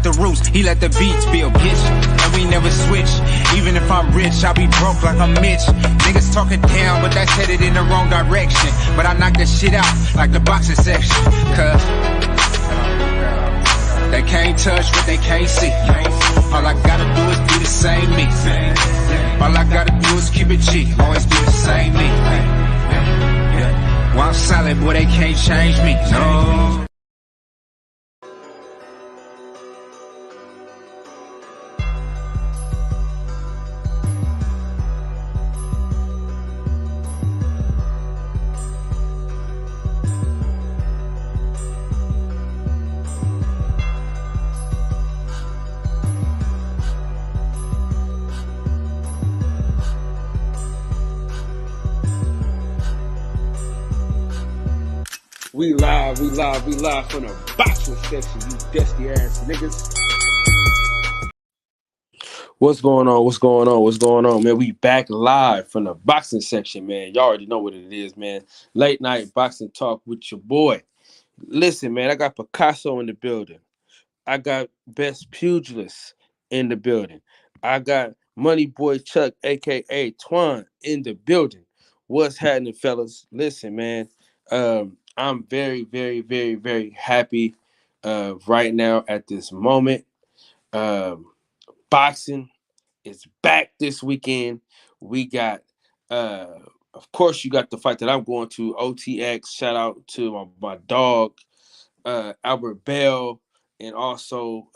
the roots, he let the beats build, bitch. And we never switch. Even if I'm rich, I'll be broke like I'm Mitch. Niggas talking down, but that's headed in the wrong direction. But I knock that shit out like the boxing section. Cause they can't touch what they can't see. All I gotta do is be the same me. All I gotta do is keep it G. Always be the same me. While I'm solid, boy, they can't change me. No. We live from the boxing section, you dusty ass niggas. What's going on, man? We back live from the boxing section, man. Y'all already know what it is, man. Late night boxing talk with your boy. Listen, man, I got Picasso in the building. I got Best Pugilist in the building. I got Money Boy Chuck, a.k.a. Twan, in the building. What's happening, fellas? Listen, man, I'm very, very, very, very happy right now at this moment. Boxing is back this weekend. We got, of course, you got the fight that I'm going to, OTX. Shout out to my dog, Albert Bell, and also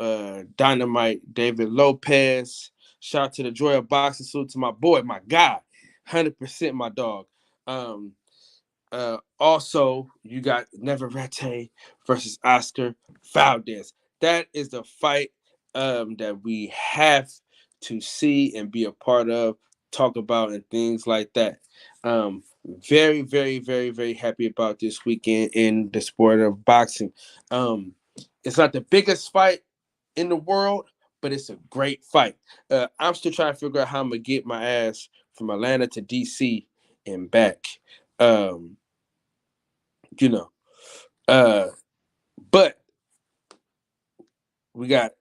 Dynamite David Lopez. Shout out to the Joy of Boxing. Salute to my boy, my guy, 100% my dog. Also, you got Navarrete versus Oscar Valdez. That is the fight that we have to see and be a part of, talk about, and things like that. Very, very, very, very happy about this weekend in the sport of boxing. It's not the biggest fight in the world, but it's a great fight. I'm still trying to figure out how I'm going to get my ass from Atlanta to DC and back. But we got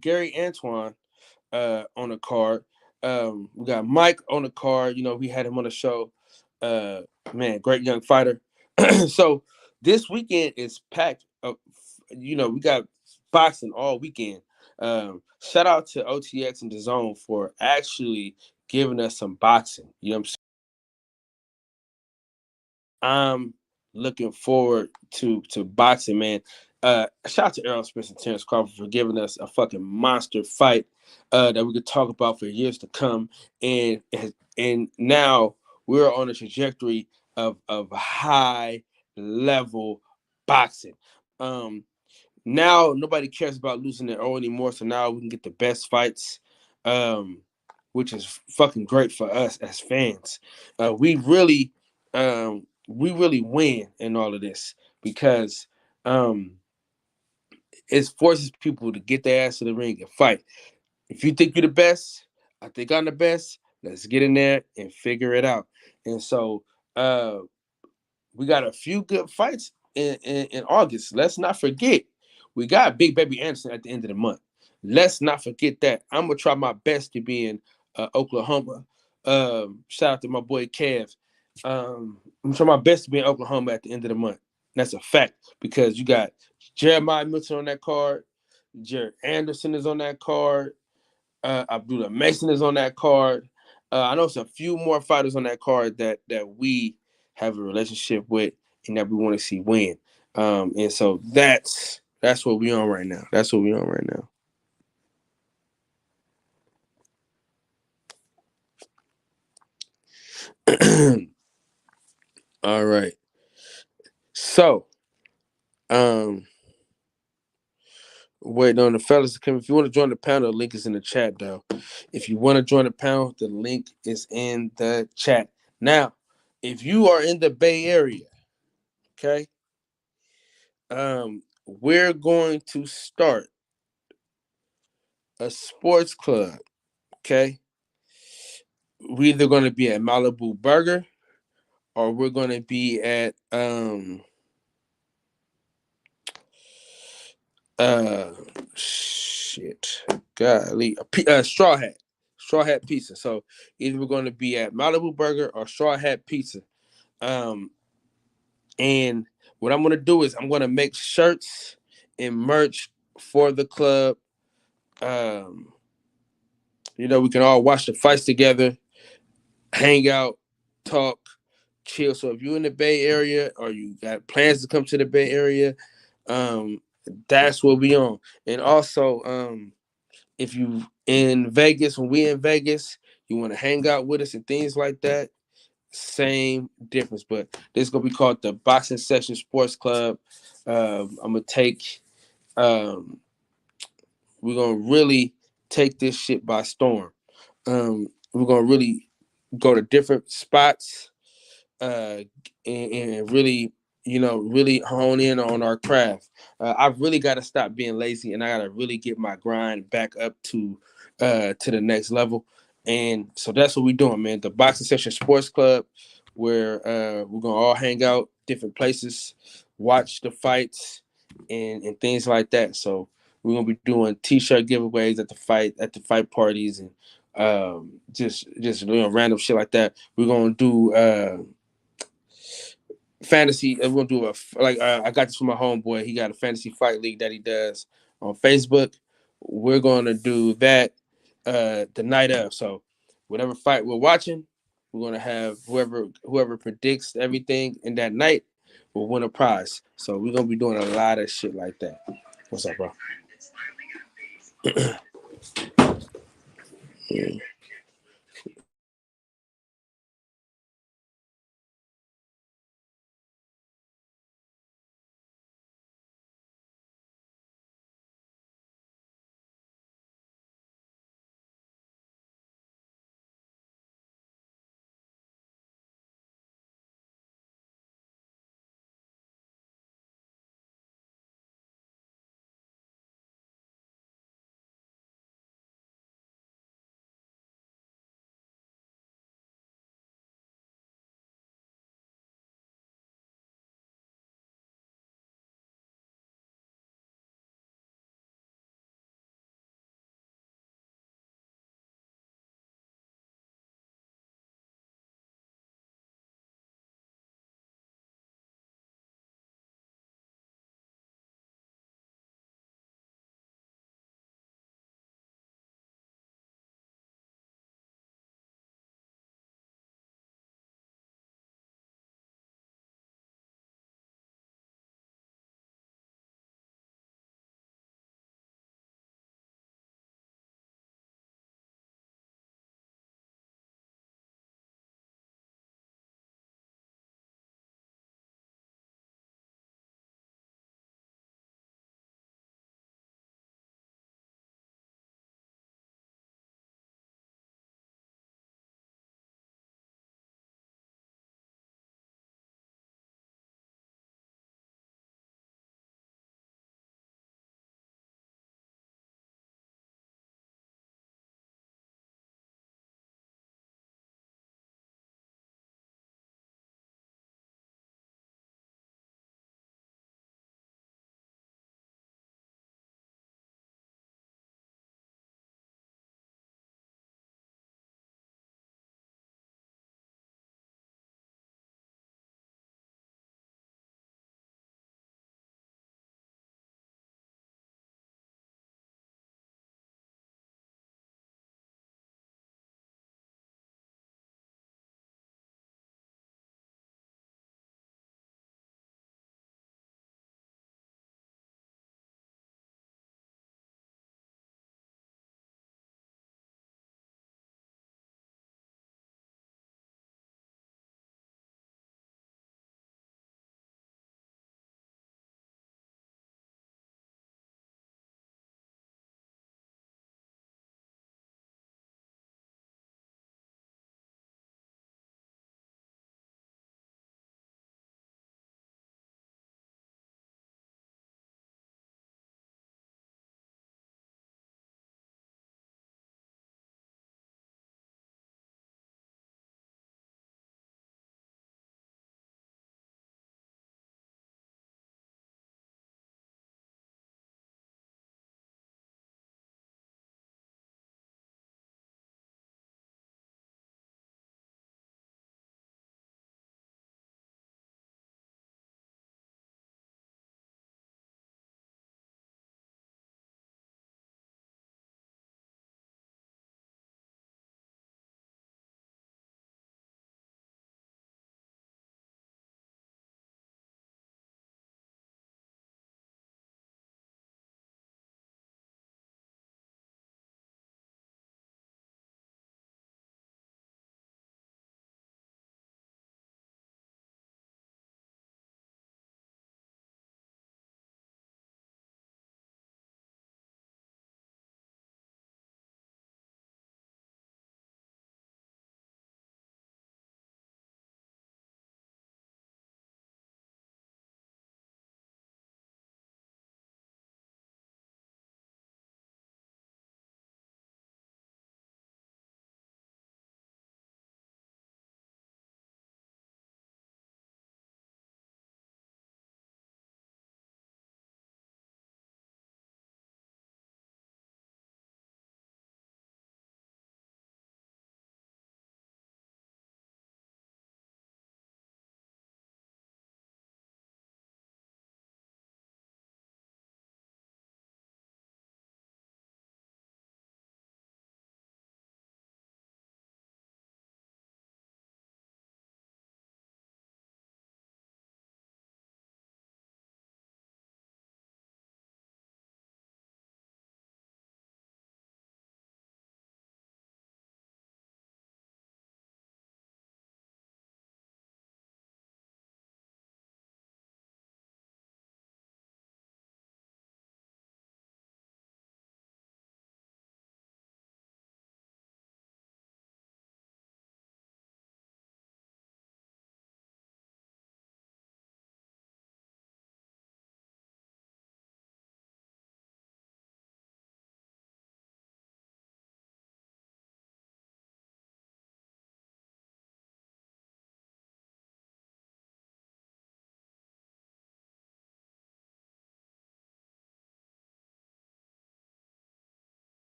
Gary Antoine on the card. We got Mike on the card. We had him on the show. Man, great young fighter. So this weekend is packed. We got boxing all weekend. Shout out to OTX and DAZN for actually giving us some boxing. You know what I'm saying? I'm looking forward to boxing, man. Shout out to Errol Spence and Terrence Crawford for giving us a fucking monster fight that we could talk about for years to come. And now we're on a trajectory of high level boxing. Now nobody cares about losing their own anymore, so now we can get the best fights, which is fucking great for us as fans. We really win in all of this because it forces people to get their ass to the ring and fight. If you think you're the best, I think I'm the best. Let's get in there and figure it out. And so we got a few good fights in August. Let's not forget, we got Big Baby Anderson at the end of the month. Let's not forget that. I'm going to try my best to be in Oklahoma. Shout out to my boy Kev. I'm trying my best to be in Oklahoma at the end of the month. That's a fact because you got Jeremiah Milton on that card. Jared Anderson is on that card. Abdullah Mason is on that card. I know some few more fighters on that card that we have a relationship with and that we want to see win. And so that's what we on right now. That's what we on right now. All right. So, waiting on the fellas to come. If you want to join the panel, the link is in the chat, though. If you want to join the panel, the link is in the chat. Now, if you are in the Bay Area, okay, we're going to start a sports club, okay? We're either going to be at Malibu Burger or we're going to be at uh shit, golly, straw hat pizza. So either we're going to be at Malibu Burger or Straw Hat Pizza. Um, and what I'm going to do is I'm going to make shirts and merch for the club. Um, we can all watch the fights together, hang out, talk, chill. So if you're in the Bay Area or you got plans to come to the Bay Area, um, that's what we on. And also, if you in Vegas, when we in Vegas, you want to hang out with us and things like that, same difference. But this is gonna be called the Boxing Section Sports Club. I'm gonna take we're gonna really take this shit by storm. We're gonna really go to different spots, uh, and really, really hone in on our craft. I've really got to stop being lazy, and I got to really get my grind back up to the next level. And so that's what we're doing, man. The Boxing Section Sports Club, where we're gonna all hang out different places, watch the fights, and things like that. So we're gonna be doing T-shirt giveaways at the fight parties, and just random shit like that. We're gonna do fantasy. We're gonna do I got this from my homeboy. He got a fantasy fight league that he does on Facebook. We're gonna do that the night of. So whatever fight we're watching, we're gonna have whoever predicts everything in that night will win a prize. So we're gonna be doing a lot of shit like that. What's up, bro? Yeah.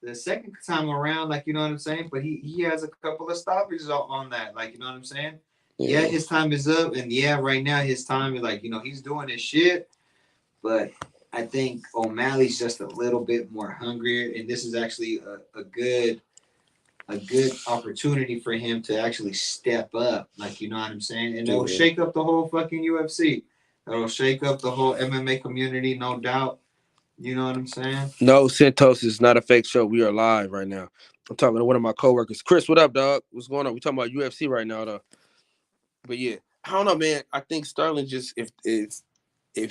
the second time around, like, you know what I'm saying? But he has a couple of stoppages on that, like, you know what I'm saying? Yeah, his time is up, and yeah, right now his time is like, he's doing his shit, but I think O'Malley's just a little bit more hungrier, and this is actually a good opportunity for him to actually step up, like, you know what I'm saying? And it'll shake up the whole fucking UFC. It'll shake up the whole MMA community, no doubt. You know what I'm saying? No, Santos is not a fake show. We are live right now. I'm talking to one of my coworkers. Chris, what up, dog? What's going on? We talking about UFC right now, though. But yeah, I don't know, man. I think Sterling just if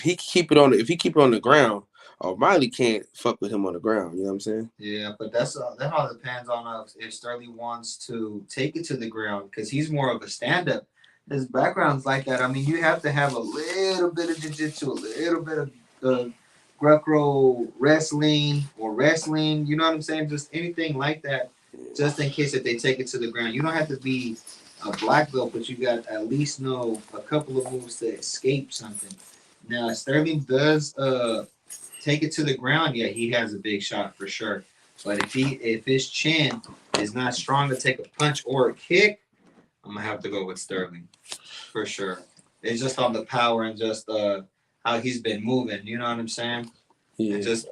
he keep it on the ground, O'Malley can't fuck with him on the ground. You know what I'm saying? Yeah, but that all depends on if Sterling wants to take it to the ground, because he's more of a stand-up. His background's like that. I mean, you have to have a little bit of jiu-jitsu, a little bit of Greco wrestling or wrestling. You know what I'm saying? Just anything like that, just in case if they take it to the ground. You don't have to be a black belt, but you got to at least know a couple of moves to escape something. Now, Sterling does take it to the ground, yeah, he has a big shot for sure. But if his chin is not strong to take a punch or a kick, I'm gonna have to go with Sterling for sure. It's just on the power and just how he's been moving. You know what I'm saying? Yeah. And just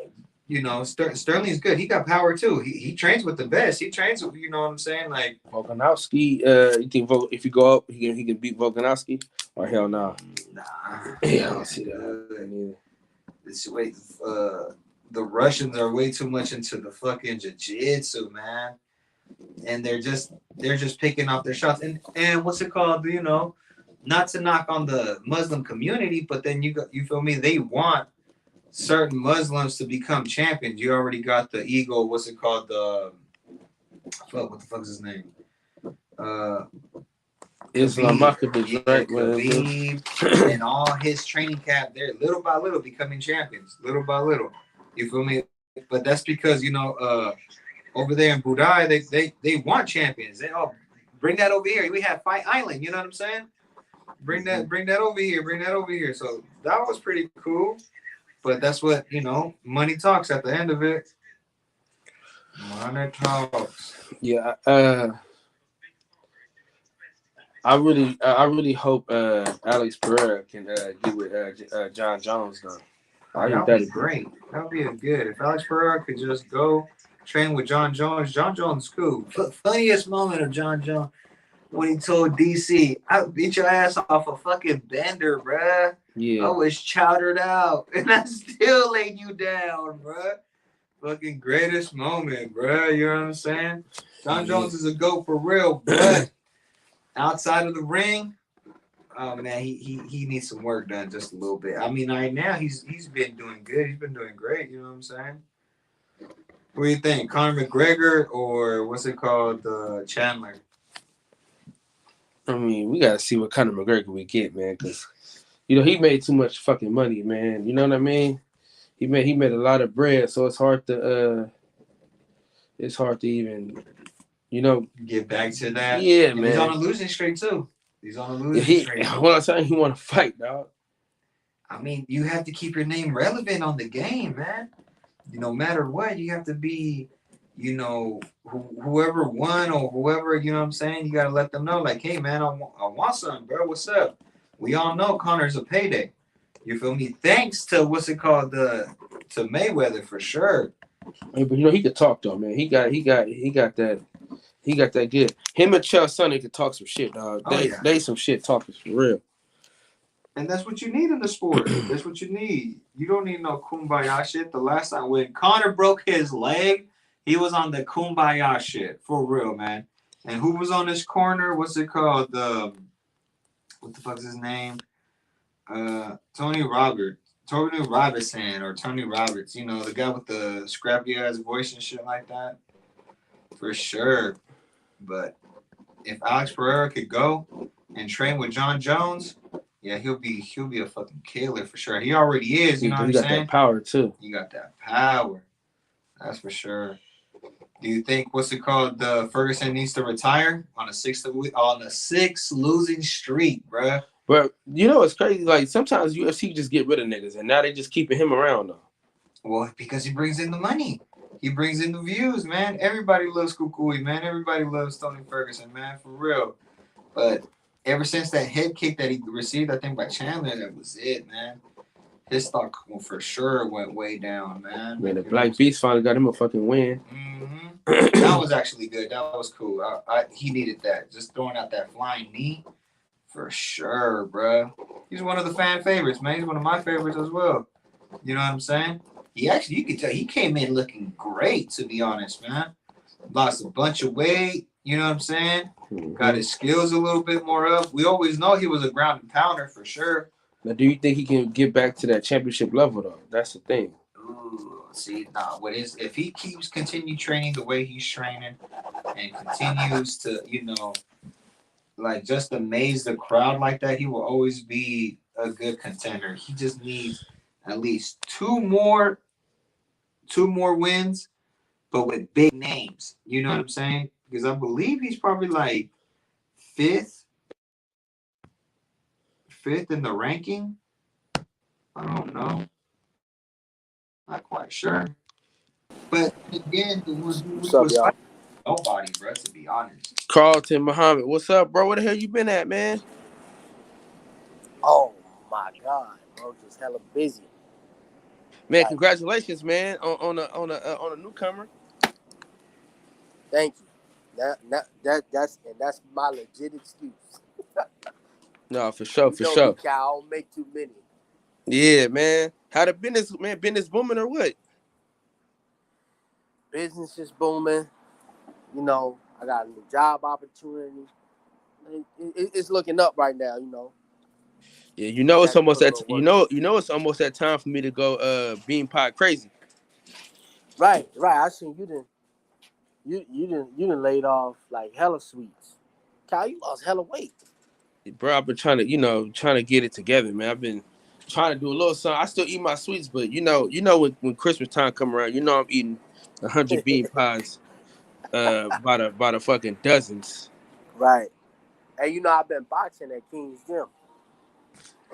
Sterling's good. He got power too. He trains with the best. He trains with, you know what I'm saying? Like Volkanovski. You think if you go up, he can beat Volkanovski? Or hell no? Nah. Yeah, I don't see that. It's the Russians are way too much into the fucking jiu-jitsu, man. And they're just picking off their shots. And what's it called? Not to knock on the Muslim community, but then you feel me? They want certain Muslims to become champions. You already got the Eagle. What's it called? What the fuck is his name? Islam Makhachev, right? Khabib, and all his training camp, they're little by little becoming champions, little by little. You feel me? But that's because over there in Budai, they want champions. They bring that over here. We have Fight Island. You know what I'm saying? Bring that over here. Bring that over here. So that was pretty cool. But that's what money talks at the end of it. Money talks. Yeah. I really hope Alex Pereira can get with John Jones though. I think that'd be great. That would be good. If Alex Pereira could just go train with John Jones. John Jones is cool. Funniest moment of John Jones when he told DC, "I beat your ass off a fucking bender, bruh. Yeah. I was chowdered out, and I still laid you down, bruh." Fucking greatest moment, bruh. You know what I'm saying? John Jones is a GOAT for real, but outside of the ring, oh man, he needs some work done just a little bit. I mean, right now he's been doing good. He's been doing great. You know what I'm saying? What do you think, Conor McGregor or what's it called, Chandler? I mean, we gotta see what kind of McGregor we get, man, because he made too much fucking money, man. You know what I mean? He made a lot of bread, so it's hard to even get back to that. Yeah, and man. He's on a losing streak too. He's on a losing streak. Well, I'm saying he want to fight, dog. I mean, you have to keep your name relevant on the game, man. No matter what, you have to be, whoever won or whoever, you know what I'm saying? You got to let them know, like, hey, man, I want something, bro. What's up? We all know Conor's a payday. You feel me? Thanks to, what's it called, to Mayweather, for sure. Hey, but he could talk, though, man. He got that. He got that good. Him and Chael Sonnen could talk some shit, dog. They some shit talkers for real. And that's what you need in the sport. That's what you need. You don't need no kumbaya shit. The last time when Conor broke his leg, he was on the kumbaya shit. For real, man. And who was on his corner? What's it called? What the fuck's his name? Tony Robertson or Tony Roberts. The guy with the scrappy ass voice and shit like that. For sure. But if Alex Pereira could go and train with John Jones, yeah, he'll be a fucking killer for sure. He already is, you know what I'm saying? He got that power too. You got that power. That's for sure. Do you think Ferguson needs to retire on a sixth losing streak, bruh? But it's crazy. Like sometimes UFC just get rid of niggas, and now they just keeping him around though. Well, because he brings in the money. He brings in the views, man. Everybody loves Kukui, man. Everybody loves Tony Ferguson, man, for real. But ever since that head kick that he received, I think by Chandler, that was it, man. His stock for sure went way down, man. Man, the Black Beast finally got him a fucking win. That was actually good. That was cool. He needed that. Just throwing out that flying knee, for sure, bro. He's one of the fan favorites, man. He's one of my favorites as well. You know what I'm saying? He actually, you could tell he came in looking great, to be honest, man. Lost a bunch of weight. You know what I'm saying? Got his skills a little bit more up. We always know he was a ground and pounder for sure. Now, do you think he can get back to that championship level though? That's the thing. Ooh, see, nah. If he keeps continue training the way he's training and continues to, like just amaze the crowd like that, he will always be a good contender. He just needs at least two more wins, but with big names. You know what I'm saying? Because I believe he's probably like fifth in the ranking. I don't know. Not quite sure. But again, the ones who was fighting, nobody, bro, to be honest. Carlton Muhammad, what's up, bro? Where the hell you been at, man? Oh my God, bro, just hella busy. Man, congratulations, man, on a newcomer. Thank you. That's my legit excuse. No, for sure, Me, I don't make too many. Yeah, man. How the business, man? Business booming or what? Business is booming. I got a new job opportunity. It's looking up right now. Yeah, it's almost that. It's almost that time for me to go bean pot crazy. Right. I seen you didn't laid off like hella sweets. Kyle, you lost hella weight. Bro, I've been trying to get it together, man. I've been trying to do a little something. I still eat my sweets, but when Christmas time come around, I'm eating 100 bean pies by the fucking dozens. Right. And I've been boxing at King's Gym.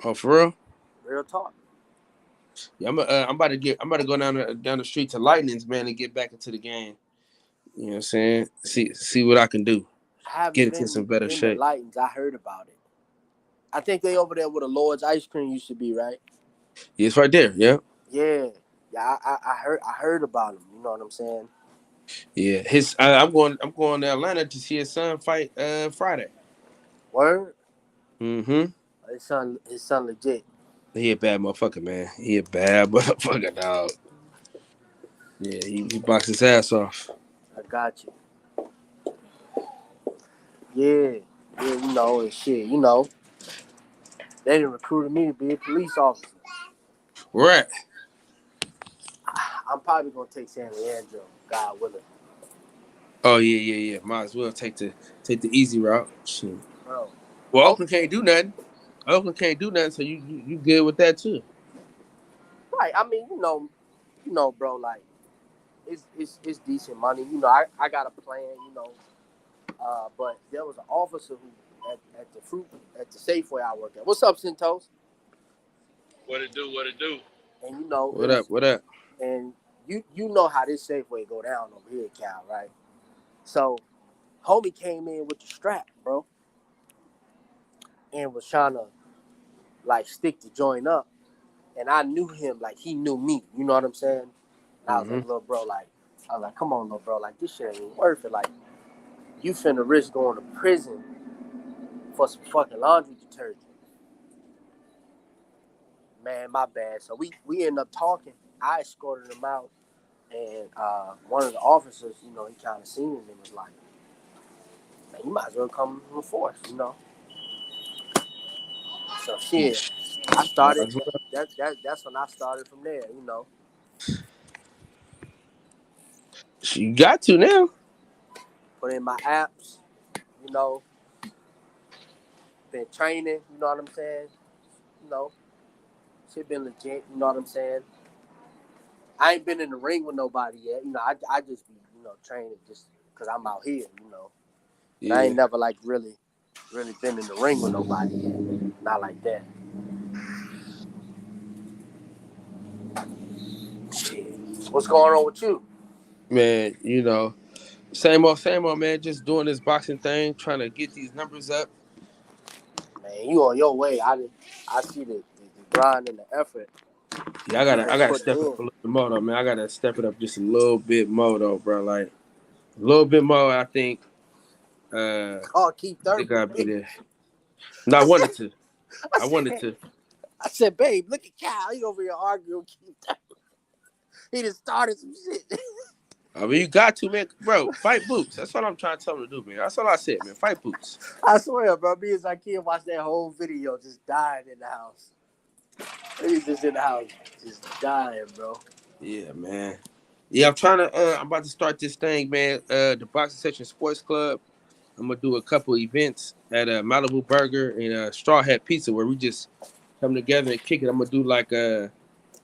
Oh, for real? Real talk. Yeah, I'm about to go down the street to Lightning's, man, and get back into the game. You know what I'm saying? See what I can do. Get into some better shape. Lightnings, I heard about it. I think they over there where the Lord's ice cream used to be, right? Yeah, it's right there. Yeah. Yeah. I heard about him. You know what I'm saying? Yeah. I'm going to Atlanta to see his son fight Friday. Word. Mm-hmm. His son legit. He a bad motherfucker, man. He a bad motherfucker, dog. Yeah, he boxed his ass off. I got you. Yeah, and shit, they didn't recruit me to be a police officer. Right. I'm probably gonna take San Leandro, God willing. Oh yeah. Might as well take the easy route. Shit. Bro. Well, Oakland can't do nothing. So you good with that too. Right. I mean, bro, like it's decent money. I got a plan, but there was an officer who at the Safeway I work at. What's up, Centos? What it do? And What up? And you know how this Safeway go down over here, Cal, right? So homie came in with the strap, bro. And was trying to like stick the joint up. And I knew him like he knew me. You know what I'm saying? And I was like, little bro, come on, little bro, like this shit ain't worth it. Like, you finna risk going to prison for some fucking laundry detergent. Man, my bad. So we ended up talking. I escorted him out. And one of the officers, he kind of seen him and was like, man, you might as well come in the force, So shit, I started. That's when I started from there, You got to now. Put in my apps, been training, you know what I'm saying? Shit been legit, you know what I'm saying? I ain't been in the ring with nobody yet, I just be, training just because I'm out here, Yeah. I ain't never like really been in the ring with nobody yet. Not like that. Shit. What's going on with you? Man, same old, man. Just doing this boxing thing, trying to get these numbers up. Man, you on your way. I see the grind and the effort. Yeah, I gotta step it up a little bit more though, man. I gotta step it up just a little bit more though, bro. Like a little bit more, I think. Keith I think I'll Thurman. be there. No, I wanted to. I said, babe, look at Cal. He over here arguing with Keith Thurman. He just started some shit. I mean, you got to, man. Bro, fight Boots. That's what I'm trying to tell him to do, man. That's all I said, man. Fight Boots. I swear, bro. Me as I kid watched that whole video just dying in the house. He's just in the house, just dying, bro. Yeah, man. Yeah, I'm about to start this thing, man. The Boxing Section Sports Club. I'm gonna do a couple events at Malibu Burger and Straw Hat Pizza where we just come together and kick it. I'm gonna do like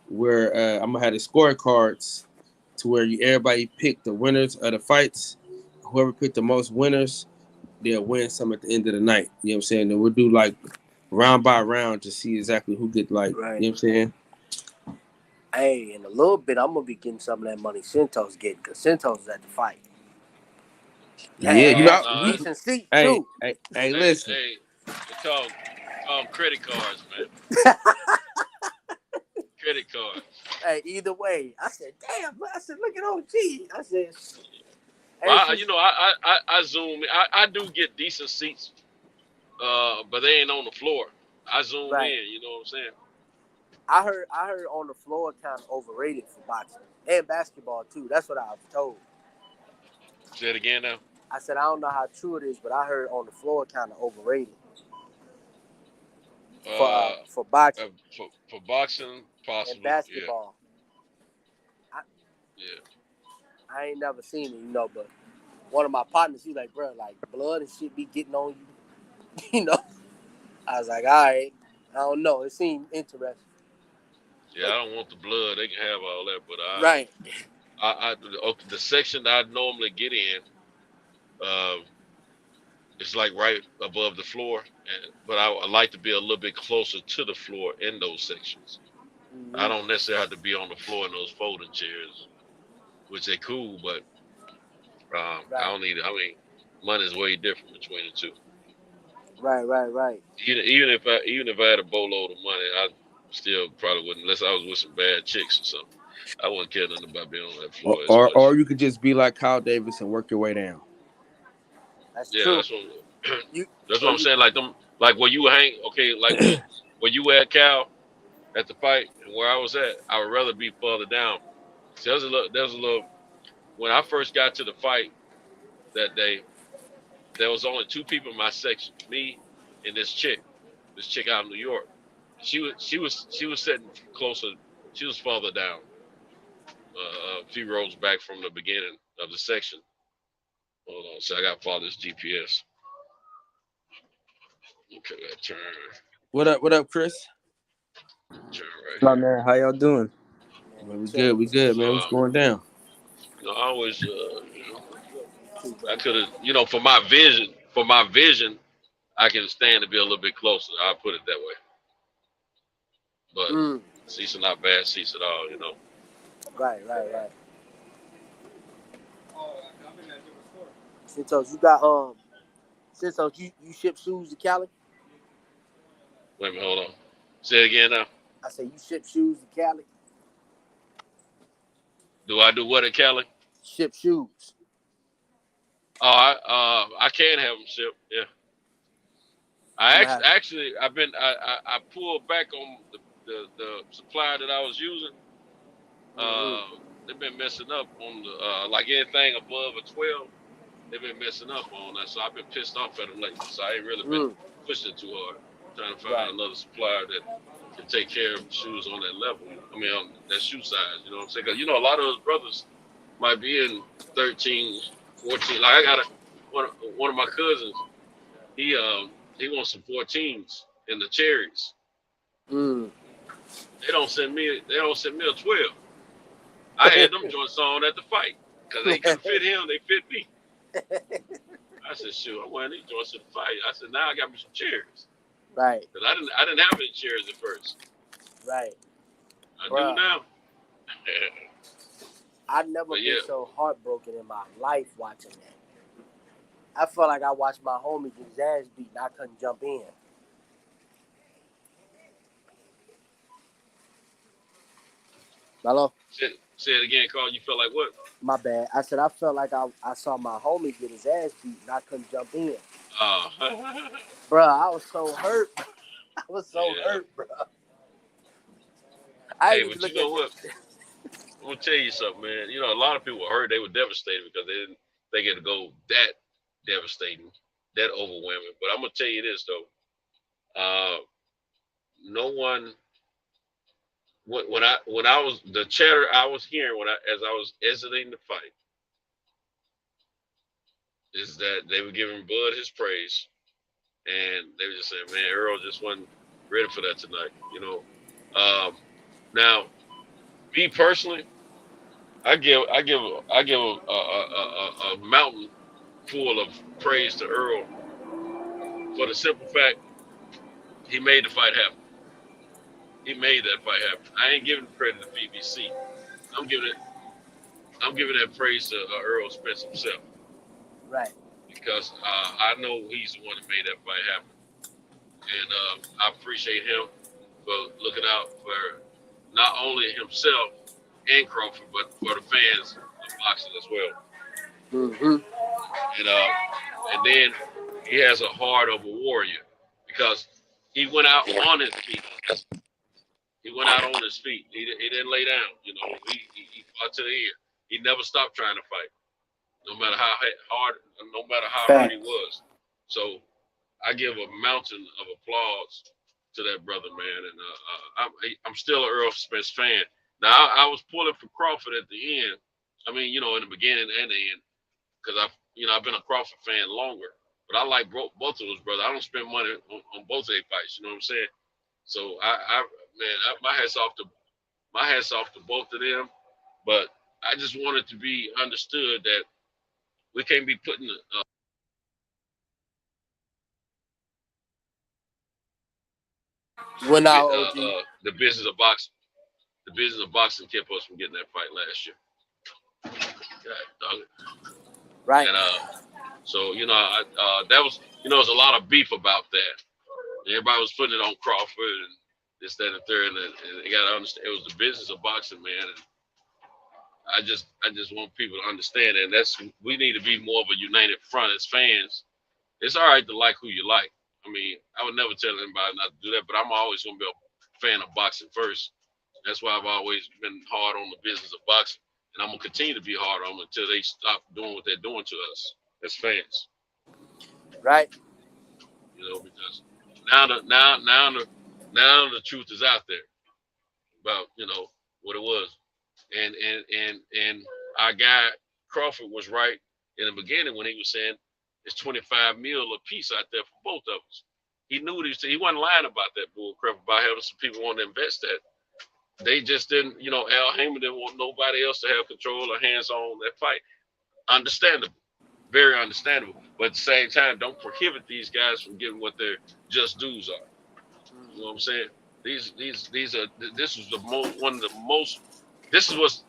where I'm gonna have the scorecards to where everybody pick the winners of the fights. Whoever picked the most winners, they'll win some at the end of the night. You know what I'm saying? And we'll do like round by round to see exactly who get like. Right. You know what I'm saying? Hey, in a little bit, I'm gonna be getting some of that money Centos getting because Centos is at the fight. Yeah, decent seat too. Hey, listen. Hey, call them credit cards, man. Credit cards. Hey, either way, I said, damn. I said, look at OG. I said, I zoom. I do get decent seats, but they ain't on the floor. I zoom in. You know what I'm saying? I heard on the floor kind of overrated for boxing and basketball too. That's what I was told. Say it again now. I said I don't know how true it is, but I heard on the floor kind of overrated for boxing. For boxing, possibly. And basketball. Yeah. I ain't never seen it, but one of my partners, he like, bro, like blood and shit be getting on you, I was like, all right, I don't know. It seemed interesting. Yeah, I don't want the blood. They can have all that, but right. The section that I normally get in, it's like right above the floor, but I like to be a little bit closer to the floor in those sections. Mm-hmm. I don't necessarily have to be on the floor in those folding chairs, which they cool, but I don't need it. I mean, money is way different between the two. Right. Even if I had a boatload of money, I still probably wouldn't, unless I was with some bad chicks or something. I wouldn't care nothing about being on that floor. Or you could just be like Kyle Davis and work your way down. That's true. That's what I'm saying. Like where you hang, okay, like where you at, Cal, at the fight, and where I was at, I would rather be further down. So there's a little. When I first got to the fight that day, there was only two people in my section, me and this chick out in New York. She was sitting closer. She was farther down, a few rows back from the beginning of the section. Hold on, so I got to follow this GPS. Okay, that turn. What up, Chris? Turn right. Hello, man. How y'all doing? Man, we good, man. What's going down? I always, I could have, for my vision, I can stand to be a little bit closer. I'll put it that way. But seats are not bad seats at all, Right. Since you got since you ship shoes to Cali? Wait a minute, hold on. Say it again now. I say you ship shoes to Cali. Do I do what at Cali? Ship shoes. Oh, I can have them shipped. Yeah. I pulled back on the supplier that I was using. They've been messing up on the like anything above a 12. They've been messing up on that, so I've been pissed off at them lately. So I ain't really been pushing too hard, trying to find another supplier that can take care of shoes on that level. I mean, on that shoe size. You know what I'm saying? Because a lot of those brothers might be in 13, 14. Like I got one of my cousins. He wants some 14s in the cherries. They don't send me a 12. I had them joints on at the fight because they couldn't fit him. They fit me. I said, shoot, I'm wearing these joints at the fight. I said, now I got me some cherries. Right. Because I didn't have any cherries at first. Right. I do now. I've never But been yeah, so heartbroken in my life watching that. I felt like I watched my homie get his ass beat and I couldn't jump in. Hello? say it again, Carl. You felt like what? My bad. I said I felt like I saw my homie get his ass beat and I couldn't jump in. Bruh, I was so hurt. I was so Yeah. hurt, bro. I Hey, didn't even but you look know at what? I'm gonna tell you something, man. You know, a lot of people were hurt. They were devastated because they didn't think it'd go that devastating, that overwhelming. But I'm gonna tell you this though. No one when I was the chatter I was hearing as I was exiting the fight is that they were giving Bud his praise, and they were just saying, "Man, Earl just wasn't ready for that tonight." You know. Now, me personally, I give a mountain full of praise to Earl for the simple fact he made the fight happen. He made that fight happen. I ain't giving credit to BBC. I'm giving it. I'm giving that praise to Earl Spence himself right. because I know he's the one that made that fight happen, and I appreciate him for looking out for not only himself and Crawford, but for the fans of boxing as well. Mm-hmm. And then he has a heart of a warrior because he went out on his feet. He went out on his feet. He didn't lay down. You know, he fought to the end. He never stopped trying to fight, no matter how hard, no matter how hurt he Facts. was. So I give a mountain of applause to that brother, man. And I'm still an Earl Spence fan. Now I was pulling for Crawford at the end. I mean, you know, in the beginning and the end, because I've been a Crawford fan longer. But I like both of those brothers. I don't spend money on both of their fights. You know what I'm saying? So my hats off to both of them. But I just want it to be understood that we can't be putting When out, OG. the business of boxing. The business of boxing kept us from getting that fight last year. Right. And so that was there's a lot of beef about that. Everybody was putting it on Crawford and this, that, and the third, and they got to understand it was the business of boxing, man. And I just want people to understand that. And we need to be more of a united front as fans. It's all right to like who you like. I mean, I would never tell anybody not to do that, but I'm always gonna be a fan of boxing first. That's why I've always been hard on the business of boxing, and I'm gonna continue to be hard on them until they stop doing what they're doing to us as fans. Right. You know, because now the truth is out there about what it was, and our guy Crawford was right in the beginning when he was saying it's 25 mil a piece out there for both of us. He knew what he wasn't lying about that bull crap about having some people want to invest that. They just didn't, Al Haymon didn't want nobody else to have control or hands on that fight. Understandable. Very understandable. But at the same time, don't prohibit these guys from getting what their just dues are. You know what I'm saying? This was one of the most this was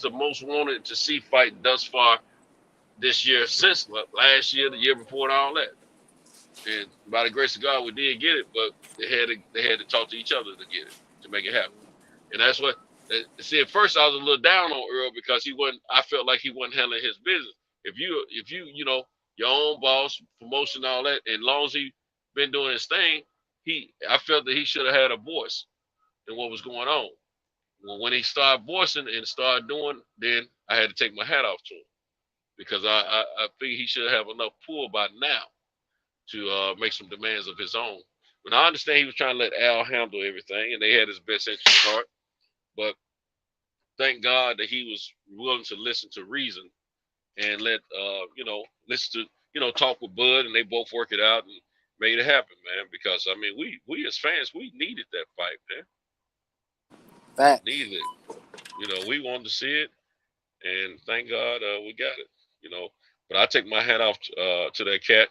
the most wanted to see fight thus far this year since last year, the year before, and all that. And by the grace of God, we did get it, but they had to talk to each other to get it, to make it happen. And that's what. See, at first I was a little down on Earl because he wasn't. I felt like he wasn't handling his business. If you your own boss, promotion, all that, and as long as he been doing his thing, I felt that he should have had a voice in what was going on. Well, when he started voicing and started doing, then I had to take my hat off to him because I think he should have enough pull by now to make some demands of his own. But I understand he was trying to let Al handle everything, and they had his best interest at heart. But thank God that he was willing to listen to reason and listen to talk with Bud, and they both work it out and made it happen, man. Because I mean, we as fans, we needed that fight, man. Facts. Needed it. We wanted to see it, and thank God we got it. But I take my hat off to that cat.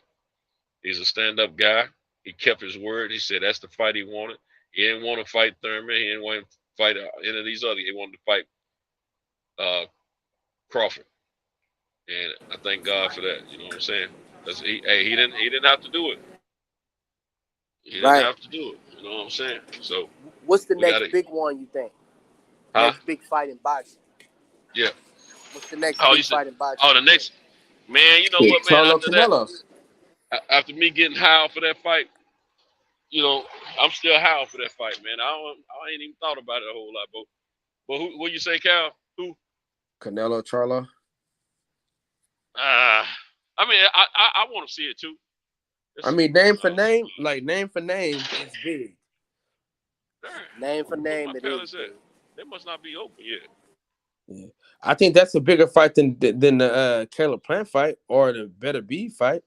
He's a stand-up guy. He kept his word. He said that's the fight he wanted. He didn't want to fight Thurman. He didn't want to fight any of these other. He wanted to fight Crawford, and I thank God for that. You know what I'm saying? He didn't have to do it. He didn't Right. have to do it. You know what I'm saying? So What's the we next got it. big one you think? Huh? Next big fight in boxing. Yeah. What's the next Oh, big you said. fight in boxing? Oh, the next man. You know Yeah, what, man? Charlo After that, Canelo. after me getting high for that fight, you know, I'm still high for that fight, man. I ain't even thought about it a whole lot, but who? What you say, Cal? Who? Canelo Charlo. I mean, I want to see it too. I mean, name for name, it's big. Name for Where name, my it palace is. at? They must not be open yet. Yeah. I think that's a bigger fight than the Caleb Plant fight or the Better B fight.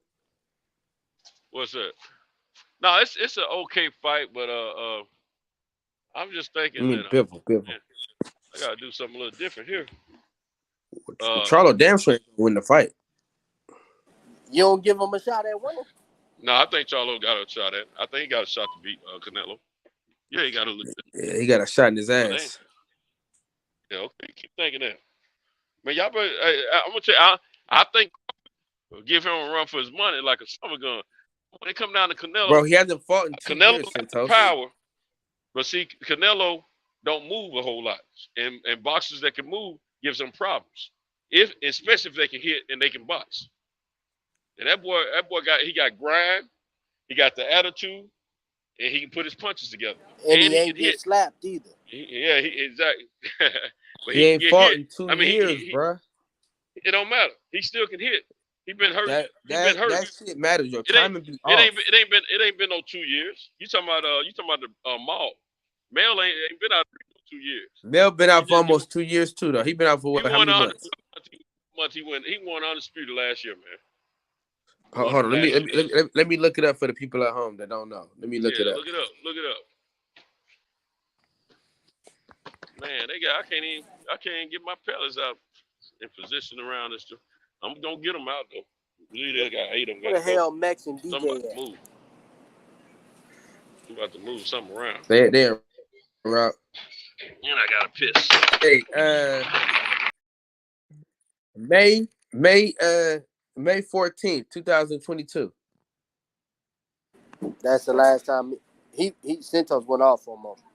What's that? No, it's an okay fight, but I'm just I thinking mean, that Bivol. man, I gotta do something a little different here. Charlo damn sure ain't gonna win the fight. You don't give him a shot at winning? No, I think Charlo got a shot at. I think he got a shot to beat Canelo. Yeah, he got a. Yeah, he got a shot in his ass. Yeah, okay, keep thinking that. Man, y'all better. I'm gonna tell you, I think give him a run for his money like a summer gun. When it come down to Canelo, Bro, he hasn't fought in 2 Canelo years, got Santos. power, but see, Canelo don't move a whole lot, and boxers that can move gives them problems. Especially if they can hit and they can box. And that boy got grind, he got the attitude, and he can put his punches together. And he he ain't can get hit. slapped either. Exactly. But He he can ain't get fought hit. in 2 I mean, years, bro. it don't matter. He still can hit. He been hurt. That shit matters. Your It ain't. timing be It off. ain't been no 2 years. You talking about the Maul. Mel ain't been out for 2 years. Mel been out for almost 2 years too, though. He been out for what? How many months? He won undisputed last year, man. Hold on. Let me look it up for the people at home that don't know. Let me look it up. Look it up. Look it up. Man, I can't even get my pellets out in position around this. I'm gonna get them out though. They got 8 of them. Where the hell Max and Something DJ about to at? move. I'm about to move something around. They're route. And I gotta piss. Hey, May 14th, 2022. That's the last time he Santos went off for a moment.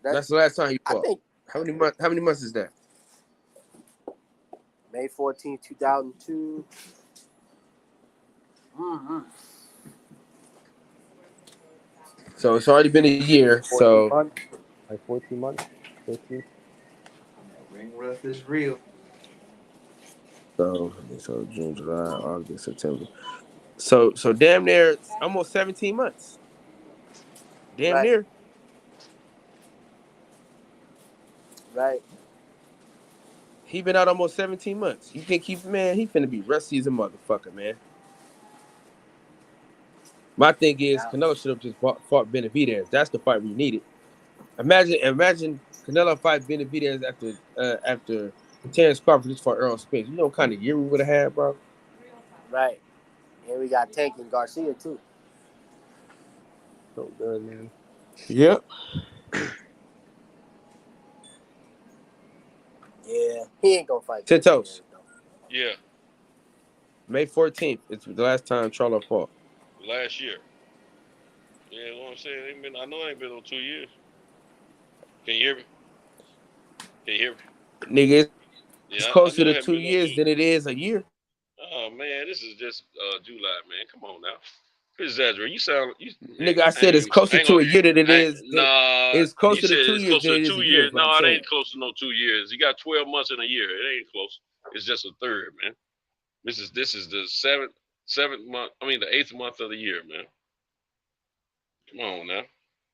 That's the last time he I fought. think How many months is that? May 14, 2002. Mm-hmm. So it's already been a year. So months. Like 14 months. 15. Ring rust is real. So June, July, August, September. So damn near almost 17 months. Damn near. Right. He been out almost 17 months. You think he finna be rusty as a motherfucker, man. My thing is, Canelo should have just fought Benavidez. That's the fight we needed. Imagine Canelo fight Benavidez after Terrence Crawford just fought Errol Spence. You know what kind of year we would have had, bro? Right. And we got Tank and Garcia too. So good, man. Yep. Yeah. He ain't gonna fight. Santos. Yeah. May 14th. It's the last time Charlo fought. Last year. Yeah, you know what I'm saying? I know it ain't been no 2 years. Can you hear me? Nigga, it's closer to 2 no years than it is a year. Oh man, this is just July, man. Come on now. Exaggerate. You sound nigga, I said it's closer to a year than it is. Nah, it's closer to 2 it's years closer than it to is 2 a years. year. No, it ain't close to no 2 years. You got 12 months in a year. It ain't close. It's just a third, man. This is the seventh month. I mean the 8th month of the year, man. Come on now.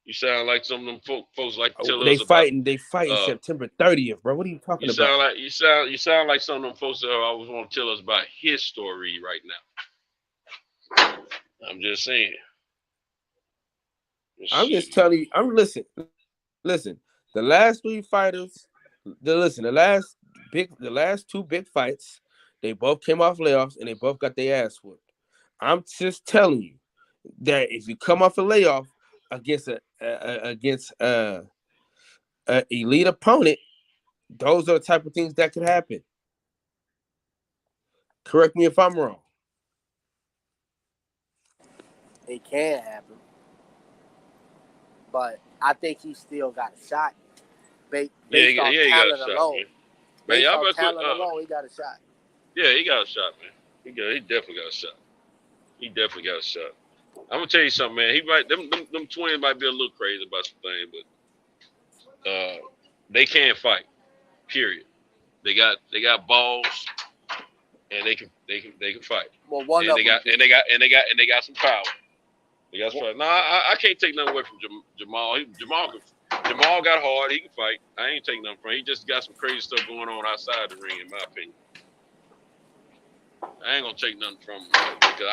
You sound like some of them folks like to tell us about. They fighting September 30th, bro. What are you talking about? You sound like some of them folks that always want to tell us about his story right now. I'm just saying. I'm just telling you. Listen. The last 3 fighters. The last 2 big fights. They both came off layoffs and they both got their ass whooped. I'm just telling you that if you come off a layoff against a elite opponent, Those are the type of things that could happen. Correct me if I'm wrong. It can happen, but I think he still got a shot. Based he on got a talent shot, alone. man. Based y'all on better talent alone, he got a shot. Yeah, he got a shot, man. He definitely got a shot. He definitely got a shot. I'm gonna tell you something, man. He might them twins might be a little crazy about some things, but they can fight. Period. They got balls, and they can fight. Well, one and of they them got some power. They got some power. No, I can't take nothing away from Jamal. Jamal got hard. He can fight. I ain't taking nothing from him. He just got some crazy stuff going on outside the ring, in my opinion. I ain't gonna take nothing from him because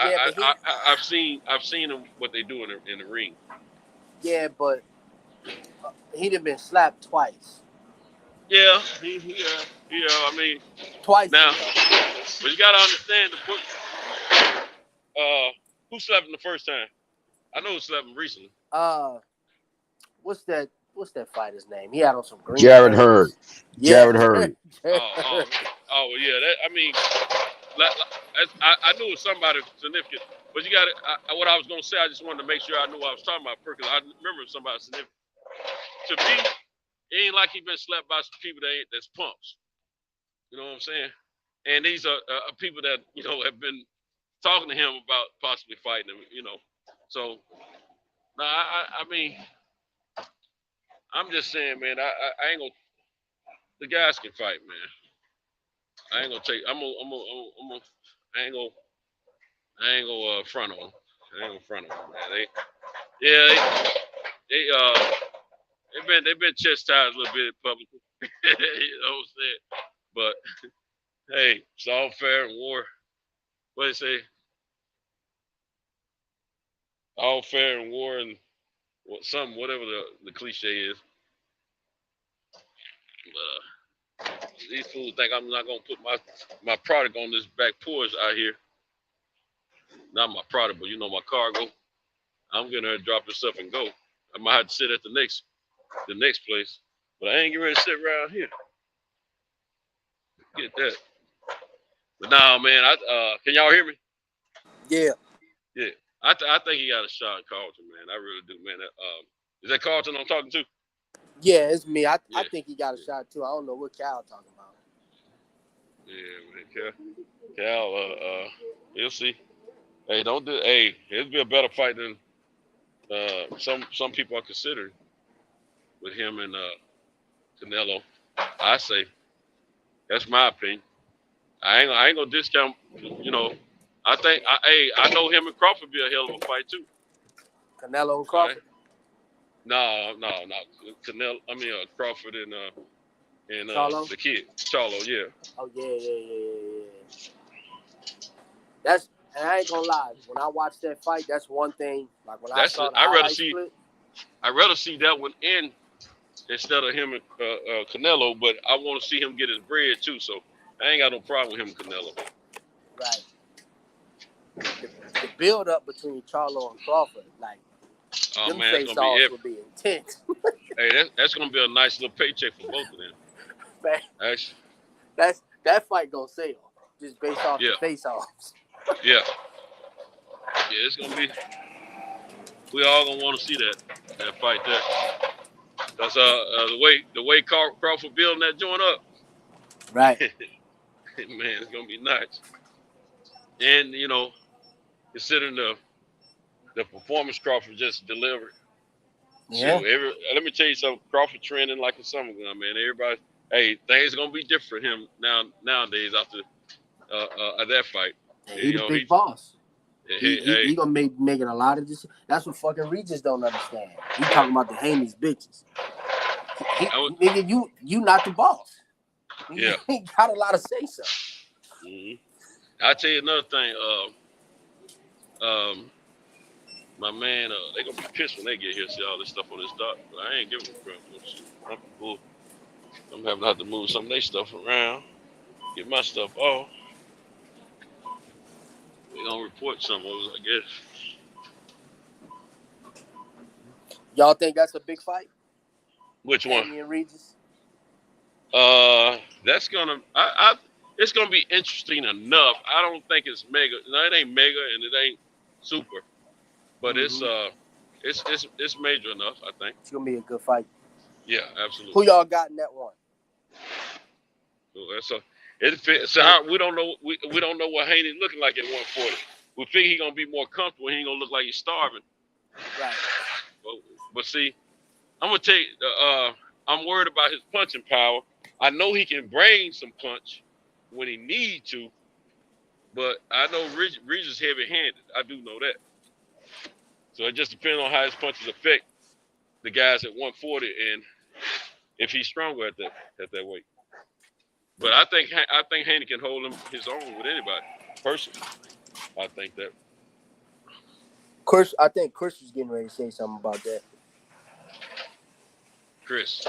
I've seen them what they do in the ring. Yeah, but he done been slapped twice. Yeah, I mean, twice now, but you gotta understand who slapped him the first time. I know who slapped him recently. What's that fighter's name? He had on some green. Jarrett Hurd. Yeah. Jarrett Hurd. Oh, yeah. I mean, I knew it was somebody significant. But you got to, what I was going to say, I just wanted to make sure I knew what I was talking about first, because I remember somebody significant. To me, it ain't like he been slapped by some people that's punks. You know what I'm saying? And these are people that, have been talking to him about possibly fighting him, So, no, I mean, I'm just saying, man, I ain't gonna. The guys can fight, man. I ain't gonna take. I ain't gonna front on them. I ain't gonna front on them, man. They've been chastised a little bit publicly. You know what I'm saying? But hey, it's all fair in war. What do you say? All fair in war and whatever the cliche is. These fools think I'm not gonna put my product on this back porch out here. Not my product, but my cargo. I'm gonna drop this stuff and go. I might have to sit at the next place, but I ain't getting ready to sit around here. Get that. But now, man, can y'all hear me? Yeah. Yeah. I think he got a shot at Carlton, man. I really do, man. Is that Carlton I'm talking to? Yeah, it's me. I think he got a shot too. I don't know what Cal talking about. Yeah, man, Cal, you'll see. Hey, it'll be a better fight than some people are considering with him and Canelo. I say that's my opinion. I ain't gonna discount. I think I know him and Crawford be a hell of a fight too. Canelo and Crawford. Right? No. Canelo. I mean Crawford and the kid Charlo. Yeah. Oh yeah. And I ain't gonna lie. When I watched that fight, that's one thing. Like when I saw the highlight split. I'd rather see that one in instead of him and Canelo, but I want to see him get his bread too. So I ain't got no problem with him and Canelo. Right. The build up between Charlo and Crawford, like, them face-offs would be intense. Hey, that's gonna be a nice little paycheck for both of them. Man, actually, that fight gonna sell just based off the face-offs. Yeah, it's gonna be. We all gonna want to see that fight there. That's the way Crawford building that joint up. Right. Man, it's gonna be nice. And considering the performance Crawford just delivered. Yeah. So let me tell you something. Crawford trending like a summer gun, man. Everybody, things gonna be different for him nowadays after that fight. He the big boss. He gonna making a lot of this. That's what fucking Regis don't understand. He talking about the Haney's bitches. Nigga, you not the boss. Yeah. He ain't got a lot of say so. Mm-hmm. I'll tell you another thing. My man, they gonna be pissed when they get here, see all this stuff on this dock. But I ain't giving a crap. I'm having to have to move some of their stuff around, get my stuff off. They gonna report some of us, I guess. Y'all think that's a big fight? Which one? Haney and Regis. That's gonna. It's gonna be interesting enough. I don't think it's mega. No, it ain't mega and it ain't super, but it's major enough. I think. It's gonna be a good fight. Yeah, Who absolutely. y'all got in that one? So that's a. It fits. So we don't know. We don't know what Haney looking like at 140. We think he gonna be more comfortable. He ain't gonna look like he's starving. Right. But see, I'm gonna take. I'm worried about his punching power. I know he can bring some punch when he need to, but I know Regis heavy-handed. I do know that. So it just depends on how his punches affect the guys at 140 and if he's stronger at that weight. But I think Haney can hold him his own with anybody. Personally, I think that. Chris, I think Chris was getting ready to say something about that. Chris,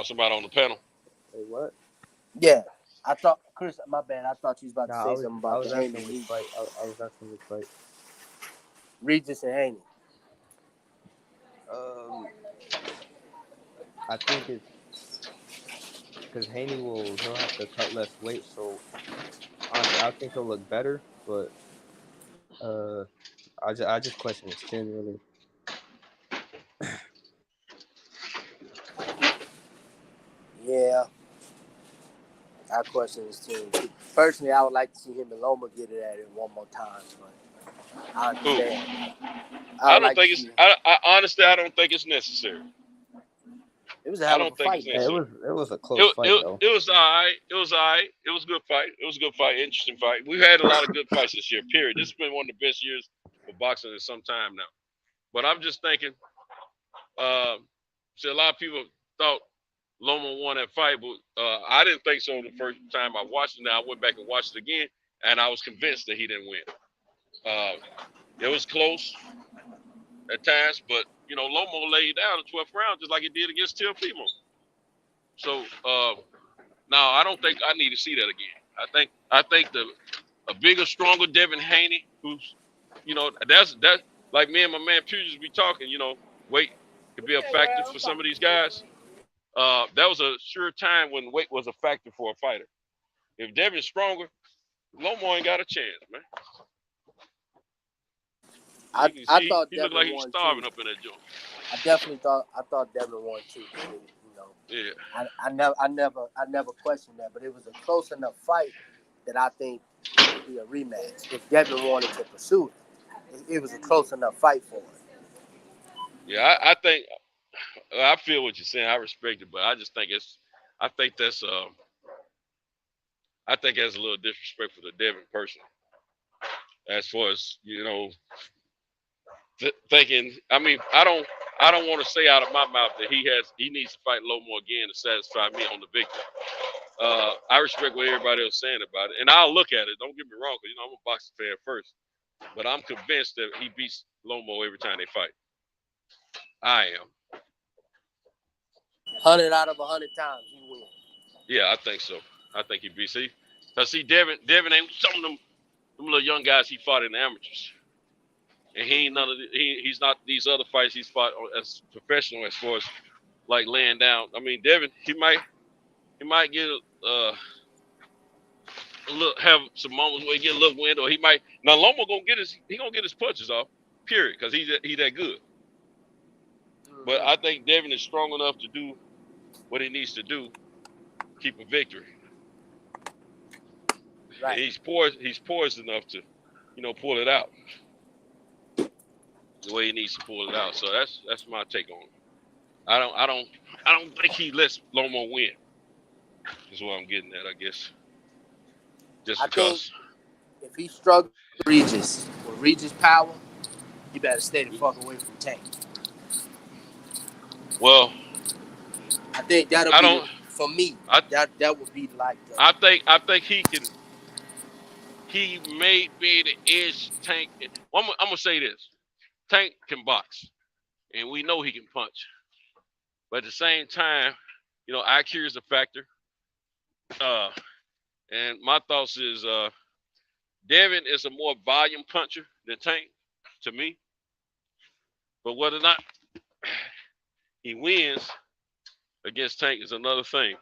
somebody on the panel. Hey, what? Yeah, I thought Chris. My bad. I thought you was about Nah, to say something about the Haney, asking which fight. I was asking which fight. Regis and Haney. I think it's because he'll have to cut less weight, so honestly, I think he'll look better. But I just question his chin really. Yeah, I question his team. Personally, I would like to see him and Loma get it at it one more time, but I understand. I don't think it's. I honestly, I don't think it's necessary. It was a hell of a fight. It was a close fight though. It was all right. It was all right. It was a good fight. It was a good fight. Interesting fight. We've had a lot of good fights this year. Period. This has been one of the best years for boxing in some time now. But I'm just thinking. See, a lot of people thought Loma won that fight, but I didn't think so the first time I watched it. Now I went back and watched it again, and I was convinced that he didn't win. It was close at times, but you know, Lomo laid down the 12th round just like he did against Teofimo. So now I don't think I need to see that again. I think a bigger, stronger Devin Haney, who's, you know, that's like me and my man Pew just be talking. You know, weight could be a factor for some of these guys. That was a sure time when weight was a factor for a fighter. If Devin's stronger, Lomo ain't got a chance, man. I thought he Devin looked like he was starving too. up in that joint. I thought Devin won too. You know. Yeah. I never questioned that, but it was a close enough fight that I think it would be a rematch if Devin wanted to pursue it. It was a close enough fight for him. Yeah, I think I feel what you're saying. I respect it, but I just think I think that's a little disrespectful to Devin personally. As far as, you know, thinking, I mean, I don't want to say out of my mouth that he needs to fight Lomo again to satisfy me on the victory. I respect what everybody else is saying about it, and I'll look at it. Don't get me wrong, because, you know, I'm a boxing fan first, but I'm convinced that he beats Lomo every time they fight. I am. 100 out of 100 times he wins. Yeah, I think so. I think he beats. See, Devin ain't some of them little young guys he fought in the amateurs. And he ain't he's not these other fights he's fought as professional as far as like laying down. I mean, Devin, he might get a little, have some moments where he get a little wind, or he might. Now Loma gonna get his punches off, period, because he's that good. But I think Devin is strong enough to do what he needs to do, keep a victory. Right. He's poised enough to, you know, pull it out the way he needs to pull it out. So that's my take on it. I don't think he lets Lomo win. Is what I'm getting at, I guess. Just because. If he struggles with Regis power, you better stay the fuck away from Tank. Well, I think that'll be for me. That would be like that. I think he can. He may be able to edge Tank. I'm gonna say this: Tank can box, and we know he can punch. But at the same time, you know, IQ is a factor. And my thoughts is Devin is a more volume puncher than Tank, to me. But whether or not he wins, against Tank is another thing.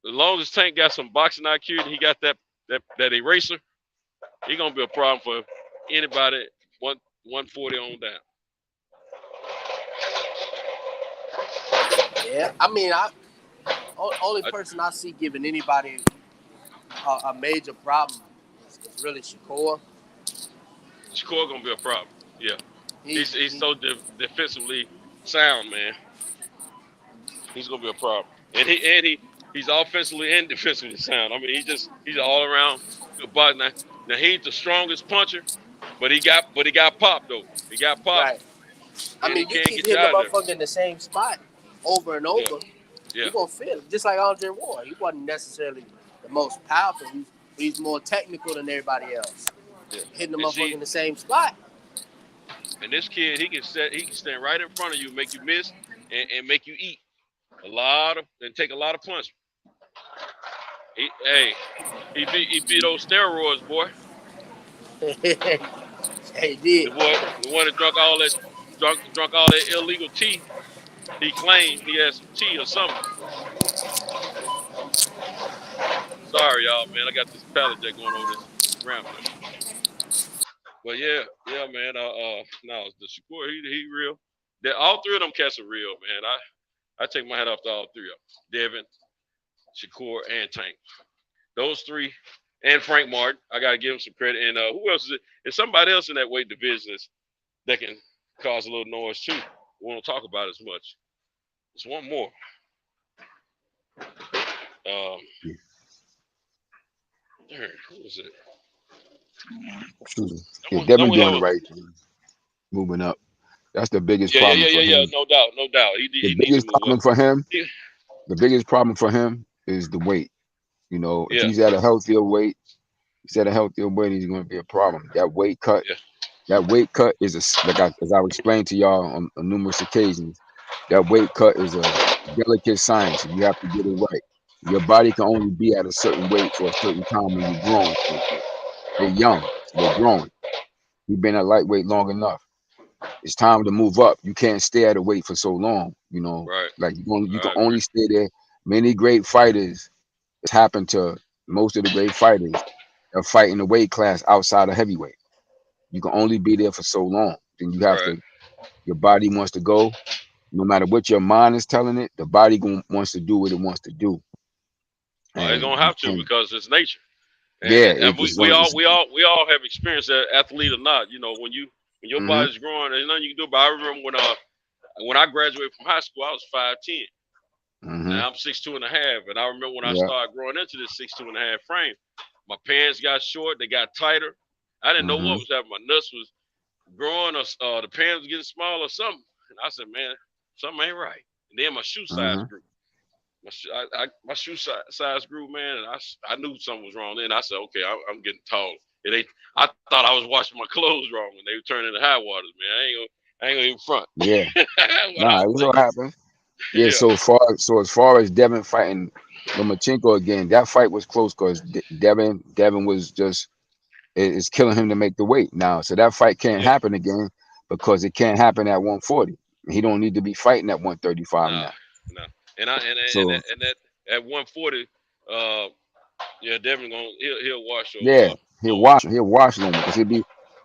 As long as Tank got some boxing IQ and he got that eraser, he gonna be a problem for anybody 140 on down. Yeah, I mean, only person I see giving anybody a major problem is really Shakur. Shakur gonna be a problem. Yeah, he's so defensively sound, man. He's gonna be a problem, and he's offensively and defensively sound. I mean, he's all around good body. Now he ain't the strongest puncher, but he got pop though. He got pop. Right. I mean, you keep hitting the motherfucker in the same spot over and over. Yeah. You're gonna feel it. Just like Andre Ward. He wasn't necessarily the most powerful. He's more technical than everybody else. Yeah. Hitting the motherfucker in the same spot. And this kid, he can stand right in front of you, make you miss, and make you eat and take a lot of punishment. He beat those steroids, boy. He did. The one that drunk all that illegal tea. He claimed he had some tea or something. Sorry, y'all, man. I got this pallet jack going over this ramp. But yeah, man. No, the Shakur, he real. All three of them cats are real, man. I take my hat off to all three of them. Devin, Shakur, and Tank. Those three, and Frank Martin. I gotta give him some credit. And who else is it? There's somebody else in that weight division that can cause a little noise too. We won't talk about it as much. There's one more. Who was it? Yeah, Devin doing the right thing, moving up. That's the biggest problem. Yeah. No doubt. The biggest problem for him is the weight. You know, if he's at a healthier weight, he's going to be a problem. That weight cut. Yeah. That weight cut is as I've explained to y'all on numerous occasions. That weight cut is a delicate science. You have to get it right. Your body can only be at a certain weight for a certain time when you're growing. They're young. They're growing. You've been at lightweight long enough. It's time to move up. You can't stay at a weight for so long. You know, like you can only stay there. Many great fighters. It's happened to most of the great fighters. They're fighting the weight class outside of heavyweight. You can only be there for so long. Then you have to. Your body wants to go. No matter what your mind is telling it, the body wants to do what it wants to do. It's gonna have to because it's nature. And, and we all have experienced that, athlete or not. You know, when your body's growing, there's nothing you can do. But I remember when I graduated from high school, I was 5'10". Now I'm 6'2.5", and I remember when I started growing into this 6'2.5" frame, my pants got short, they got tighter. I didn't know what was happening. My nuts was growing, or the pants was getting small or something. And I said, man, something ain't right. And then my shoe size grew. My shoe size grew, man, and I knew something was wrong. Then I said, okay, I'm getting taller. I thought I was washing my clothes wrong when they were turning into high waters, man. I ain't gonna even front. Yeah. It's what happened. Yeah. So as far as Devin fighting Lomachenko again, that fight was close because Devin was just is killing him to make the weight now. So that fight can't happen again because it can't happen at 140. He don't need to be fighting at 135 now. No. And that at 140, Devin he'll wash over. He'll wash them because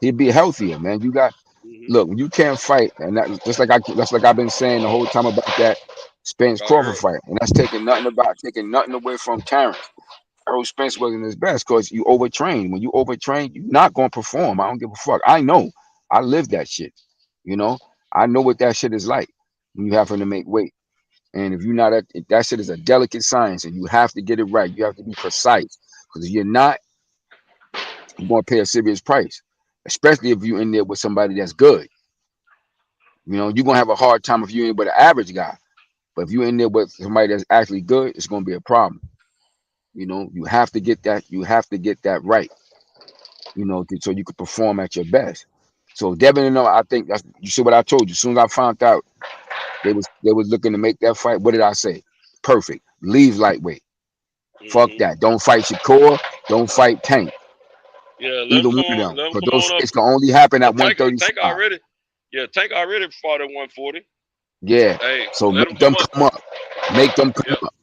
he'd be healthier, man. You got look, you can't fight, and that just like I've been saying the whole time about that Spence Crawford fight, and that's taking nothing away from Terrence. Errol Spence wasn't his best because you overtrain. When you overtrain, you're not gonna perform. I don't give a fuck. I know. I live that shit. You know, I know what that shit is like when you having to make weight. And if you're not that shit is a delicate science, and you have to get it right. You have to be precise because if you're not, you're gonna pay a serious price. Especially if you're in there with somebody that's good. You know, you're gonna have a hard time if you're in with an average guy. But if you're in there with somebody that's actually good, it's gonna be a problem. You know, you have to get that. You have to get that right. You know, so you could perform at your best. So Devin, I think that's you see what I told you. As soon as I found out they was looking to make that fight, what did I say? Perfect. Leave lightweight. Fuck that. Don't fight Shakur. Don't fight Tank. Yeah, either one of them. But those fights can only happen at 135. Tank already fought at 140. Yeah. Hey, so let them come up. Make them come up.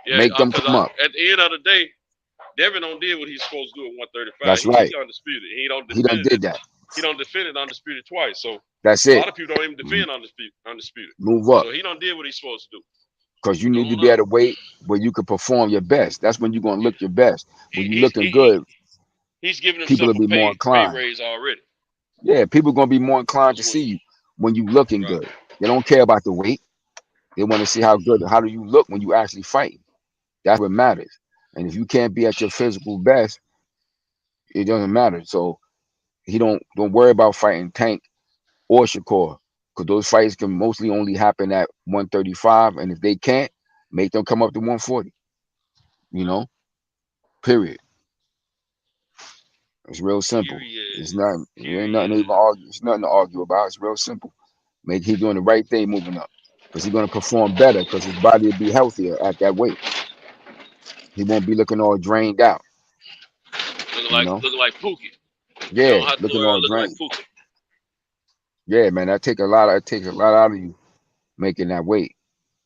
Yeah, Make them because come up. at the end of the day, Devin don't did what he's supposed to do at 135. That's right. He's undisputed. He don't He done defend did it. that. He don't defend it undisputed twice. So That's a it. lot of people don't even defend undisputed. Move up. So he don't did what he's supposed to do. Because you need to be at a weight where you can perform your best. That's when you're gonna look your best. When you're looking good, He's giving people himself will be more pay inclined. raise already. Yeah, people are gonna be more inclined to see you when you looking good. They don't care about the weight. They want to see how do you look when you actually fight. That's what matters. And if you can't be at your physical best, it doesn't matter. So he don't worry about fighting Tank or Shakur, because those fights can mostly only happen at 135. And if they can't, make them come up to 140. You know, period. It's real simple. It's not. It ain't nothing to even argue. It's nothing to argue about. It's real simple. Make he doing the right thing, moving up, because he's gonna perform better, because his body will be healthier at that weight. He won't be looking all drained out. Looking like Pookie. Yeah, looking all drained. Like Pookie. Yeah, man, that takes a lot out of you making that weight.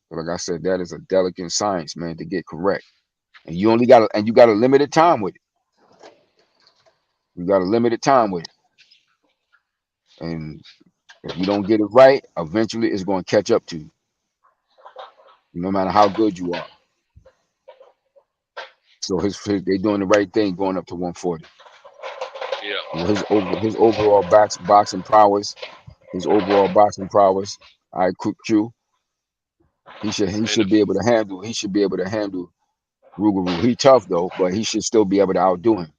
But like I said, that is a delicate science, man, to get correct. And you got a limited time with it. You got a limited time with it. And if you don't get it right, eventually it's going to catch up to you. No matter how good you are. So they doing the right thing going up to 140. Yeah. His overall boxing prowess. IQ. He should be able to handle. He should be able to handle Rougarou. He tough though, but he should still be able to outdo him.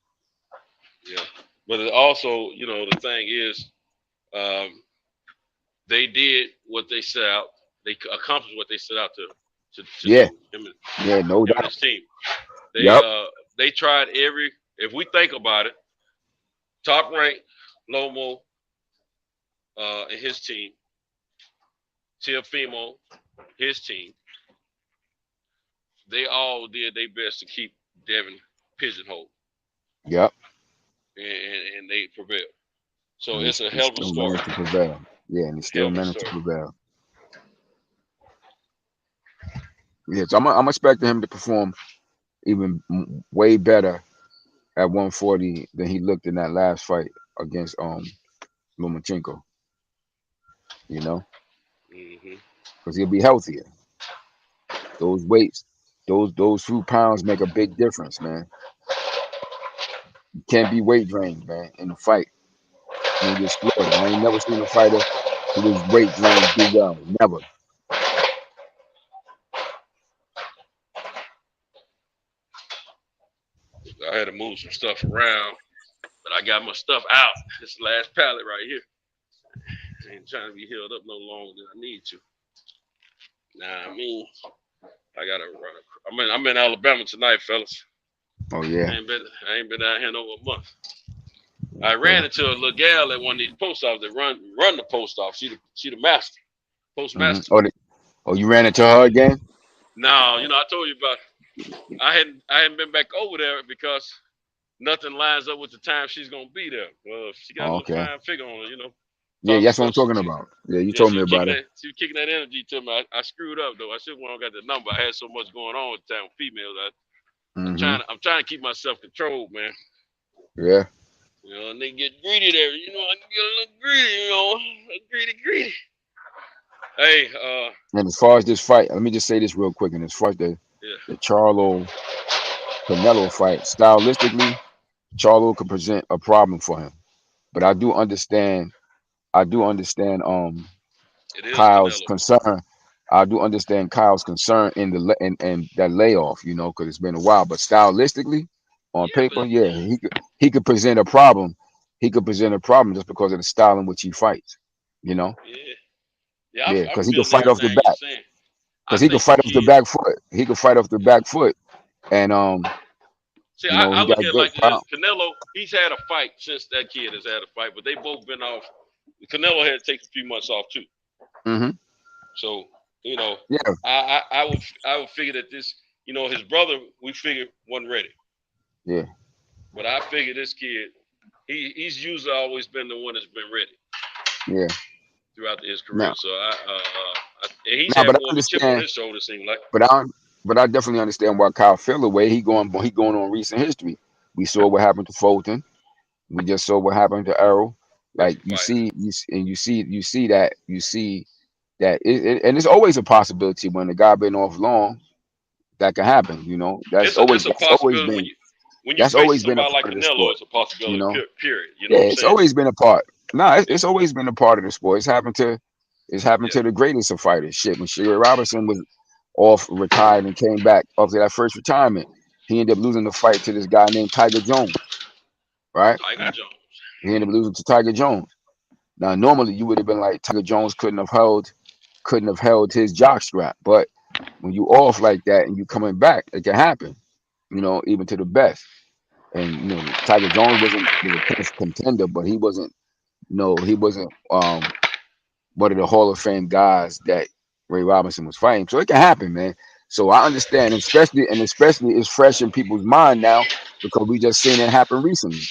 Yeah, but also, the thing is, they did what they set out. They accomplished what they set out to yeah. do. Yeah, no doubt. His team. They tried every. If we think about it, top ranked Lomo and his team, Teofimo, his team, they all did their best to keep Devin pigeonholed. Yep. And they prevailed. So it's a hell of a story. To prevail. Yeah, and he still managed to prevail. Yeah, so I'm expecting him to perform even way better at 140 than he looked in that last fight against Lomachenko. You know, because he'll be healthier. Those weights, those few pounds make a big difference, man. You can't be weight drained, man, in the fight. You get slaughtered. I ain't never seen a fighter who was weight drained do well. Never. I had to move some stuff around, but I got my stuff out. This last pallet right here. I ain't trying to be held up no longer than I need to. Nah, I mean, I gotta run. I'm in Alabama tonight, fellas. Oh yeah. I ain't been out here in over a month. I ran into a little gal at one of these post offices that run the post office. She the master, postmaster. Oh, you ran into her again? No, I told you about. I hadn't been back over there because nothing lines up with the time she's gonna be there. Well, she got a little fine figure on her, Yeah, that's what I'm talking about. Yeah, you told me about it. She was kicking that energy to me. I screwed up though. I should have got the number. I had so much going on at the time with females. I'm trying to keep myself controlled, man. Yeah. And they get greedy there. I can get a little greedy, greedy. Hey, and as far as this fight, let me just say this real quick. And as far as the Charlo Canelo fight, stylistically, Charlo could present a problem for him. But I do understand Kyle's concern. I do understand Kyle's concern in that layoff, because it's been a while. But stylistically, on paper, he could present a problem. He could present a problem just because of the style in which he fights. Yeah, because he can fight off the back. Because he can fight off the back foot. He can fight off the back foot, and see, I look at it like this. Canelo, he's had a fight since that kid has had a fight, but they both been off. Canelo had to take a few months off too. Mm-hmm. So I would figure that this, his brother, we figured wasn't ready. Yeah. But I figure this kid, he's usually always been the one that's been ready. Yeah. Throughout his career. So And he's Nah, had but I more of a chip on understand. his shoulder, seems like. But I definitely understand why Kyle feel the way he going on recent history. We saw what happened to Fulton. We just saw what happened to Errol. Like Different fighter. you see that and it's always a possibility when the guy been off long that can happen. You know, It's a possibility when you that's face always been a somebody like part of the Canelo. sport. It's a You possibility. know, Period. You know yeah, what I'm it's saying? always been a part. No, Yeah. it's always been a part of the sport. It's happened Yeah. to the greatest of fighters. Shit, when Sugar Robinson was off retired and came back after that first retirement, he ended up losing the fight to this guy named Tiger Jones. Right? Tiger Jones. He ended up losing to Tiger Jones. Now, normally you would have been like Tiger Jones couldn't have held his jock strap, but when you off like that and you coming back, it can happen. You know, even to the best. And you know, Tiger Jones was a tough contender, but he wasn't. No, he wasn't one of the Hall of Fame guys that Ray Robinson was fighting. So it can happen, man. So I understand, especially it's fresh in people's mind now because we just seen it happen recently.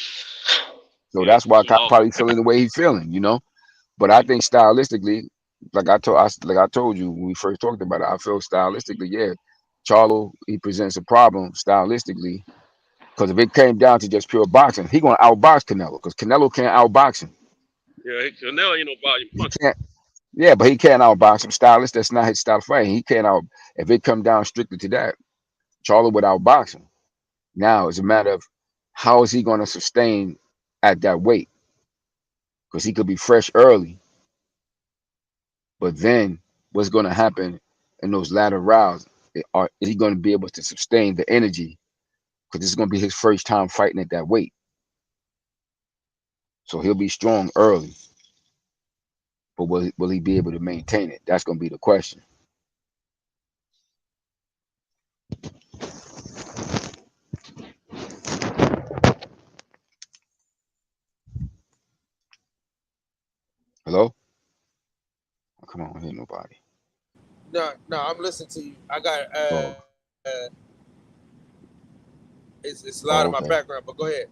So Yeah. that's why Too Kyle long. probably feeling the way he's feeling, you know. But I think stylistically, like I told you when we first talked about it, I feel stylistically, yeah, Charlo he presents a problem stylistically because if it came down to just pure boxing, he gonna outbox Canelo because Canelo can't outbox him. Yeah. Canelo ain't no volume He puncher. can't. Yeah, but he can't outbox him. Stylist, that's not his style of fighting. He can't out. If it come down strictly to that, Charlo would outbox him. Now it's a matter of how is he going to sustain at that weight because he could be fresh early, but then what's going to happen in those latter rounds? Is he going to be able to sustain the energy? Because this is going to be his first time fighting at that weight, so he'll be strong early, but will he be able to maintain it? That's going to be the question. Hello? Oh, come on, here nobody. No, I'm listening to you. I got Oh, it's loud in my okay. background, but go ahead.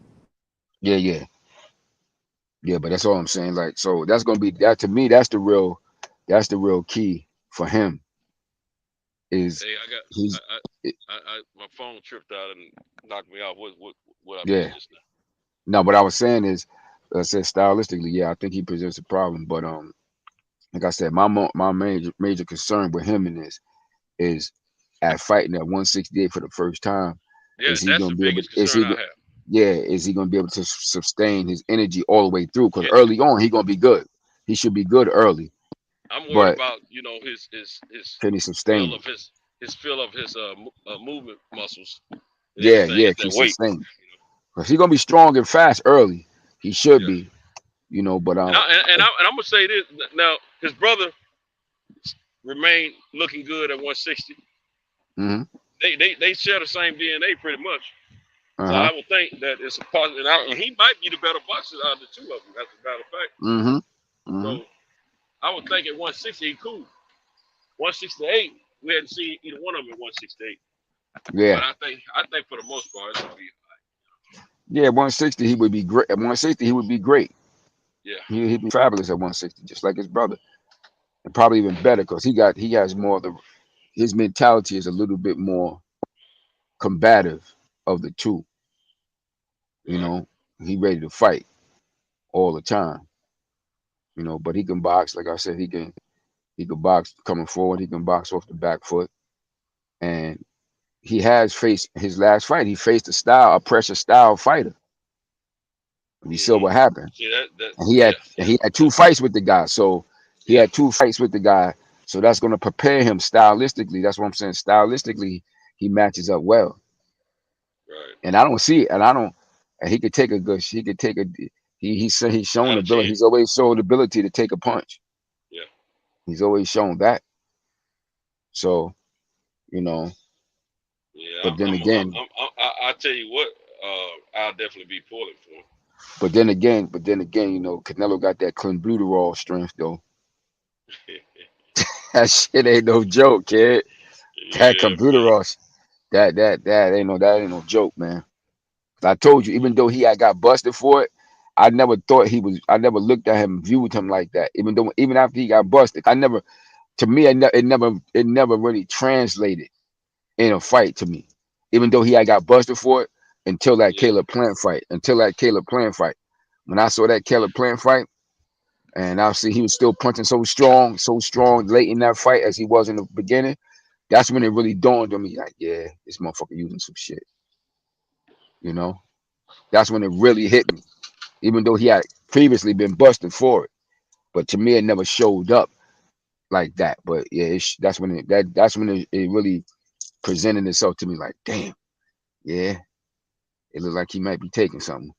Yeah. But that's all I'm saying. Like, so that's gonna be that to me. That's the real key for him. Is Hey, he's my phone tripped out and knocked me off. What I yeah. missed just now? No, what I was saying is, I said stylistically, yeah, I think he presents a problem. But like I said, my major concern with him in this is at fighting at 168 for the first time. Yeah, Is he that's the gonna be able? biggest concern I have. Yeah, is he gonna be able to sustain his energy all the way through? Because Can early on, he gonna be good. He should be good early, I'm worried but about his can he sustain it? feel of his movement muscles and Yeah, everything at can he that weight. sustain it? Because he's gonna be strong and fast early. He should Yeah, be, but and I'm gonna say this now. His brother remained looking good at 160. mm-hmm, They share the same DNA pretty much. So uh-huh, I would think that it's a positive, and he might be the better boxer out of the two of them. As a matter of fact, mm-hmm, mm-hmm. so I would think at 160 he cool. 168 we hadn't seen either one of them at 168. Yeah, But I think for the most part it's gonna be 160 he would be great. At 160 he would be great. yeah. He'd be fabulous at 160, just like his brother, and probably even better because he has more of his mentality is a little bit more combative of the two. You Right. know, he ready to fight all the time. But he can box. Like I said, he can box coming forward. He can box off the back foot, and he has faced his last fight. He faced a pressure style fighter. You saw Mm-hmm. what happened, See that and yeah. he had two fights with the guy. So he Yeah. had two fights with the guy. So that's going to prepare him stylistically. That's what I'm saying. Stylistically, he matches up well, Right. and I don't see it. And I don't. And he could take a good. He could take a. He's shown Got a ability. chin. He's always showed ability to take a punch. Yeah. He's always shown that. So you know. Yeah. But then again, I tell you what, I'll definitely be pulling for him. But then again, Canelo got that clenbuterol strength though. That shit ain't no joke, kid. That Yeah, man. clenbuterol, that ain't no joke, man. I told you, even though he had got busted for it, I never thought I never looked at him, viewed him like that. Even after he got busted, to me, it never really translated in a fight to me. Even though he had got busted for it until that Yeah. Caleb Plant fight. When I saw that Caleb Plant fight, and obviously he was still punching so strong late in that fight as he was in the beginning. That's when it really dawned on me, like, yeah, this motherfucker using some shit. You know, that's when it really hit me. Even though he had previously been busted for it, but to me, it never showed up like that. But yeah, that's when it really presented itself to me, like, damn, yeah, it looked like he might be taking something.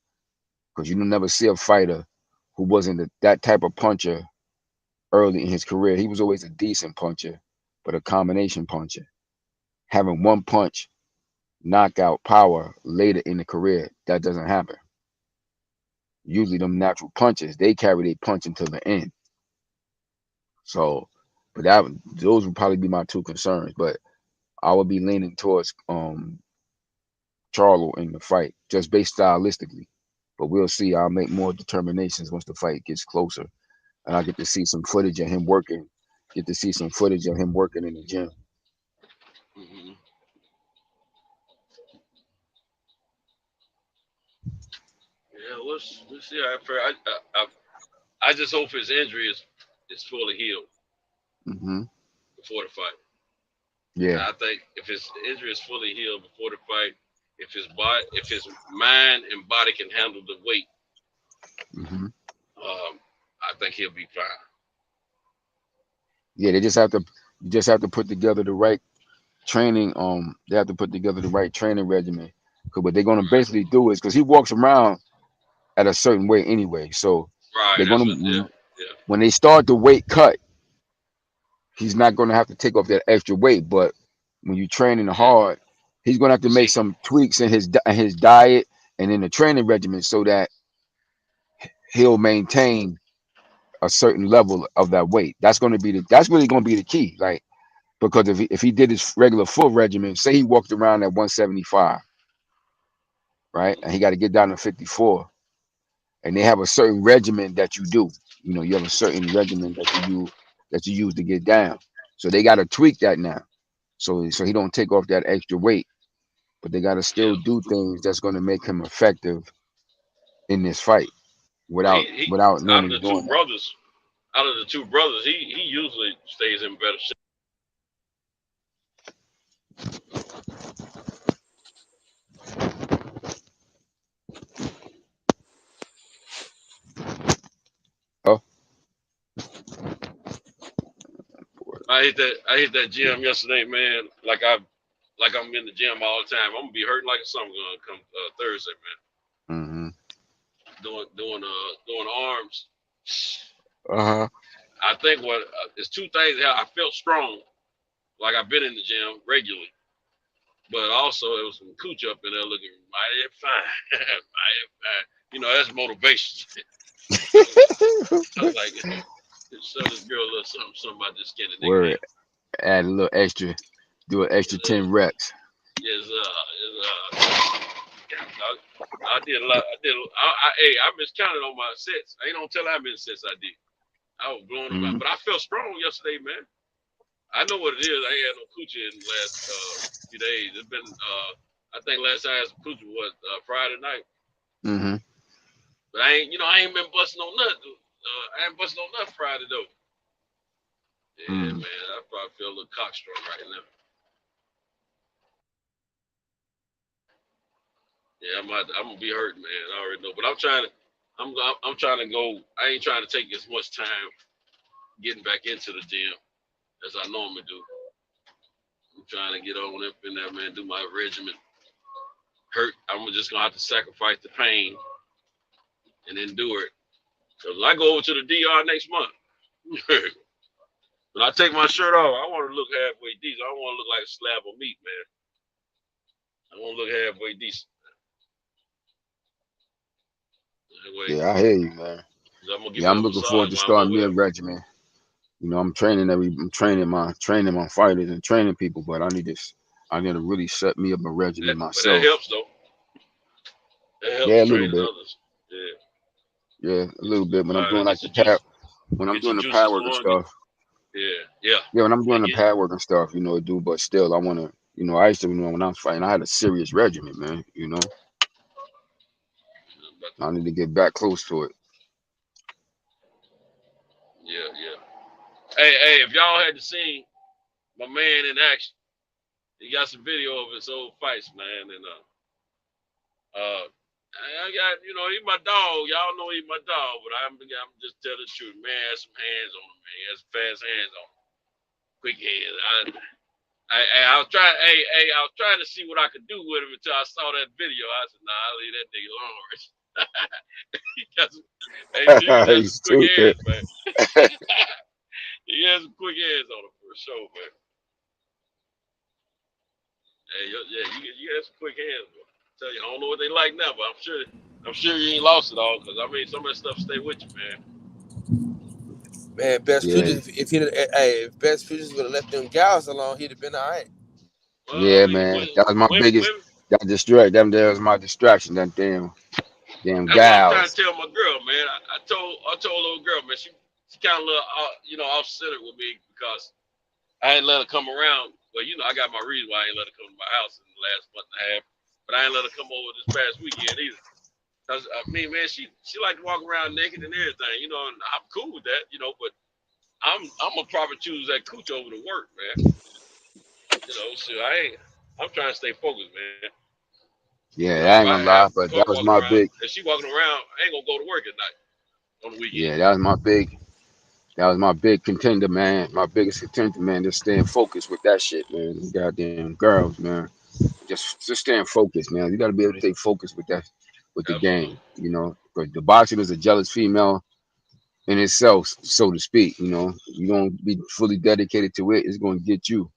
Because you never see a fighter who wasn't that type of puncher early in his career. He was always a decent puncher, but a combination puncher. Having one punch knockout power later in the career, that doesn't happen. Usually them natural punches, they carry their punch until the end. So, but those would probably be my two concerns. But I would be leaning towards Charlo in the fight, just based stylistically. But we'll see. I'll make more determinations once the fight gets closer. And I get to see some footage of him working. In the gym. Mm-hmm. Yeah, let's see. I just hope his injury is fully healed Mm-hmm. before the fight. Yeah. I think if his injury is fully healed before the fight, if his mind and body can handle the weight, Mm-hmm. I think he'll be fine. Yeah, you just have to put together the right training. They have to put together the right training regimen. Cause what they're gonna basically do is, because he walks around at a certain weight anyway, so Right. they're That's gonna what. Yeah. when they start the weight cut, he's not gonna have to take off that extra weight. But when you're training hard, he's gonna have to make some tweaks in his diet and in the training regimen so that he'll maintain a certain level of that weight. That's really gonna be the key. Like, because if he did his regular full regimen, say he walked around at 175, right, and he got to get down to 54, and they have a certain regimen that you do. You have a certain regimen that you use to get down. So they got to tweak that now, so he don't take off that extra weight. But they got to still do things that's going to make him effective in this fight without knowing he's doing that. Out of the two brothers, he usually stays in better shape. Oh, I hit that gym yesterday, man. Like I'm in the gym all the time. I'm gonna be hurting like something gonna come Thursday, man. mm-hmm. Doing arms. Uh-huh. I think there's two things. I felt strong, like I've been in the gym regularly, but also it was some cooch up in there looking mighty fine, mighty fine. That's motivation. I was like, show this girl a little something about this skinny nigga. Word. Add a little extra. Do an extra 10 reps. Yes, I did a lot. I miscounted on my sets. I ain't gonna tell how many sets I did. I was blowing them out, but I felt strong yesterday, man. I know what it is. I ain't had no coochie in the last few days. It's been, I think last time I had some coochie was Friday night. Mm-hmm. But I ain't been busting on nothing. I ain't busting on nothing Friday though. Yeah, man, I probably feel a little cockstrong right now. Yeah, I'm gonna be hurt, man. I already know, but I'm trying to go. I ain't trying to take as much time getting back into the gym as I normally do. I'm trying to get on up in there, man. Do my regimen. Hurt. I'm just gonna have to sacrifice the pain and endure it. Cause when I go over to the DR next month, when I take my shirt off, I want to look halfway decent. I don't want to look like a slab of meat, man. I want to look halfway decent. Yeah, I hear you, man. I'm looking forward to starting me a regimen. I'm training my fighters and training people, but I need to really set me up a regimen myself. But that helps though. That helps a little bit. Others. Yeah, a little bit. When I'm doing like the power work and stuff. Yeah. Yeah, when I'm I doing the get pad work and stuff, dude, but still, I want to, I used to, when I was fighting, I had a serious regimen, man, but I need to get back close to it. yeah. Hey, if y'all had to see my man in action, he got some video of his old fights, man, and I got, he my dog. Y'all know he my dog, but I'm just telling the truth. Man has some hands on him, man. He has some fast hands on him. Quick hands. I was trying. I was trying to see what I could do with him until I saw that video. I said, "Nah, I'll leave that nigga alone." He got some, dude has He's some quick stupid. hands, man. He has some quick hands on him for sure, man. Hey, you got some quick hands, bro. I tell you, I don't know what they like now, but I'm sure you ain't lost it all, because I mean, some of that stuff stay with you, man. Man, Best Yeah, Futures, if Best Futures would have left them gals alone, he'd have been all right. Well, I yeah, mean, man. That was my biggest. women. That distract them. There was my distraction. That damn That's what I'm trying to gals. tell my girl, man. I told little girl, man, she kind of off centered with me because I ain't let her come around. Well, I got my reason why I ain't let her come to my house in the last month and a half, but I ain't let her come over this past weekend either. Cause I mean, man, she like to walk around naked and everything, and I'm cool with that, but I'm gonna probably choose that cooch over the work, man. So I'm trying to stay focused, man. Yeah, I If ain't I gonna lie, have but her that was walking my around, big. if she walking around, I ain't gonna go to work at night on the weekend. Yeah, that was my big. That was my big contender, man. My biggest contender, man. Just staying focused with that shit, man. Them goddamn girls, man. Just staying focused, man. You got to be able to stay focused with that, with the game, Absolutely. Because the boxing is a jealous female in itself, so to speak. You don't be fully dedicated to it, it's going to get you,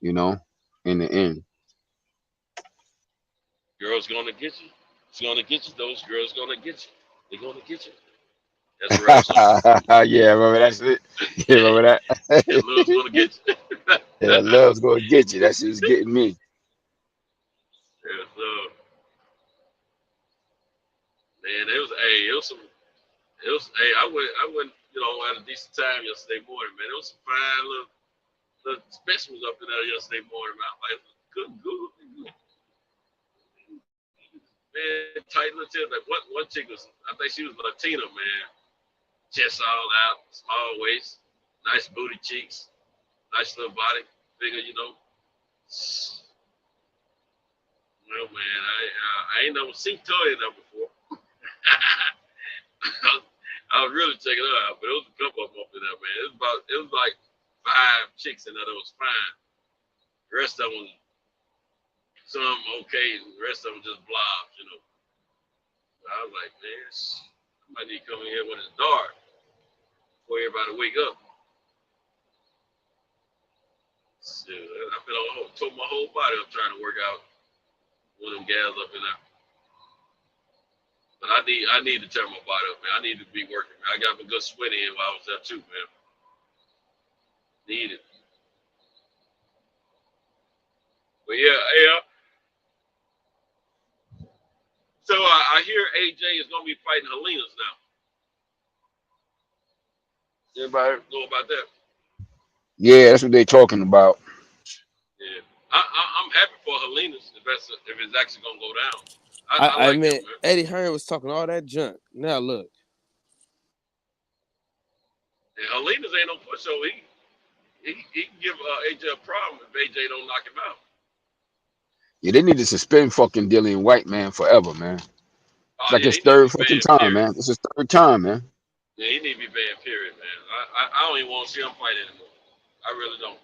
in the end. Girls gonna get you. It's gonna get you. Those girls gonna get you. They're gonna get you. That's a rap song. Yeah, remember that's it. Yeah, remember that. Yeah, love's gonna get you. Yeah, love's going to get you. That shit's getting me. Yeah, so man, I had a decent time yesterday morning, man. There was some fine little specimens up in there yesterday morning. Man, I'm like, good. Man, tight little chest. Like one chick I think she was Latina, man. Chest all out, small waist, nice booty cheeks, nice little body, figure, Well, man, I ain't never seen Toy in there before. I was really checking her out, but there was a couple of them up in there, man. It was like 5 chicks in there that was fine. The rest of them, some okay, and the rest of them just blobs. I was like, man, I might need to come in here when it's dark before everybody wake up. So I've been tore my whole body up trying to work out one of them gals up in there. But I need to turn my body up, man. I need to be working, man. I got a good sweat in while I was there too, man. Need it. But yeah. So I hear AJ is gonna be fighting Helena's now. Anybody know about that? Yeah, that's what they're talking about. Yeah. I'm happy for Helena's if it's actually gonna go down. I I like him, mean, man. Eddie Hearn was talking all that junk. Now look, And Helena's ain't no pushover. He can give AJ a problem if AJ don't knock him out. Yeah, they need to suspend fucking Dillian White, man, forever, man. It's Oh like yeah, his he need to third be fucking banned. time, Period. man. It's his third time, man. Yeah, he need to be banned. Period, man. I don't even want to see him fight anymore. I really don't.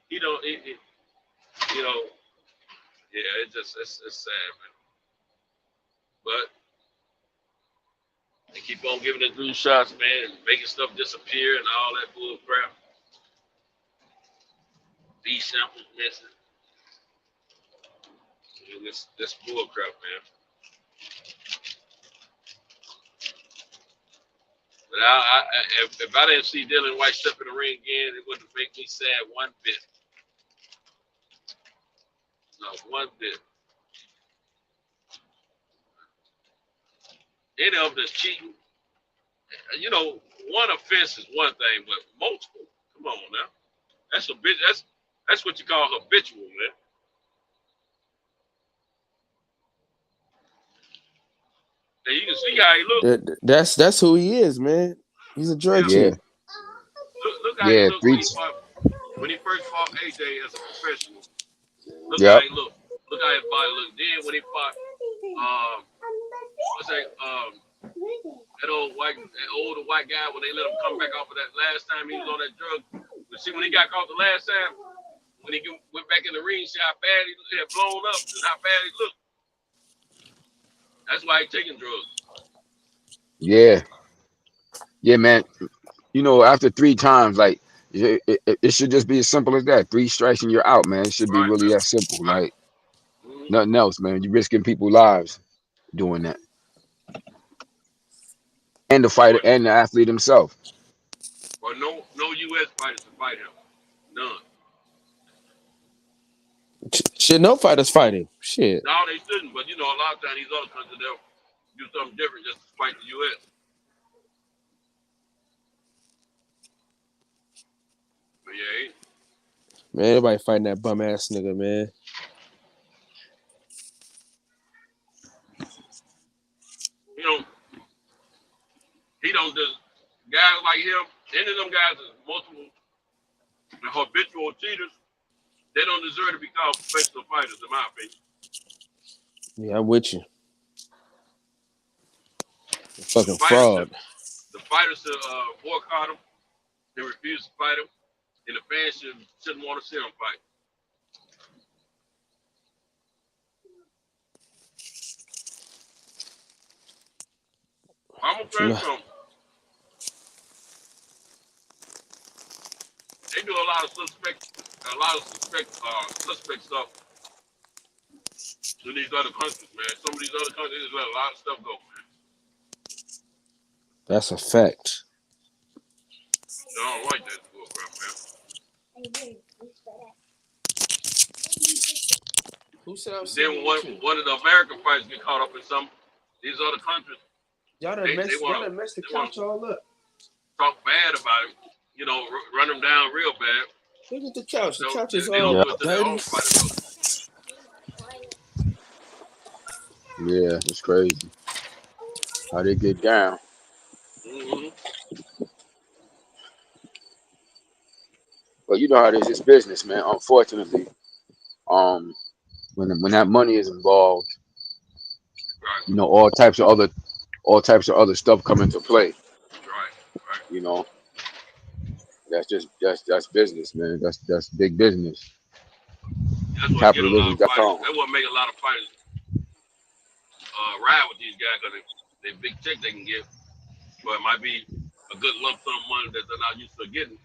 He don't. You know. Yeah, it's sad, man. But they keep on giving the dude shots, man, and making stuff disappear and all that bull crap. B samples missing. This bull crap, man. But if I didn't see Dillian White step in the ring again, it wouldn't make me sad one bit. Not one bit. any of them that's cheating. You know, one offense is one thing, but multiple. Come on now, that's a bit. That's what you call habitual, man. And you can see how he look. That's who he is, man. He's a drug Yeah. Yeah, cheat. Look how he yeah, looked three. when he first fought AJ as a professional. Look how Yep. he looked. Look how his body looked. Then when he fought, that older white guy, when they let him come back off of that last time he was on that drug. But see, when he got caught the last time, when he went back in the ring, see how bad he had blown up and how bad he looked. That's why he's taking drugs. Yeah, yeah, man. You know, after 3 times, like it should just be as simple as that. 3 strikes and you're out, man. It should be Right, really man. that simple. Right. Like nothing else, man. You're risking people's lives doing that, and the fighter But, and the athlete himself. but no U.S. fighters to fight him. None. Shit, no fighters fighting. Shit. No, they shouldn't. But you know, a lot of times these other countries they'll do something different just to fight the U.S. But yeah, Man, everybody fighting that bum ass nigga, man. you know, he don't just guys like him. Any of them guys is multiple habitual cheaters. They don't deserve to be called professional fighters, in my opinion. Yeah, I'm with you. Fucking fraud. The fighters should boycott him and refuse to fight him, and the fans shouldn't want to see him fight. I'm a fan from. They do a lot of suspect stuff in these other countries, man. Some of these other countries just let a lot of stuff go, man. That's a fact. I don't like that bullcrap, man. Who said I'm Then one of the American fighters get caught up in some these other countries. Y'all done messed the couch all up. Talk bad about him, you know, run him down real bad. Look at the couch. The couch is they don't all do it to their own dirty. fighters. Yeah, it's crazy how they get down. Mm-hmm. But you know how it is. It's business, man. Unfortunately, when that money is involved, Right. you know, all types of other stuff come into play. Right. You know, that's business, man. That's big business. That's what Capitalism. That's what make a lot of fighters ride with these guys because they big check they can get, but it might be a good lump sum money that they're not used to getting.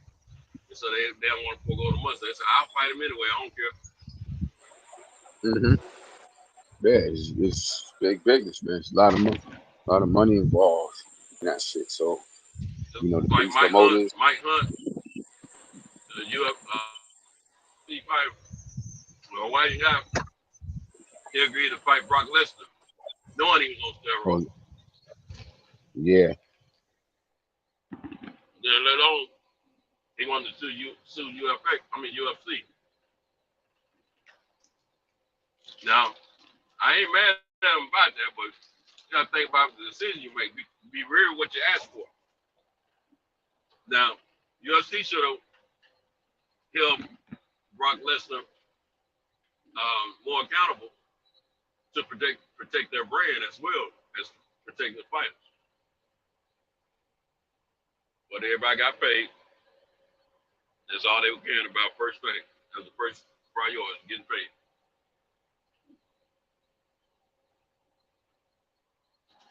So they don't want to forego the money. So they say, I'll fight him anyway. I don't care. Mm-hmm. Yeah, it's big business, man. It's a lot of money involved in that shit. So, you know, Like these promoters. Mike Hunt, the UFC fighter, well, why you got? He agreed to fight Brock Lesnar, knowing he was on steroids. Yeah. Then later on, he wanted to sue UFC. Now, I ain't mad at him about that, but you gotta think about the decision you make. Be real what you ask for. Now, UFC should have held Brock Lesnar more accountable to protect their brand as well as protect the fighters. But everybody got paid. That's all they were caring about. First pay. That's the first priority, getting paid.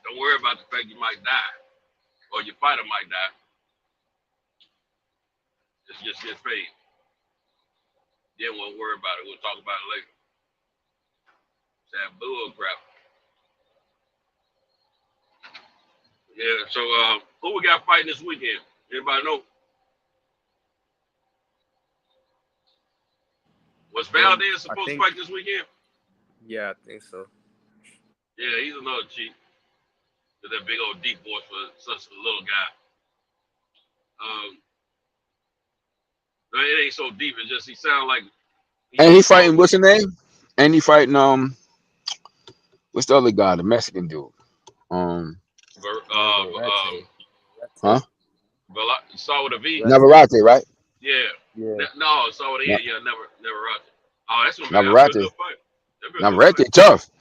Don't worry about the fact you might die or your fighter might die. Just get paid. Then we'll worry about it. We'll talk about it later. It's that bull crap. Yeah, so who we got fighting this weekend? Anybody know? Was Valdez supposed to fight this weekend? Yeah, I think so. Yeah, he's another cheat. That big old deep voice for such a little guy. No, it ain't so deep. It's just he sound like he's And so he small. fighting, what's his name? And he fighting what's the other guy, the Mexican dude? Huh? You saw with a V. Navarrete, right? Yeah. Yeah. No, saw with a Na- yeah, never rocked it. Oh, that's gonna be a Navarrete. good fight. That'll be a good Navarrete fight. tough.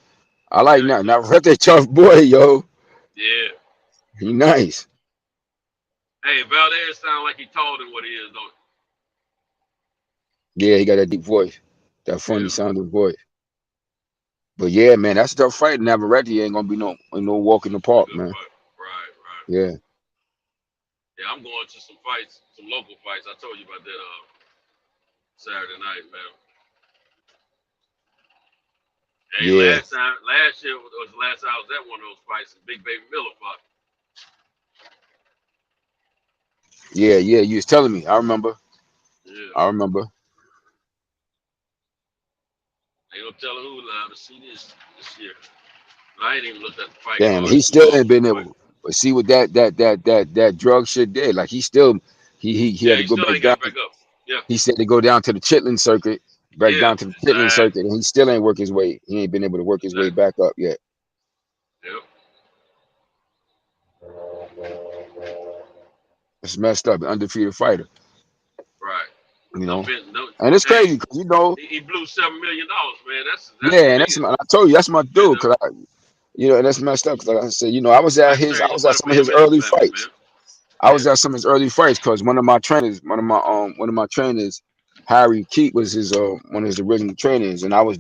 I like Yeah, Navarrete tough boy, yo. yeah. He nice. Hey, Valdez sound like he taller than what he is, don't Yeah, he got that deep voice, that he? funny Yeah. sounding voice. But yeah, man, that's a tough fight. Navarrete ain't gonna be no walk in the It's a park, good man. fight. Right. Yeah, Yeah, I'm going to some fights, some local fights. I told you about that Saturday night, man. Hey, yeah, last year was the last time I was at one of those fights. Big Baby Miller fought. yeah. You was telling me. I remember. Yeah. I remember. Ain't no telling who allowed to see this year. I ain't even looked at the fight Damn, card. he It's too still long ain't for been the fight. able. But see what that drug shit did. Like he still he Yeah, had to he go still back ain't down. got back up. Yeah. He said to go down to the Chitlin circuit, back Yeah. down to the Chitlin Exactly. circuit, and he still ain't work his way. He ain't been able to work his way back up yet. Yep. It's messed up. An undefeated fighter, Right. you No, know. no. And it's Hey, crazy because he blew $7 million, man. That's yeah, the and biggest. I told you that's my And dude. Cause and that's messed up. Cause like I said, I was I at ain't I ain't no was at money some for of him his and his early family, fights. man. I was Yeah. at some of his early fights because one of my trainers, Harry Keat was his one of his original trainers, and I was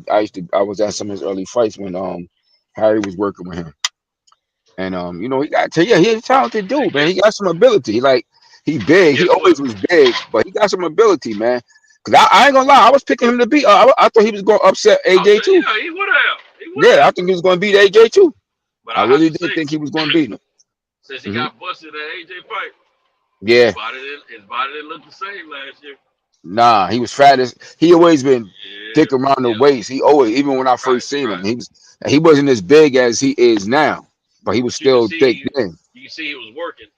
at some of his early fights when Harry was working with him, and he's a talented Hey, dude, man. He got some ability. He big. He guess what? always was big, but he got some ability, man. Cause I ain't gonna lie, I was picking him to beat. I thought he was gonna upset I'll AJ say, too. yeah, he would have. He would Yeah, I have. think he was gonna beat AJ too. But I I have really to did say, think he was gonna beat him. since he Hmm. got busted at AJ fight, Yeah. his body didn't look the same last year. Nah, he was fat as he always been thick around the Yeah. waist. He always, even when I first seen him, he wasn't as big as he is now, but he was But you can still thick see then. he was working,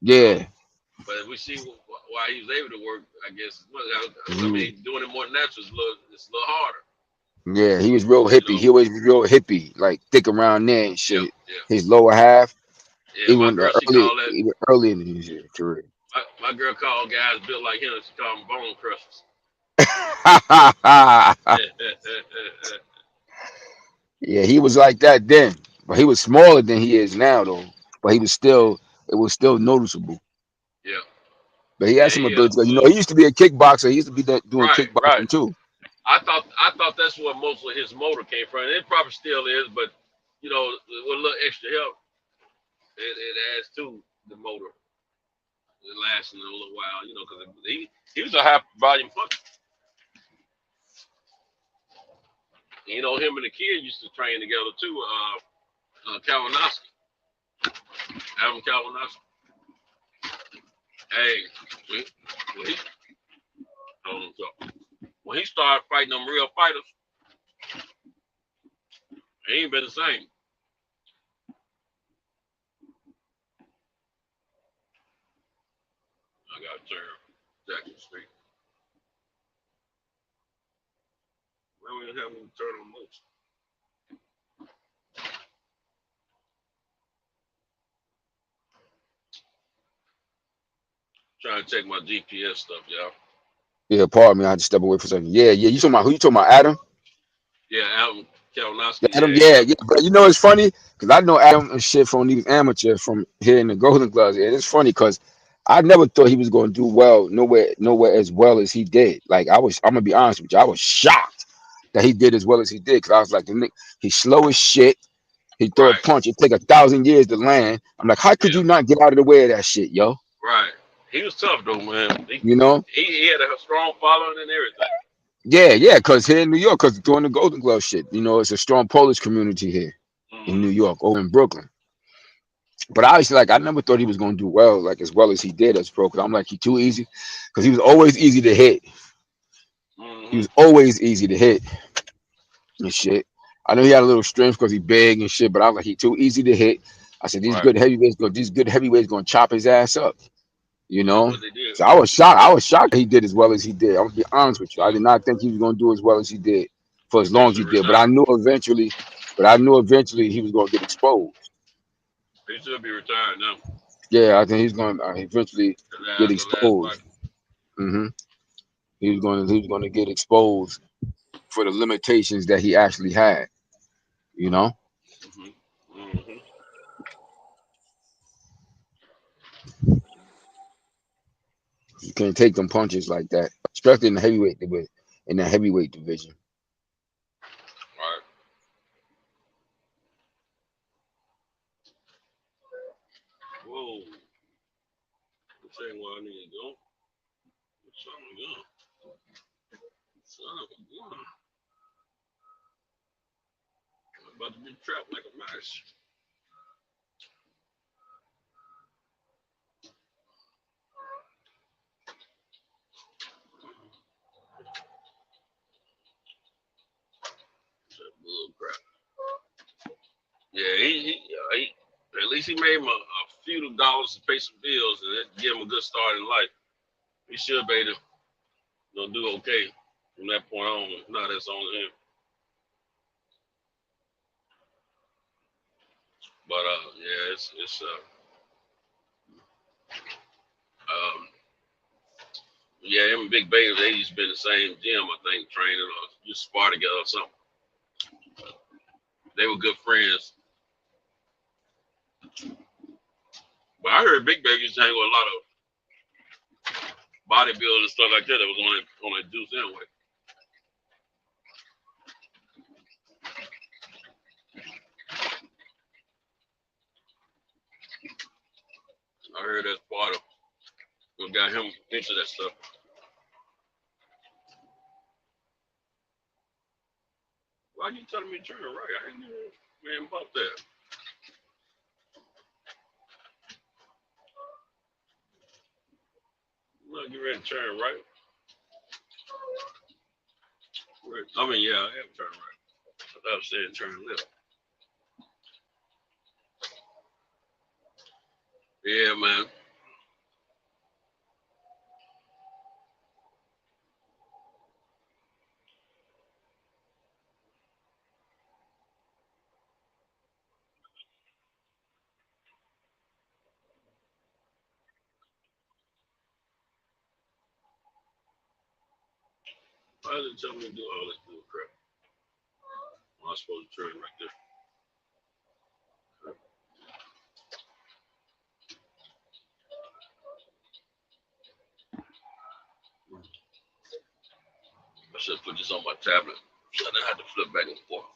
Yeah. But we see why he was able to work. I guess. I Mhm. mean, doing it more natural is it's a little harder. Yeah, he was real You hippie. know. He always was real hippie, like thick around there and Yep. shit. Yeah. His lower half, Yeah. My girl, she called that. even early in his career. My girl called guys built like him. She called them bone crushers. Yeah, he was like that then, but he was smaller than he is now, though. But it was still noticeable. Yeah. But he had Yeah. some Yeah. ability. He used to be a kickboxer. He used to be doing Right. kickboxing too. I thought that's where most of his motor came from. It probably still is, but with a little extra help, it adds to the motor. It lasts a little while, because he was a high volume puncher. Him and the kid used to train together too. Kalinowski, Adam Kalinowski. Hey, when he, when he started fighting them real fighters, he ain't been the same. I got to turn Jackson Street. Why we have him turn on most? Trying to check my GPS stuff, y'all. Yeah, pardon me. I had to step away for a second. Yeah. You talking about who? You talking about Adam? Yeah, Adam Kalinowski. Adam, Yeah. yeah. But it's funny because I know Adam and shit from these amateur from here in the Golden Gloves. And it's funny because I never thought he was going to do well, nowhere as well as he did. I'm gonna be honest with you. I was shocked that he did as well as he did because I was like, he's slow as shit. He throw a Right. punch. It take 1,000 years to land. I'm like, how could Yeah. you not get out of the way of that shit, yo? Right. He was tough though, man. He had a strong following and everything. Yeah, because here in New York, because doing the Golden Glove shit, it's a strong Polish community here in New York, over in Brooklyn. But obviously, I never thought he was going to do well, as well as he did as pro. Because I'm like, he too easy. Because he was always easy to hit. He was always easy to hit and shit. I know he had a little strength because he's big and shit, but I was like, he too easy to hit. I said these Right. good heavyweights gonna chop his ass up. You That's know. what they did. So I was shocked. I was shocked that he did as well as he did. I'm gonna be honest with you. I did not think he was gonna do as well as he did for as He long as he should did. But I retire. knew eventually he was gonna get exposed. He should be retired now. Yeah, I think he's gonna eventually get The last exposed. fight. hmm He was gonna get exposed for the limitations that he actually had. You know. Mm-hmm. You can't take them punches like that, especially in the heavyweight division. Right. Whoa. This ain't where I need to go. Son of a gun. Son of a gun. I'm about to be trapped like a mouse. That bull crap. Yeah, he at least he made him a few dollars to pay some bills and that give him a good start in life. He should be able to do okay from that point on. If not, that's on him. But yeah, it's yeah, him and Big Baby, they used to be in the same gym, I think, training or just spar together or something. They were good friends. But I heard Big Baby used to hang with a lot of bodybuilders and stuff like that was on that juice anyway. I heard that's part of what got him into that stuff. Why you telling me to turn right? I ain't even man about that. I'm not getting ready to turn right. I mean, yeah, I have turned right. I thought I was saying turn left. Yeah, man. Why did it tell me to do all this bull crap? Well, I was supposed to turn right there. I should have put this on my tablet so I didn't have to flip back and forth.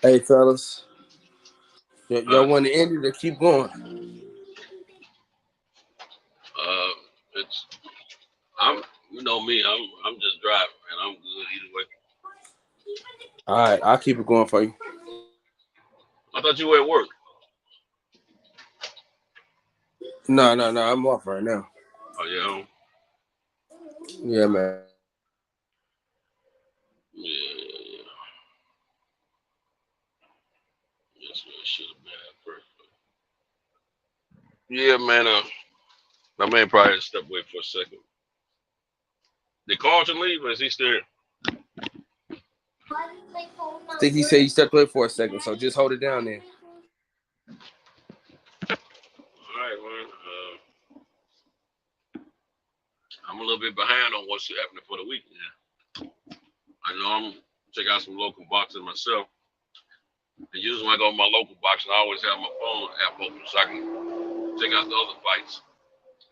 Hey, fellas, y'all Uh, want to end it or keep going? it's you know me, I'm just driving, and I'm good either way. All right, I'll keep it going for you. I thought you were at work. No, I'm off right now. Oh yeah. Yeah, man. Yeah. Yes, man. Should have been at first. Yeah, man. My man probably had to step away for a second. Did Carlton leave, or is he still here? I think he said he stepped away for a second, so just hold it down there. All right, man. I'm a little bit behind on what's happening for the weekend. I know I'm check out some local boxing myself. And usually when I go to my local boxing, I always have my phone app open so I can check out the other fights.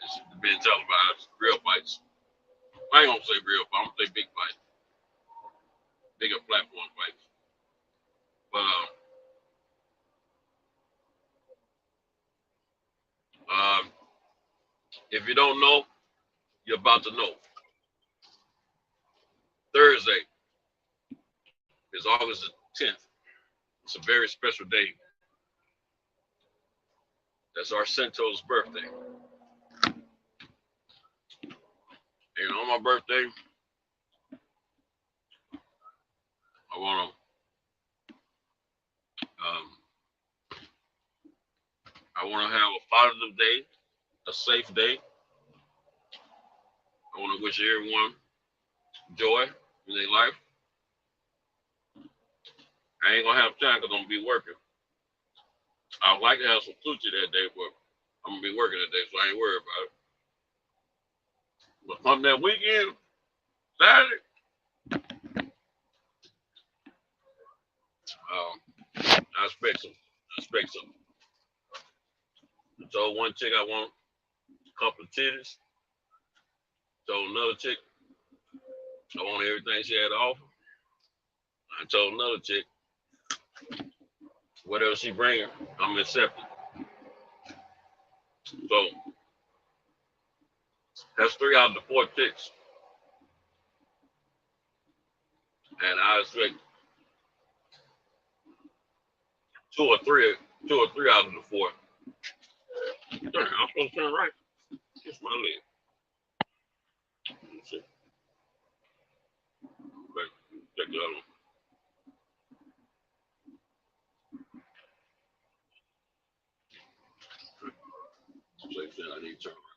It's being televised, real fights. I ain't gonna say real fights, I'm gonna say big fights. Bigger platform fights. But if you don't know, you're about to know. Thursday is August the 10th. It's a very special day. That's Arcento's birthday. And on my birthday, I want to have a positive day, a safe day. I want to wish everyone joy in their life. I ain't gonna have time because I'm gonna be working. I'd like to have some coochie that day, but I'm gonna be working that day, so I ain't worried about it. But come that weekend, Saturday, I expect some. I told one chick I want a couple of titties. Told another chick I want everything she had to offer. I told another chick whatever she bring, I'm accepting. So that's 3 out of the 4 chicks. And I expect 2 or 3 out of the 4. Damn, I'm supposed to turn right. Kiss my leg. Let's see. Okay, check the other one. So you said I need to turn around.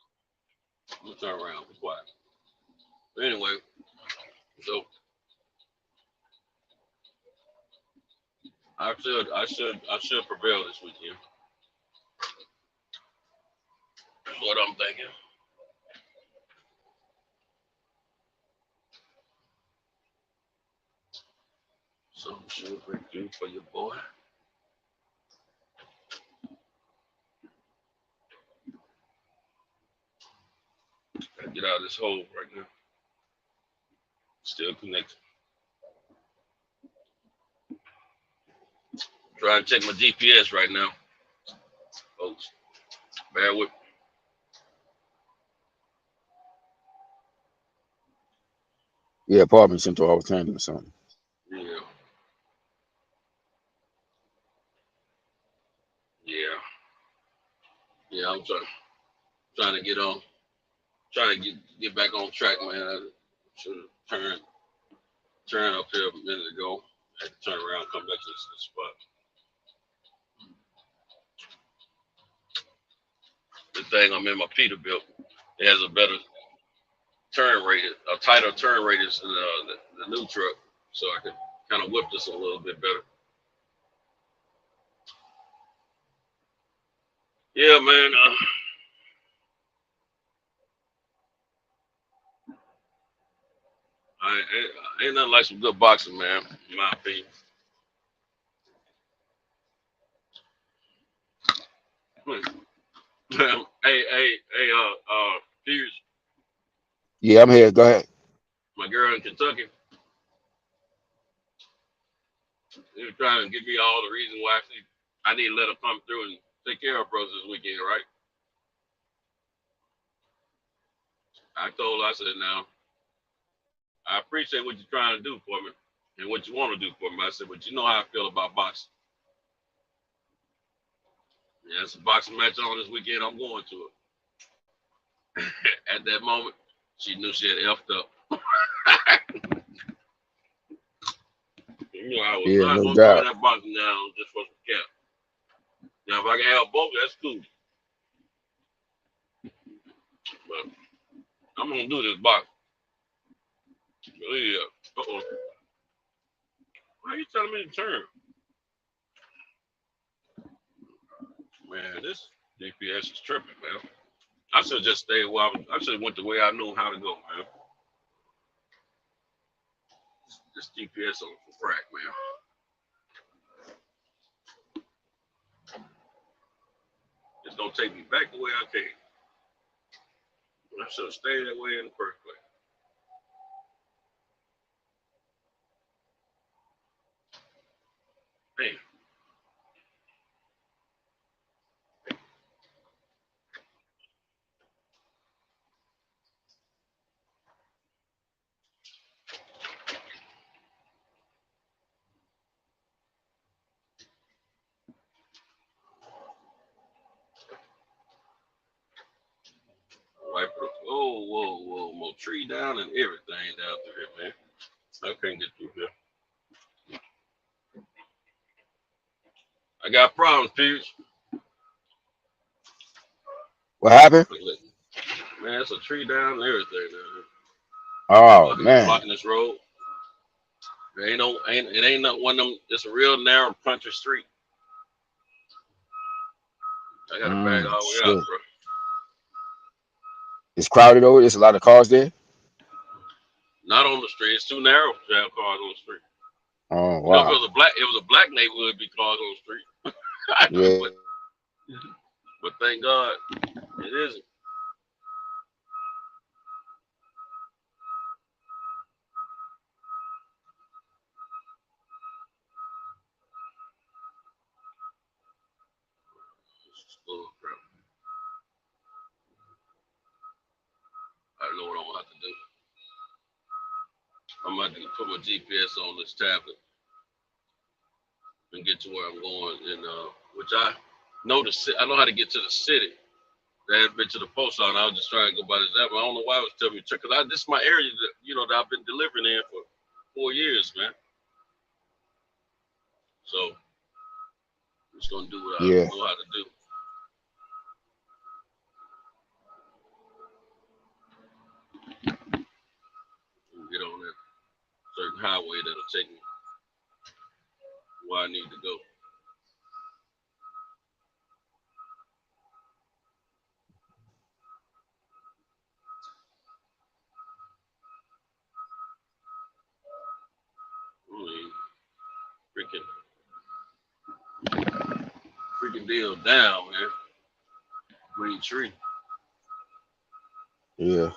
I'm gonna turn around, be quiet. But anyway, so I should prevail this weekend. That's what I'm thinking. Something should break through for your boy. Gotta get out of this hole right now. Still connected. Trying to check my GPS right now. Folks, bear with me. Yeah, pardon me, Central. I was trying to do something. Yeah. Yeah, I'm trying to get on, trying to get back on track, man. I should have turned up here a minute ago. I had to turn around, come back to this spot. The thing I'm in my Peterbilt, it has a better turn radius, a tighter turn radius than the new truck, so I could kind of whip this a little bit better. Yeah, man. Ain't nothing like some good boxing, man, in my opinion. hey, Pierce, Yeah, I'm here. Go ahead. my girl in Kentucky, they were trying to give me all the reasons why I need to let her come through and take care of her brothers this weekend, right? I told her, I said, now, I appreciate what you're trying to do for me and what you want to do for me. I said, but you know how I feel about boxing. Yeah, it's a boxing match on this weekend. I'm going to it. At that moment, she knew she had effed up. You know, I was Yeah, not no going to turn doubt. that boxing down just for some cap. Now, if I can have both, that's cool. But I'm going to do this boxing. Yeah. Uh-oh. Why are you telling me to turn? Man, this GPS is tripping, man. I should have just stayed where I should have went the way I knew how to go, man. This GPS on for crack, man. It's gonna take me back the way I came. I should have stayed that way in the first place. Man. wipe it. Oh, whoa, more tree down and everything down through here, man. I can't get through here. I got problems, Peach. What happened? Man, it's a tree down and everything down here. Oh man. Blocking this road. It ain't not one of them. It's a real narrow country street. I got to back all the way out, Shit. bro. It's crowded over. There's a lot of cars there. Not on the street. It's too narrow to have cars on the street. Oh You know, if wow. it was a black neighborhood, it'd be cars on the street. I know, Yeah. but thank God it isn't. Oh, crap. I know what I'm gonna have to do. I'm gonna have to put my GPS on this tablet and get to where I'm going. And which I know I know how to get to the city. That had been to the post office. I was just trying to go by this app. I don't know why it was telling me to check. Cause this is my area that that I've been delivering in for 4 years, man. So I'm just gonna do what I Yeah. know how to do. And get on that certain highway that'll take me where I need to go. I mean, freaking deal down, man. Green tree. Yeah.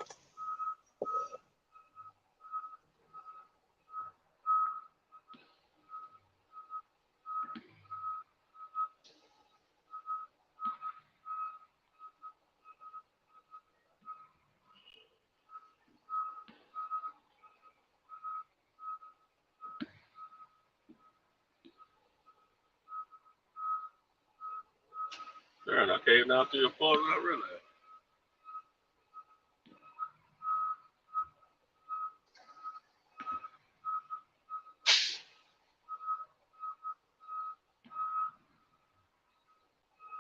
Darn, I came down through the port and I realized.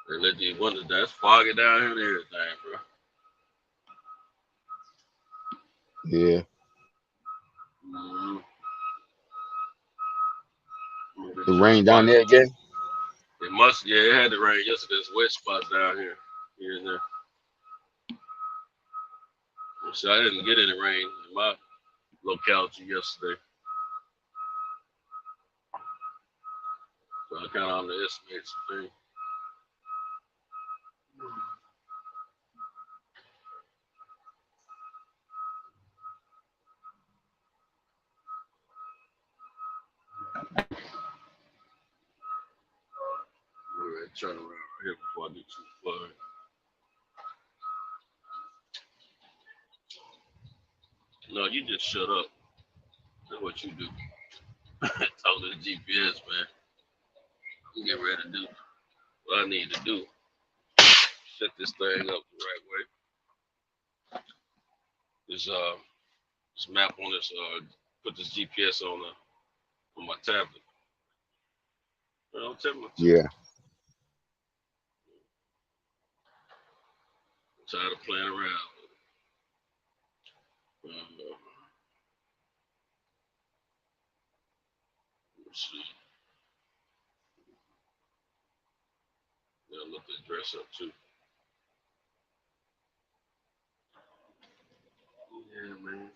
They let these windows down. It's foggy down here and everything, bro. Yeah. Mm-hmm. The rain down there again. It must, yeah, it had to rain yesterday. There's wet spots down here and there. So I didn't get any rain in my locality yesterday. So I kind of underestimated some things. All right, turn around right here before I get too far. No, you just shut up. That's what you do. Talk to the GPS, man. You get ready to do what I need to do. Set this thing up the right way. This map on this put this GPS on my tablet. Don't tell me. Yeah. I'm tired of playing around. Let's see. Yeah, look this dress up too. Yeah, man.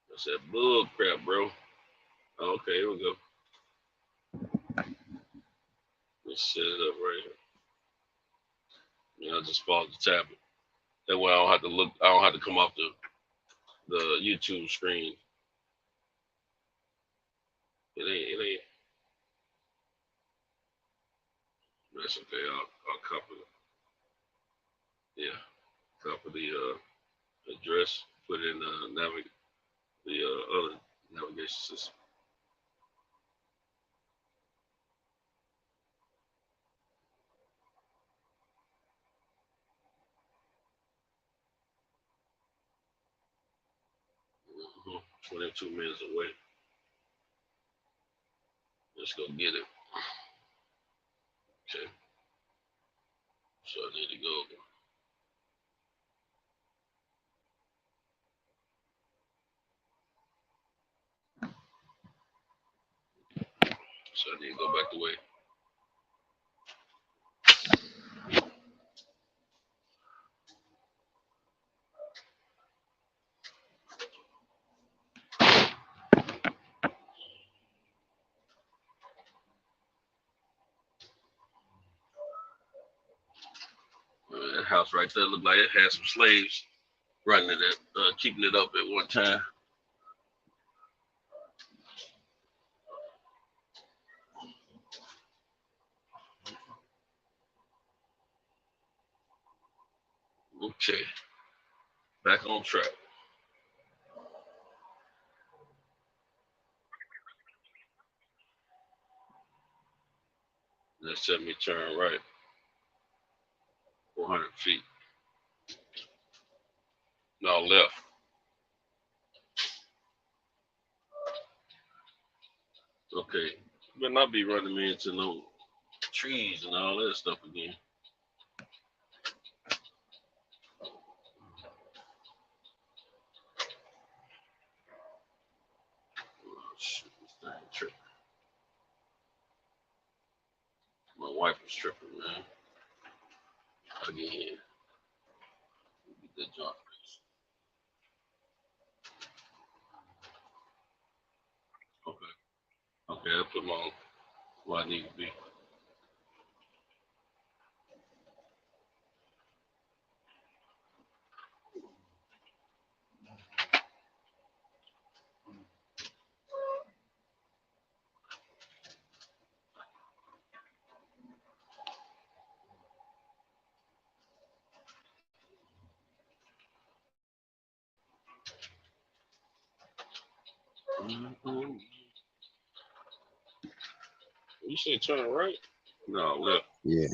That's that bull crap, bro. Okay, here we go. Let's set it up right here. I just followed the tablet. That way I don't have to look. I don't have to come off the YouTube screen. It ain't. That's okay. I'll copy it. Yeah, copy the address. Put it in the other navigation system. 22 minutes away. Let's go get it. Okay. So I need to go. So I need to go back the way. That house right there looked like it had some slaves running it, keeping it up at one time. Okay, back on track. Let's let me turn right. 400 feet. No, left. Okay, better not be running me into no trees and all that stuff again. Oh, shit, this thing tripping. My wife was tripping, man. Again. Get that joint fixed. Okay. Okay, I put my on where I need to be. Mm-hmm. You say turn right? No, left. Yeah.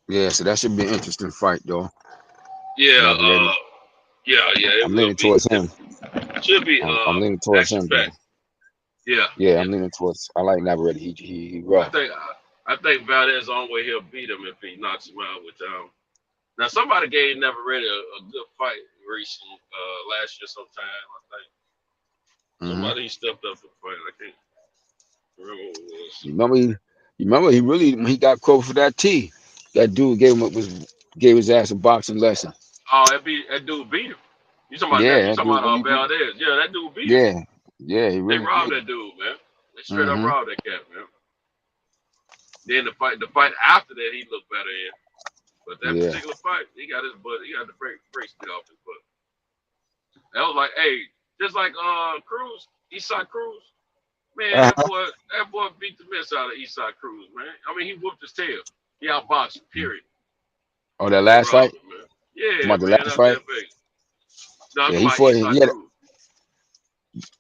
Yeah, so that should be an interesting fight, though. Yeah, Navarrete. yeah, it I'm will leaning be. towards him. It should be I'm leaning towards action him, though. packed. Yeah, Yeah, yeah. I'm leaning towards. I like Navarrete. He I rough. think I think Valdez on way he'll beat him if he knocks him out with now somebody gave Navarrete a good fight recently, last year sometime, I think. Mm-hmm. Somebody stepped up to the fight. I can't remember what it was. You remember he really when he got called for that T, that dude gave his ass a boxing lesson. Oh, that dude beat him. You talking about that? You Yeah, that talking dude about really beat him. Valdez? Yeah, that dude beat him. Yeah, yeah, he They really robbed beat that him. dude, man. They straight up Mm-hmm. robbed that cat, man. Then the fight after that, he looked better in. But that Yeah. particular fight, he got the brakes beat off his butt. That was like, hey, just like Cruz, Eastside Cruz, man, Uh-huh. that boy beat the mess out of Eastside Cruz, man. I mean, he whooped his tail. He outboxed him, period. Oh, that They last fight? robbed him, man. Yeah, About the man, last out there fight? in Vegas. No, I'm Yeah, talking he about fought. Eastside Cruz.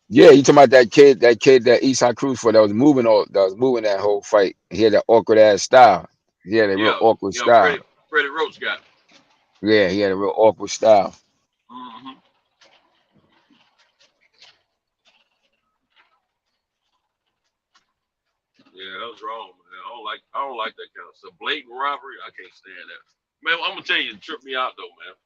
Yeah, you talking about that kid that Eastside Cruz for that was moving that whole fight. He had that awkward ass style. He had a real Yeah, awkward you know, style. Freddie Roach got him. Yeah, he had a real awkward style. Mm-hmm. Yeah, that was wrong, man. I don't like that kind of stuff. Blatant robbery, I can't stand that. Man, I'm gonna tell you, it tripped me out though, man.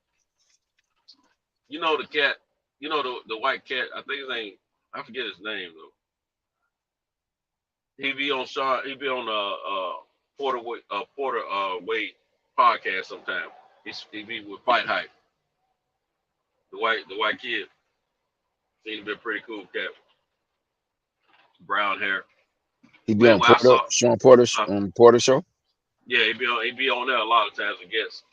You know the cat, you know the white cat. I think his name, I forget his name though. He be on Porter Wade podcast sometime. He be with Fight Hype. The white kid. Seemed to be a pretty cool cat. Brown hair. He be Man, on when I saw, Sean Porter uh, Porter show. yeah, he be on there a lot of times as a guest.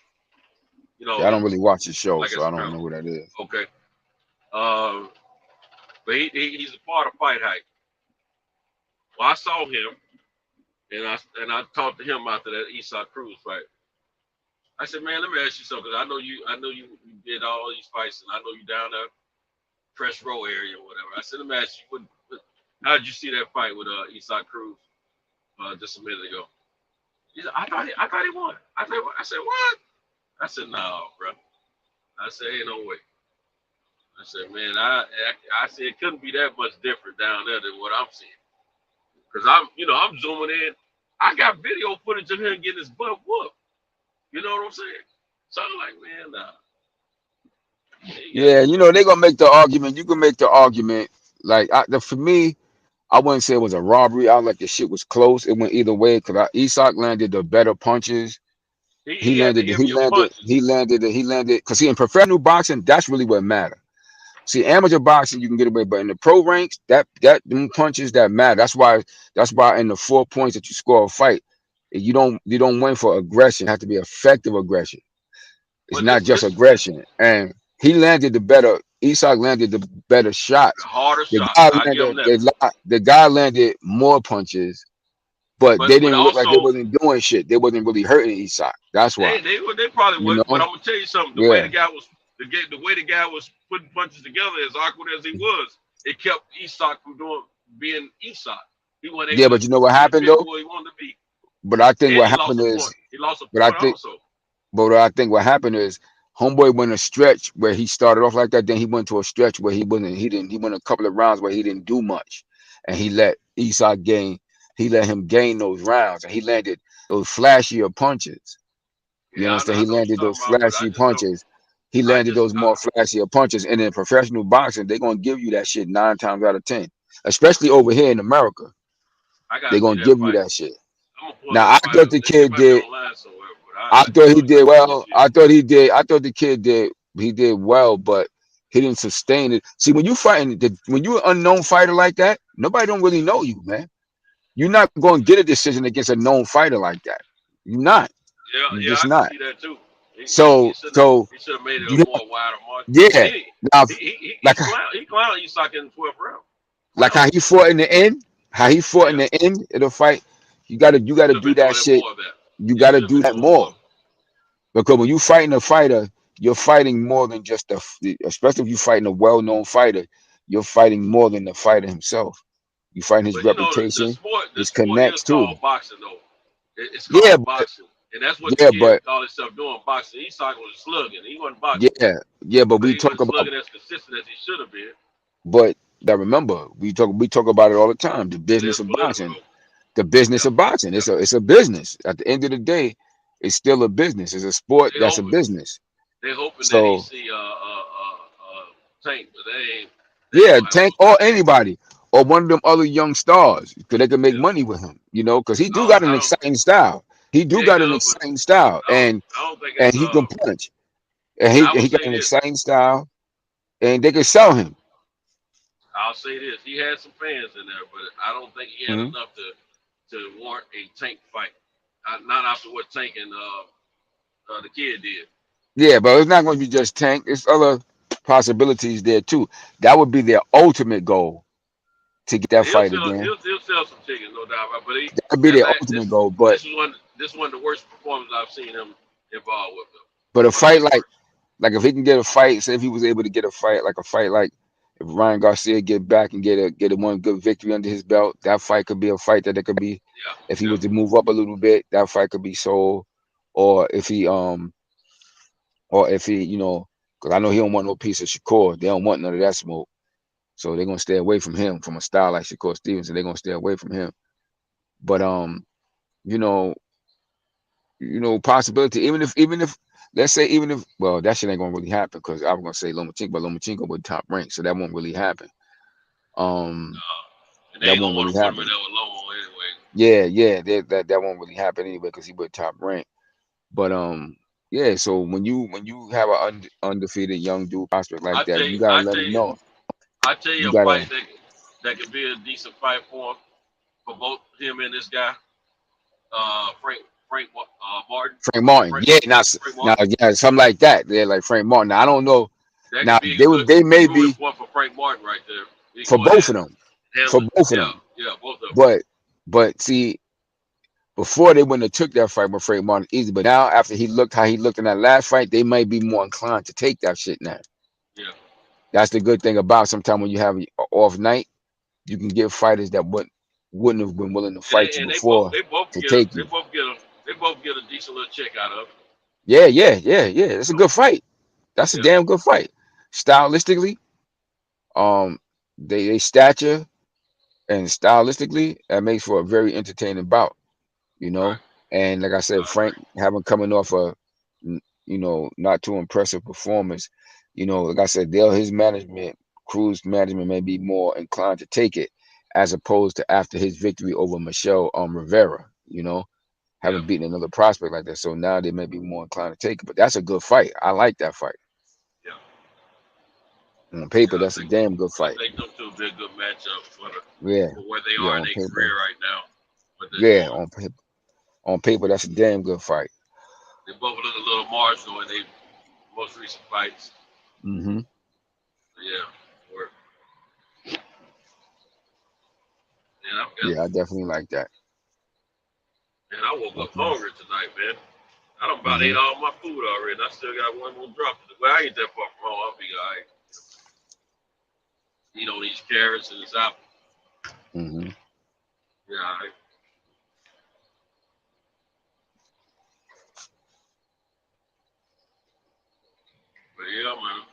You Yeah, I know, don't really watch his show, like so as I a don't know panel. who that is. Okay. But he's a part of Fight Hype. Well, I saw him, and I talked to him after that Eastside Cruz fight. I said, man, let me ask you something. I know you did all these fights, and I know you down there, Press Row area or whatever. I said, let me ask you, how did you see that fight with Eastside Cruz just a minute ago? He said, I thought he won. I said, what? I said, no, bro. I said, ain't no way. I said, man, I said it couldn't be that much different down there than what I'm seeing. Cause I'm zooming in. I got video footage of him getting his butt whooped. You know what I'm saying? So I'm like, man, nah. Yeah, they're gonna make the argument. You can make the argument. Like for me, I wouldn't say it was a robbery. I like the shit was close. It went either way because Isak landed the better punches. He landed because in professional boxing, that's really what matters. See, amateur boxing you can get away, but in the pro ranks, that them punches that matter. That's why in the 4 points that you score a fight, you don't win for aggression. It has to be effective aggression. It's not just aggression. And he landed the better. Isak landed the better shots. The harder shots. The guy landed more punches, but they didn't look like they wasn't doing shit. They wasn't really hurting Isak. That's why. They probably would. But I'm gonna tell you something. The way the guy was putting punches together, as awkward as he was, it kept Isak from being Isak. He wasn't able but you know what happened though? He wanted to be. But I think what happened is he lost a point also. But I think what happened is Homeboy went a stretch where he started off like that. Then he went to a stretch where he went a couple of rounds where he didn't do much, and he let Isak gain. He let him gain those rounds, and he landed those flashier punches. You understand? He landed those flashy punches. He landed those more flashier punches. And in professional boxing, they're gonna give you that shit 9 times out of 10, especially over here in America. They're gonna give you that shit. Now I thought the kid did. I thought he did well. I thought the kid did. He did well, but he didn't sustain it. See, when you fighting, when you're an unknown fighter like that, nobody don't really know you, man. You're not going to get a decision against a known fighter like that. You're not. You're just I not. See that too. He should have made it a more wider margin. Yeah. He clowned Isak in the 12th round. Like how he fought in the end. How he fought in the end of the fight. You gotta do that shit. You gotta do that more. Because when you fighting a fighter, you're fighting more than just especially if you're fighting a well-known fighter, you're fighting more than the fighter himself. You fighting his reputation, his connects too. Boxing, though. It's called boxing. And that's what the kid called himself doing, boxing. Isak was slugging. He wasn't boxing. But we talk about slugging as consistent as he should have been. But remember, we talk about it all the time. The business of boxing. The business of boxing. It's a business. At the end of the day, it's still a business. It's a sport that's a business. They're hoping that he see Tank, but they ain't. Tank or anybody. Or one of them other young stars, because they can make money with him, because he got an exciting style. He got an exciting style, and he can punch, and he got an exciting style, and they can sell him. I'll say this: he had some fans in there, but I don't think he had enough to warrant a Tank fight. Not after what Tank and the kid did. Yeah, but it's not going to be just Tank. There's other possibilities there too. That would be their ultimate goal. To get that fight again. He'll sell some chickens, no doubt about it. But that'd be their ultimate goal. But this is one of the worst performances I've seen him involved with. But a fight like if he can get a fight, say if he was able to get a fight like if Ryan Garcia get back and get a one good victory under his belt, that fight could be a fight that it could be. If he was to move up a little bit, that fight could be sold. Or if he because I know he don't want no piece of Shakur. They don't want none of that smoke. So they're gonna stay away from him from a style like Shakur Stevenson. They're gonna stay away from him. But possibility. Even if let's say that shit ain't gonna really happen because I was gonna say Lomachenko, but Lomachenko would top rank, so that won't really happen. That won't really happen. Anyway. That won't really happen anyway because he would top rank. But so when you have an undefeated young dude prospect like that, you gotta let him know. I tell you, a fight that could be a decent fight for both him and this guy, Frank Martin. Frank Martin, something like that. They're like Frank Martin. Now, I don't know. Now they may be one for Frank Martin right there. For both of them. For both of them. Yeah, both of them. But see, before they wouldn't have took that fight with Frank Martin easy. But now after how he looked in that last fight, they might be more inclined to take that shit now. Yeah. That's the good thing about sometimes when you have an off night, you can get fighters that wouldn't have been willing to fight you before they both to take you. They both get They both get a decent little check out of it. Yeah. It's a good fight. That's a Yeah. damn good fight. Stylistically, they stature and stylistically, that makes for a very entertaining bout. You know, Right. and like I said, I agree. Frank having coming off a not too impressive performance. Like I said, his management, Cruz management, may be more inclined to take it as opposed to after his victory over Michelle Rivera. Yeah. Haven't beaten another prospect like that, so now they may be more inclined to take it. But that's a good fight. I like that fight. Yeah. On Yeah. paper, that's a damn good I fight. think them two would be a good matchup Yeah, for where they yeah, are in on their paper. career right now. What they're Yeah, doing. on paper, that's a damn good fight. They both look a little marginal in their most recent fights. Mm-hmm. Yeah. Work. And Yeah, I definitely like that. I woke up Okay. hungry tonight, man. I done about Mm-hmm. ate all my food already. And I still got one more drop. Well, I ain't that far from home. I'll be all right. Eat on these carrots and this apple. Mm-hmm. Yeah, all right. But yeah, man.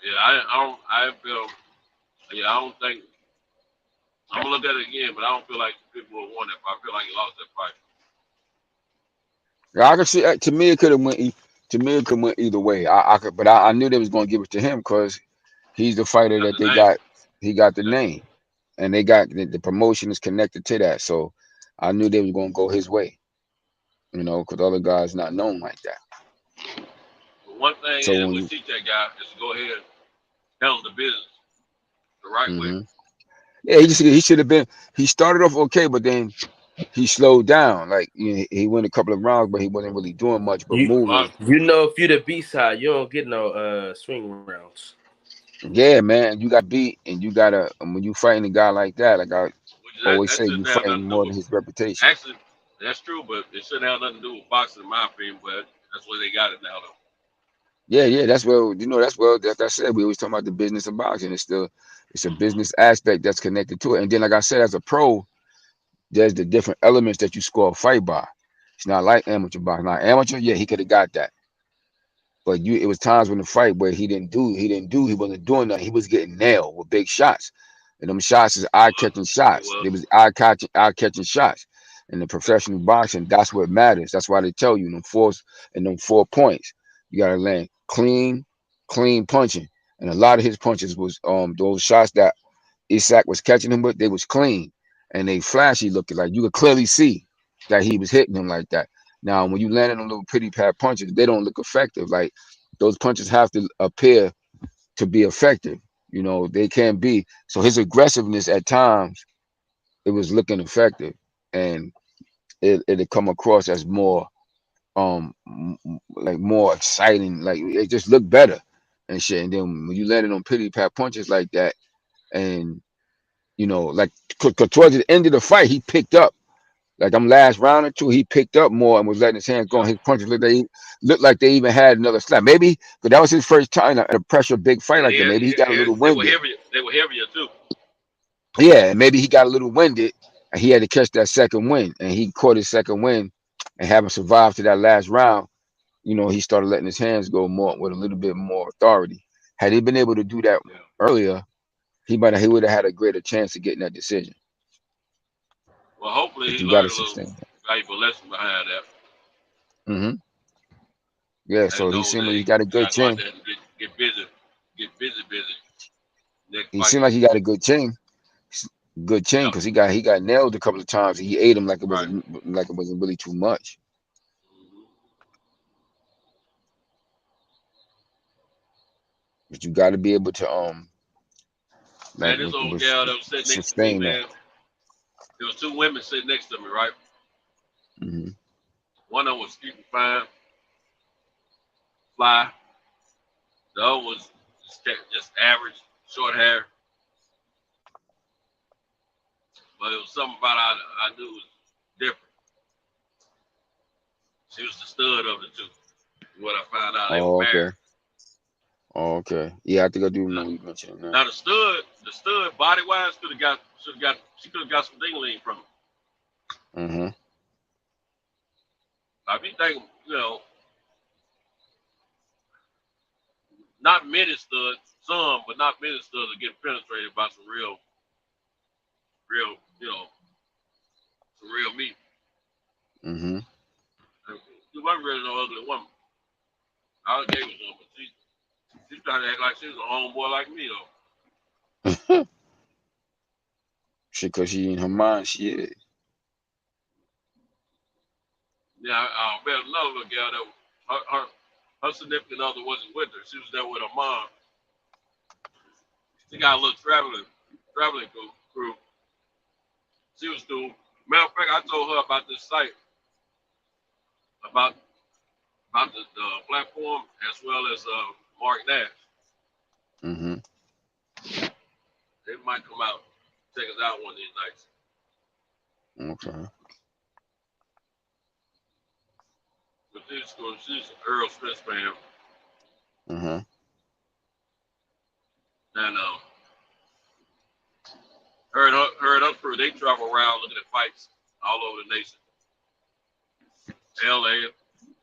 Yeah, I feel, yeah, I don't think, I'm going to look at it again, but I don't feel like people would won that fight. I feel like he lost that fight. Yeah, I could see. To me, it could have went. To me, it could went either way. I could, but I knew they was going to give it to him because he's the fighter Got that the they name. got. He got the Yeah. name, and they got the promotion is connected to that. So I knew they was going to go his way. Because other guys not known like that. But one thing So that when we you, teach that guy is to go ahead and handle the business the right way. hmm yeah, he should have been. He started off okay, but then he slowed down. Like he went a couple of rounds, but he wasn't really doing much, but You moving. if you're the B side, you don't get no swing rounds. Yeah, man, you got beat, and you gotta when you fighting a guy like that, like I always That say, you shouldn't have fighting nothing to do more with, than his reputation. actually, that's true, but it shouldn't have nothing to do with boxing, in my opinion, but that's where they got it now, though. Yeah, that's well, that's I said, we always talk about the business of boxing. It's a business aspect that's connected to it. And then, like I said, as a pro, there's the different elements that you score a fight by. It's not like amateur boxing. Now, amateur, yeah, he could have got that. But it was times when the fight where he wasn't doing nothing. He was getting nailed with big shots. And them shots is It eye-catching was. It shots. was. They was eye-catching shots. In the professional boxing, that's what matters. That's why they tell you them 4 points. You gotta land clean punching. And a lot of his punches was those shots that Isak was catching him with, they was clean and they flashy looking, like you could clearly see that he was hitting him like that. Now, when you land on little pity pat punches, they don't look effective. Like those punches have to appear to be effective. They can't be. So his aggressiveness at times, it was looking effective, and it'd come across as more like more exciting. Like it just looked better and shit. And then when you landed on pity pat punches like that, and like towards the end of the fight, he picked up. Like them last round or two, he picked up more and was letting his hands go. Yeah. And his punches looked like they even had another slap. Maybe because that was his first time in a pressure big fight like that. Maybe he got a little They were winded. heavier. They were heavier too. Yeah, and maybe he got a little winded, and he had to catch that second wind. And he caught his second wind, and having survived to that last round, he started letting his hands go more with a little bit more authority. Had he been able to do that Yeah. earlier, he would have had a greater chance of getting that decision. Well, hopefully But he you got to learned a little sustain that. valuable lesson behind that. Hmm Yeah, And so he knows seemed that like he he got a good got to go out chin. there and get busy, busy. Next He fight. seemed like he got a good chin. Good chin, Yeah. because he got nailed a couple of times. He ate him Right. like it wasn't really too much. Mm-hmm. But you got to be able to Man, this old gal that was sitting next to me, sustain that. man. There was two women sitting next to me, right? Hmm One of them was super fine, fly. The other was just average, short hair. But it was something about her I knew was different. She was the stud of the two. What I found out, they were Oh, married. okay. Oh, okay. Yeah, I think I do remember you mentioning that. Now the stud, body wise, she could have got some dingling from him. Mm-hmm. I be thinking, not many studs, some, but not many studs are getting penetrated by some real, some real meat. Mm-hmm. She wasn't really no ugly woman. I gave her some, but she tried to act like she was a homeboy like me though. Cause she in her mind, she is. Yeah, I met another little girl that her significant other wasn't with her. She was there with her mom. She got a little traveling crew. She was cool. Matter of fact, I told her about this site, about the platform as well as Mark Nash. Mm-hmm. They might come out, check us out one of these nights. Okay. But she's an Earl Smith fan, Mm-hmm. and her and her crew, they travel around looking at fights all over the nation. L.A.,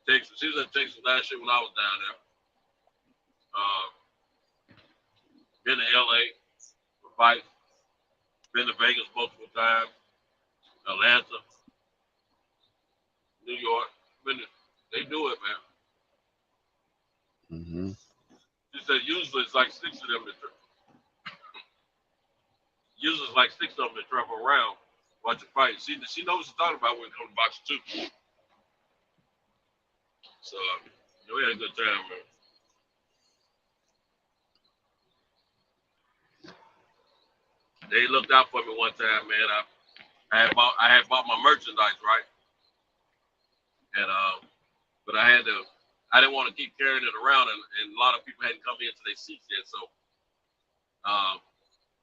Texas. She was in Texas last year when I was down there. Been to L.A. for fights. Been to Vegas multiple times. Atlanta, New York. They do it, man. Mm-hmm. She said usually it's like six of them that travel around watching fights. She knows what she's talking about when it comes to boxing too. So we had a good time, man. They looked out for me one time, man. I had bought my merchandise, right? And but I didn't want to keep carrying it around, and a lot of people hadn't come into their seats yet, so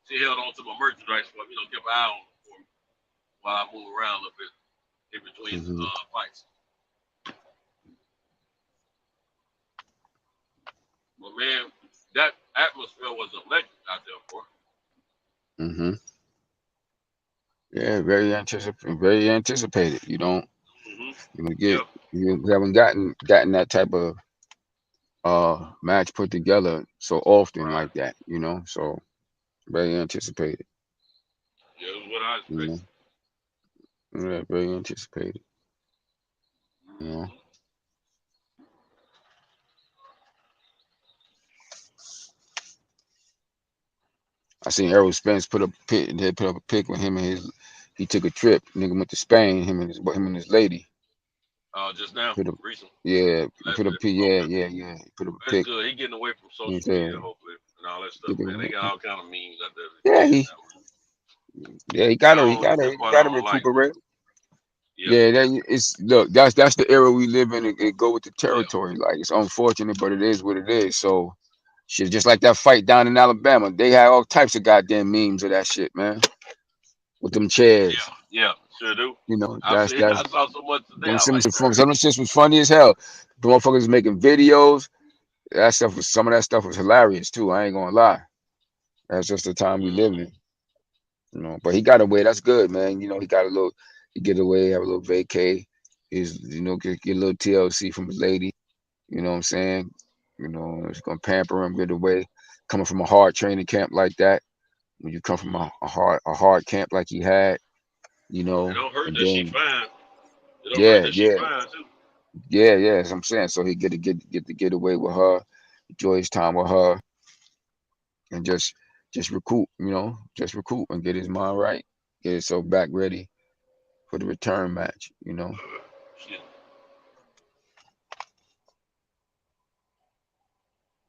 she held on to my merchandise for me, kept an eye on it for me while I move around a little bit in between fights. But man, that atmosphere was electric out there, boy. Mm-hmm. Yeah, very anticipated. You don't you haven't gotten that type of match put together so often like that, so very anticipated. Yeah, it was what I expected. Yeah, very anticipated. I seen Errol Spence put up a pic with him and he took a trip. Nigga went to Spain, him and his lady. Just now, recently. Yeah, put up yeah. He put up a pic. That's good. He getting away from social media, hopefully, and all that stuff, man. They got all kind of memes out there. He gotta recuperate. That's the era we live in. It go with the territory. Like, it's unfortunate, but it is what it is. So shit, just like that fight down in Alabama, they had all types of goddamn memes of that shit, man. With them chairs. Yeah, sure do. I saw so much today. Some of them shit was funny as hell. The motherfuckers making videos. Some of that stuff was hilarious too. I ain't gonna lie. That's just the time we live in. But he got away. That's good, man. He get away, have a little vacay. Get a little TLC from his lady. You know what I'm saying? It's gonna pamper him, get away. Coming from a hard training camp like that, when you come from a hard camp like he had, It don't hurt that she fine. It don't hurt that she fine too. Yeah, as I'm saying. So he get to get away with her, enjoy his time with her, and just recoup, just recoup and get his mind right, get himself back ready for the return match, Shit.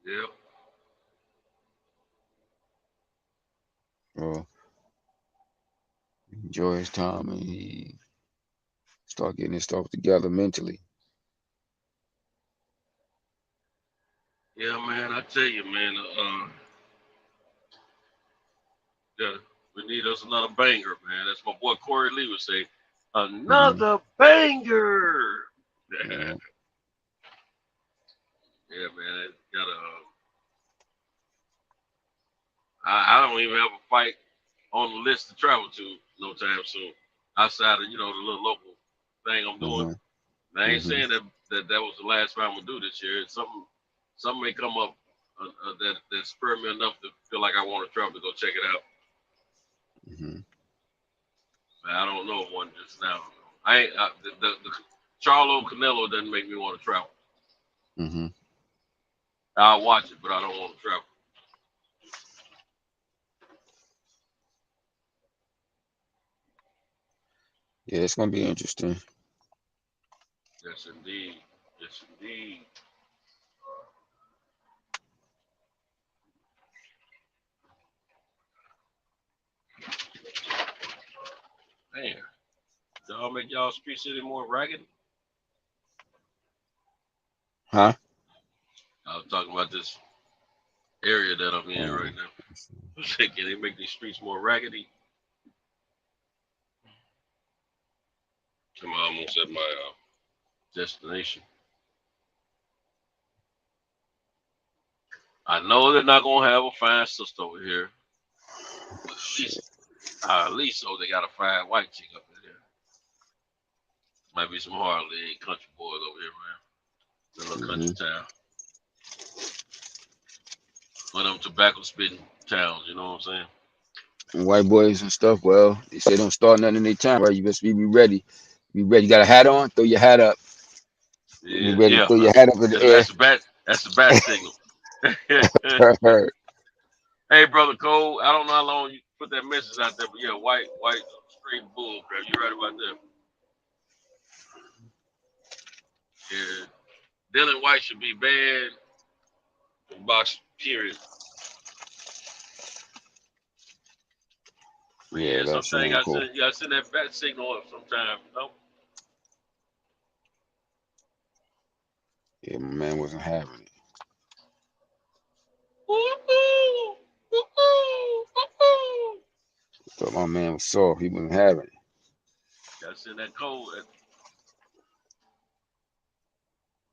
Yeah. Well, enjoy his time and he start getting his stuff together mentally. Yeah, man, I tell you, man, we need us another banger, man. That's my boy Corey Lee would say. Another banger. Yeah, man. don't even have a fight on the list to travel to no time soon. Outside of the little local thing I'm doing. Mm-hmm. I ain't Mm-hmm. saying that was the last fight I'm gonna do this year. Something may come up that spurred me enough to feel like I want to travel to go check it out. Mm-hmm. I don't know one just now. The Charlo Canelo doesn't make me want to travel. Mm-hmm. I'll watch it, but I don't want to travel. Yeah, it's gonna be interesting. Yes, indeed. Yes, indeed. Man, y'all make y'all streets any more raggedy? Huh? I was talking about this area that I'm in right now. Can they make these streets more raggedy? I'm almost at my destination. I know they're not gonna have a fine sister over here, but at least they got a fine white chick up in there. Might be some hardly country boys over here, man. The little country town. One of them tobacco spitting towns, you know what I'm saying? And white boys and stuff. Well, they say don't start nothing in their time, right? You best be ready. Be ready. You got a hat on? Throw your hat up. Be ready to throw your hat up in the air. That's the bat signal. Hey, brother Cole, I don't know how long you put that message out there, but yeah, white, straight bull crap. You're right about that. Yeah, Dylan White should be banned from boxing. Period. Yeah, that's sometimes cool. you gotta send that bat signal up sometime, you know? Yeah, my man wasn't having it. Thought my man was soft. He wasn't having it. Gotta send that cold.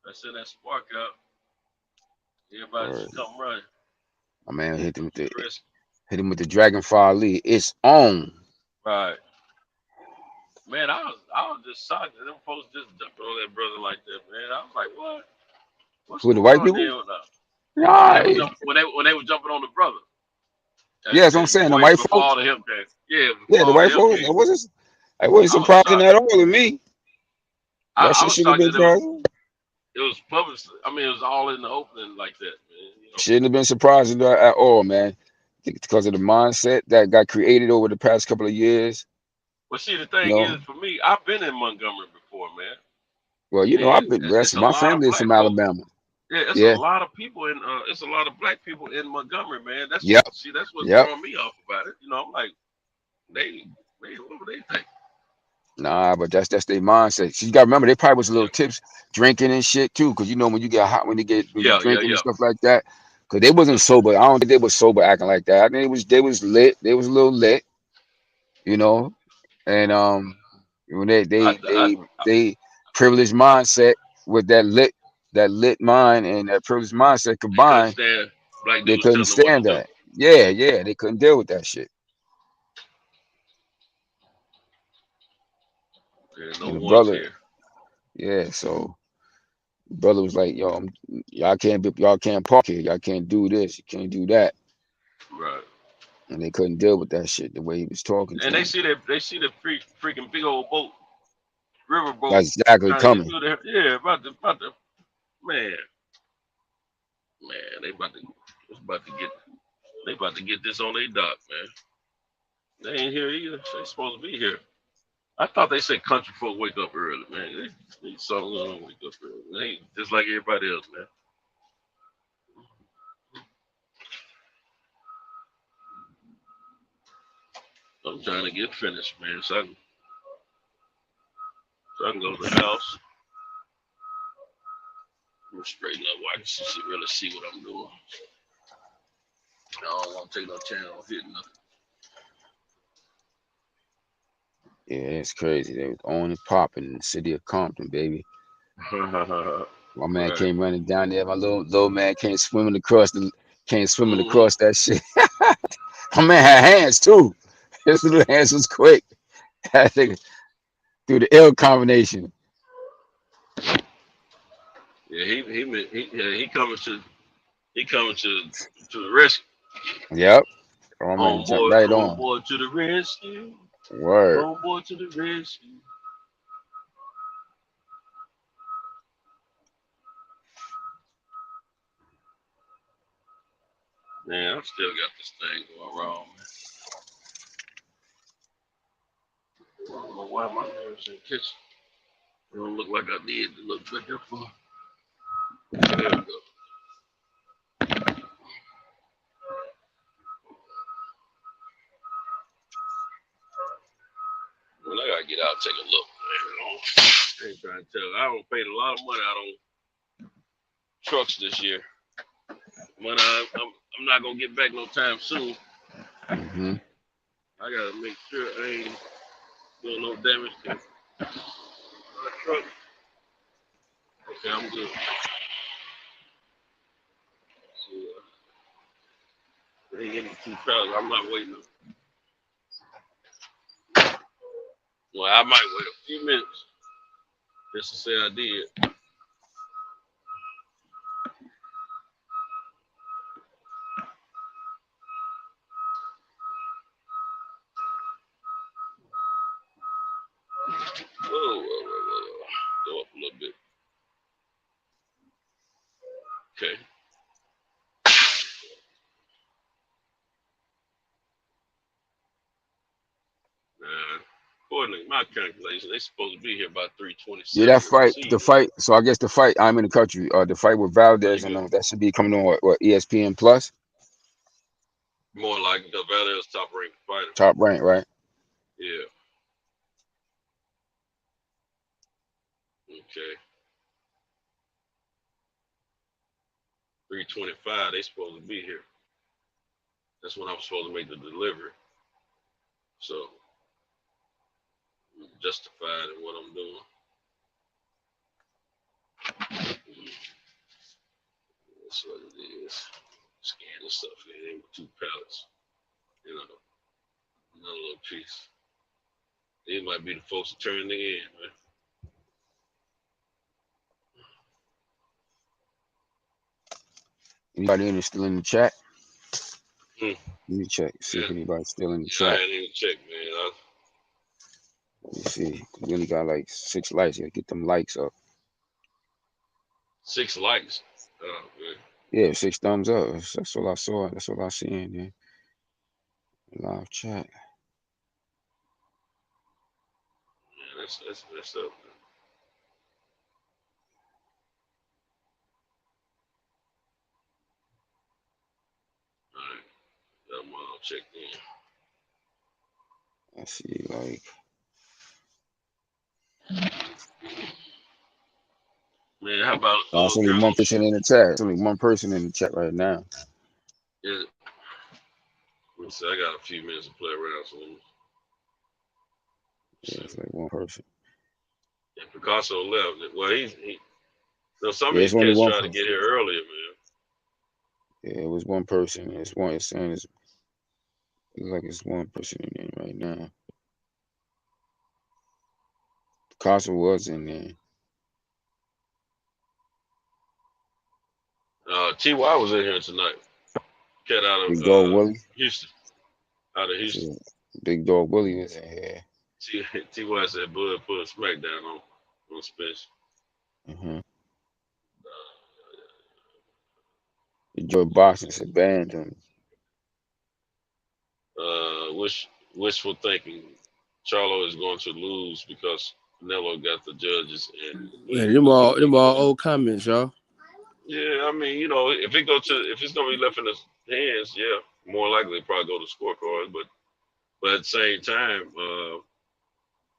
Gotta send that spark out. Everybody should come running. My man hit him with the Dragonfly Ali. It's on. Right. Man, I was just shocked that them folks just jumping on that brother like that, man. I was like, what? What's Who, the going white on people? there? Right. When they were jumping on the brother. Yeah, that's what I'm saying. The white folks. All the him came. Yeah, the white folks. It wasn't surprising at all to me. That shit should have been surprising. It was published. I mean, it was all in the opening like that, man. You know? Shouldn't have been surprising at all, man. Because of the mindset that got created over the past couple of years. Well, see, the thing is, for me, I've been in Montgomery before, man. Well, I've been. My family is from Alabama. Yeah, it's a lot of people in. It's a lot of black people in Montgomery, man. That's what's throwing me off about it. You know, I'm like, what do they think? Nah, but that's their mindset. So you gotta remember, they probably was a little tips, drinking and shit too. Cause when you get hot, when you drinking and stuff like that. Cause they wasn't sober. I don't think they was sober acting like that. I think they was lit. They was a little lit, you know. And when they privileged mindset with that lit mind and that privileged mindset combined, they couldn't stand that. Yeah, they couldn't deal with that shit. No the brother, so the brother was like, "Yo, y'all can't park here. Y'all can't do this. You can't do that." Right. And they couldn't deal with that shit the way he was talking. And they see the freaking big old boat, river boat. That's exactly coming. About the man. They about to get this on their dock, man. They ain't here either. They supposed to be here. I thought they said country folk wake up early, man. They don't wake up early. They ain't just like everybody else, man. I'm trying to get finished, man, so I can go to the house. I'm straighten up while I can really see what I'm doing. I don't want to take no chance on hitting nothing. Yeah, it's crazy. They was on and popping in the city of Compton, baby. My man came running down there. My little man came swimming across that shit. My man had hands too. His little hands was quick. I think through the L combination. Yeah, he coming to the rescue. Yep. My man jumped Homeboy, right on. homeboy to the rescue. Word. Homeboy to the rescue. Man, I still got this thing going wrong, man. I don't know why my nerves in the kitchen. It don't look like I did to look back there for. There we go. Well, I gotta get out and take a look. I ain't trying to tell. I don't paid a lot of money out on trucks this year. Money I'm not gonna get back no time soon. Mm-hmm. I gotta make sure I ain't doing no damage to my truck. Okay, I'm good. See, I ain't getting too proud. I'm not waiting. Well, I might wait a few minutes just to say I did. Whoa. Go up a little bit. Okay. According to my calculation, they supposed to be here about 3:27 Yeah, that this fight, the evening. fight. So I guess the fight. I'm in the country. The fight with Valdez and You that should be coming on what ESPN Plus, more like the Valdez top ranked fighter. Top Rank, right? Yeah. Okay. 3:25. They supposed to be here. That's when I'm supposed to make the delivery. So I'm justified in what I'm doing. That's what it is. Scan this stuff in with 2 pallets. You know, another little piece. These might be the folks that turn it in, man. Anybody in still in the chat? Hmm. Let me check. See if Yeah. anybody's still in the I chat. hadn't even checked, man. Let me see. We only got like 6 likes. You gotta get them likes up. 6 likes. Oh, man. Yeah, 6 thumbs up. That's all I saw. That's all I see in there. Live chat. Yeah, that's up. All right. I'm all checked in. I see like. Man, how about It's only one person in the chat. It's only one person in the chat right now. Yeah. Let's see, I got a few minutes to play around, so Yeah, it's like one person. yeah, Picasso left. Well, he some of Yeah, these it's only cats one tried to person. get here earlier, man. Yeah, it was one person. It's one. It's saying it's like it's one person in there right now. Picasso was in there. T.Y. was in here tonight. Cat out Big of Dog Willie. Houston. Out of Houston. Big Dog Willie was in here. T.Y. said Bud put a smackdown on Spence. Mm-hmm. Joe Boxing said banned him. Wishful thinking. Charlo is going to lose because Canelo got the judges and Yeah, them all old comments, y'all. yeah, I mean, if it's gonna be left in his hands, yeah, more likely probably go to scorecards. But at the same time,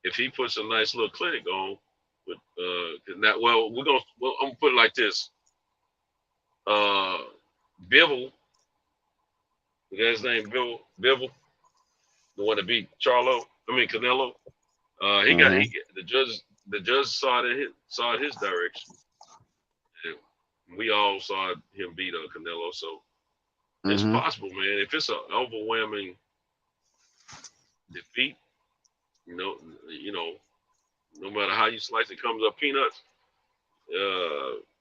if he puts a nice little clinic on, with I'm gonna put it like this. Bivol, the guy's name Bivol, the one that beat Canelo. The judge saw his direction. And we all saw him beat Canelo, so It's Mm-hmm. possible, man. If it's an overwhelming defeat, you know, you know, no matter how you slice it, comes up peanuts.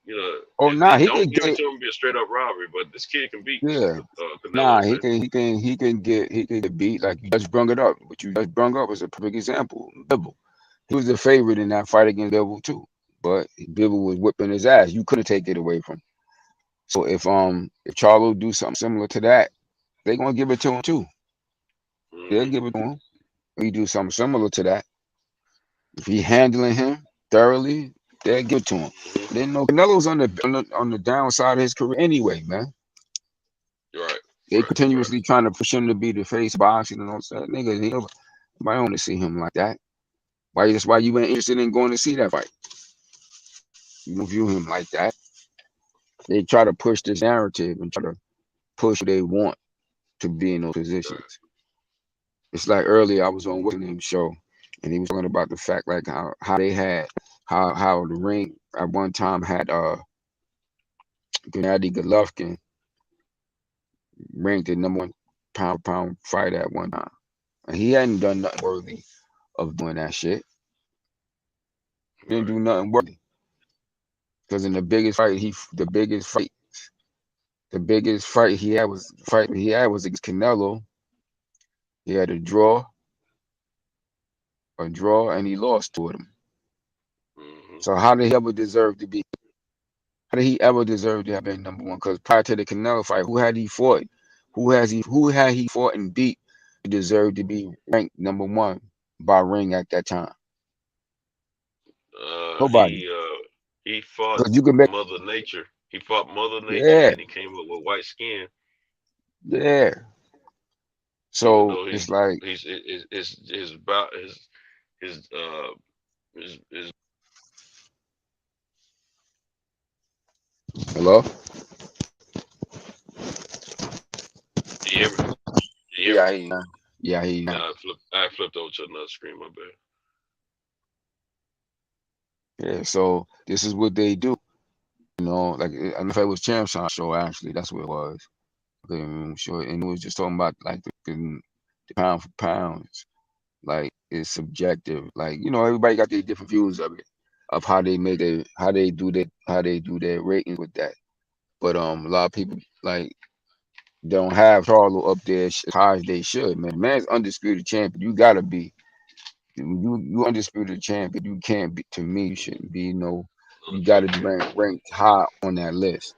You know, Oh, nah, then he don't can give it get. to him be a straight up robbery. But this kid can beat Yeah. Canelo, Nah, man. he can get beat like you just brung it up. What you just brung up is a perfect example. Bibble. He was the favorite in that fight against Bibble too. But Bibble was whipping his ass. You couldn't take it away from him. So if Charlo do something similar to that, they gonna give it to him too. They'll Hmm. give it to him. If he do something similar to that, if he handling him thoroughly, they'll give it to him. Hmm. They know Canelo's on the downside of his career anyway, man. Right, They right. continuously trying to push him to be the face of boxing and all that. Nigga, nobody want to see him like that. Why? That's why you ain't interested in going to see that fight. You don't view him like that. They try to push this narrative and try to push what they want to be in those Right. positions. It's like earlier I was on William's show and he was talking about the fact like how they had how the ring at one time had Gennady Golovkin ranked the #1 pound for pound fighter at one time. And he hadn't done nothing worthy of doing that shit. He didn't Right. do nothing worthy. Because in the biggest fight he had was against Canelo. He had a draw, and he lost to him. Hmm. So how did he ever deserve to be? How did he ever deserve to have been #1? Because prior to the Canelo fight, who had he fought? Who had he fought and beat to deserve to be ranked #1 by Ring at that time? Uh, Nobody. he uh, he fought Because you can make Mother Nature. He fought Mother Nature, yeah, and he came up with white skin. yeah. Even So though it's like his about his his hello? you hear me? You hear me? Yeah, he I flipped over to another screen. My bad. yeah. So this is what they do. You know, like I don't know if it was Champ show actually, that's what it was. Okay, I'm sure, and it was just talking about like the pound for pounds, like it's subjective. Like everybody got their different views of how they make it, how they do their ratings with that. But a lot of people like don't have Charlo up there as high as they should. Man, man's undisputed champion. You gotta be you undisputed champion. You can't be. To me, you shouldn't be. You got to be ranked high on that list.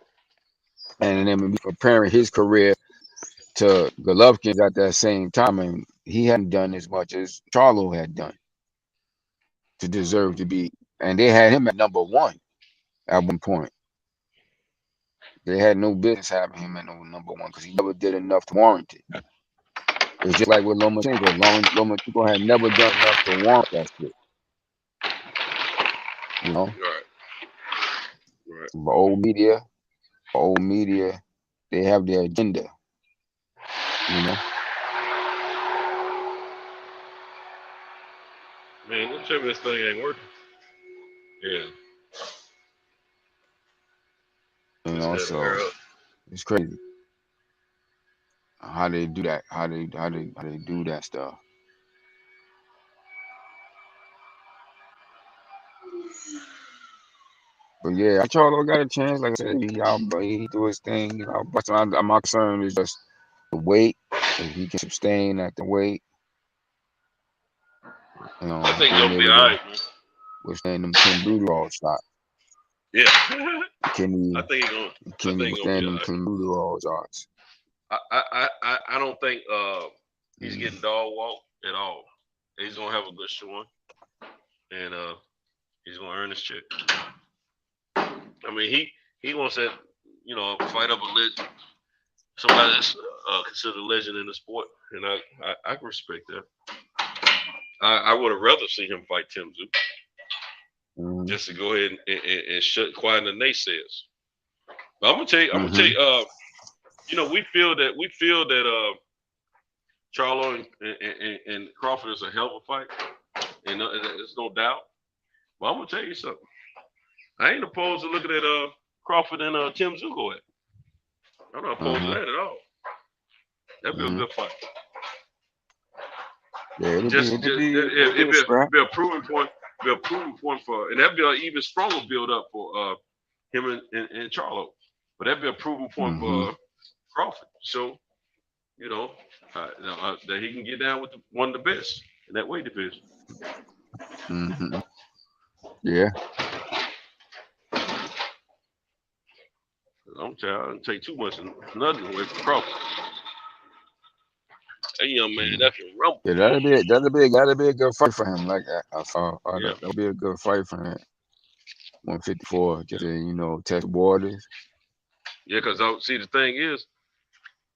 And then when we comparing his career to Golovkin's at that same time, and he hadn't done as much as Charlo had done to deserve to be. And they had him at #1 at one point. They had no business having him at #1 because he never did enough to warrant it. It's just like with Lomachenko. Lomachenko had never done enough to warrant that shit. You know, Right, right. but old media, they have their agenda. You know, Man, don't tell me this thing ain't working. Yeah, just had to so hurry up. it's crazy how they do that, how they do that stuff. But yeah, Charlo got a chance. Like I said, he do his thing. But my concern is just the weight. If he can sustain at the weight, I think being he'll be able all to right, man. withstand them Kim Buderall shots. Yeah, Can he I think he gonna be withstand all them right. Kim Buderall shots? I don't think he's getting dog walked at all. He's gonna have a good showing, and he's gonna earn his check. I mean, he wants that fight up a legend, somebody that's considered a legend in the sport, and I can respect that. I would have rather seen him fight Tim Tszyu just to go ahead and shut quiet the naysayers. But I'm gonna tell you, we feel that Charlo and Crawford is a hell of a fight, and there's no doubt. But I'm gonna tell you something. I ain't opposed to looking at Crawford and Tim Tszyu go at. I'm not opposed to that at all. That'd be a good fight. Yeah, it'd It'd be a scrap. be a proving point. Be a proving point for, and that'd be an even stronger build up for him and Charlo. But that'd be a proving point for Crawford. So, you know, that he can get down with one of the best in that weight division. Yeah. I don't take too much nothing away from Crawford. That young man, that's a rumble. Yeah, that'd be a good fight for him. Like that'll be a good fight for him. 154, just to, test waters. Yeah, because see the thing is,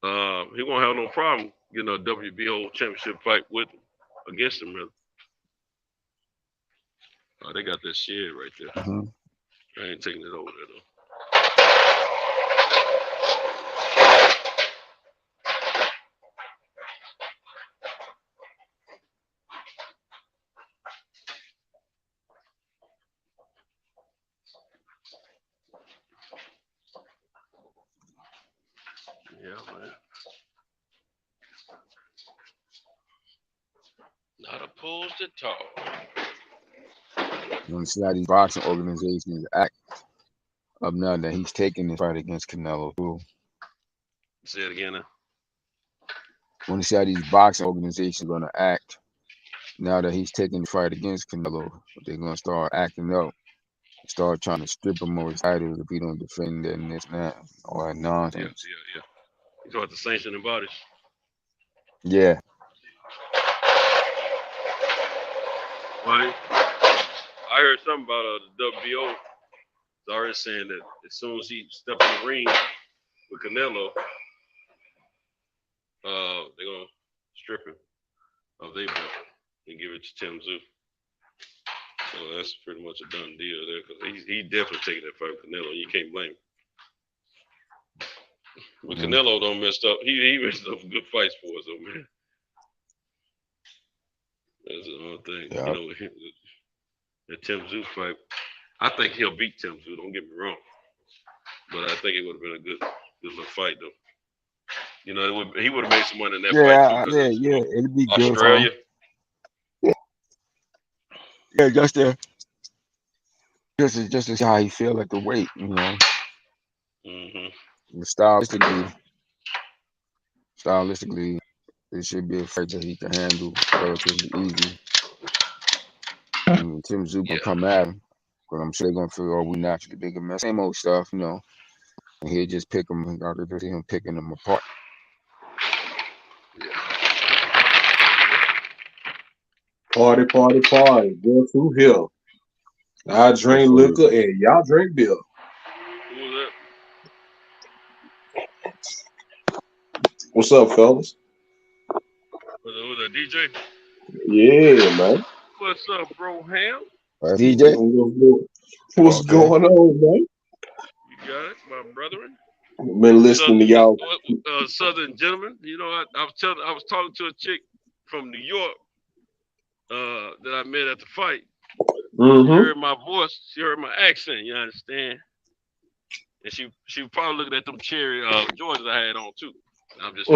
he won't have no problem getting a WBO championship fight with him, against him, really. Oh, they got that shed right there. I ain't taking it over there though. Yeah, man. Not opposed at all. You want to see how these boxing organizations act up now that he's taking the fight against Canelo too. Say it again now. You want to see how these boxing organizations are gonna act now that he's taking the fight against Canelo. They're gonna start acting up, start trying to strip him of his titles if he don't defend it and this and that, all that nonsense. Yeah. You talk about the sanctioning bodies. Yeah. Well, I heard something about the WBO. It's already saying that as soon as he steps in the ring with Canelo, they're gonna strip him of their belt and give it to Tim Tszyu. So that's pretty much a done deal there, because he definitely taking that fight with Canelo. You can't blame him. But Canelo don't messed up. He messed up good fights for us, though, man. That's the only thing. Yeah. The Tim Tszyu fight, I think he'll beat Tim Tszyu. Don't get me wrong, but I think it would have been a good little fight, though. He would have made some money in that fight too. Yeah, it'd be Australia. Good. Yeah, just to see how he feel at the weight, Stylistically, it should be a fight that he can handle relatively easy. And Tim Tszyu gonna come at him, but I'm sure they're gonna feel, we naturally bigger man. Same old stuff, and he'll just pick him. I could see him picking them apart. Party. Go to hill. I drink liquor and y'all drink beer. Who was that? What's up, fellas? Was that DJ? Yeah, man. What's up, bro, Ham? DJ? What's going on, man? You got it, my brethren. Been listening to y'all. Southern gentlemen. I was talking to a chick from New York that I met at the fight. She heard my voice, she heard my accent, you understand? And she was probably looking at them cherry Jordans I had on too. I'm just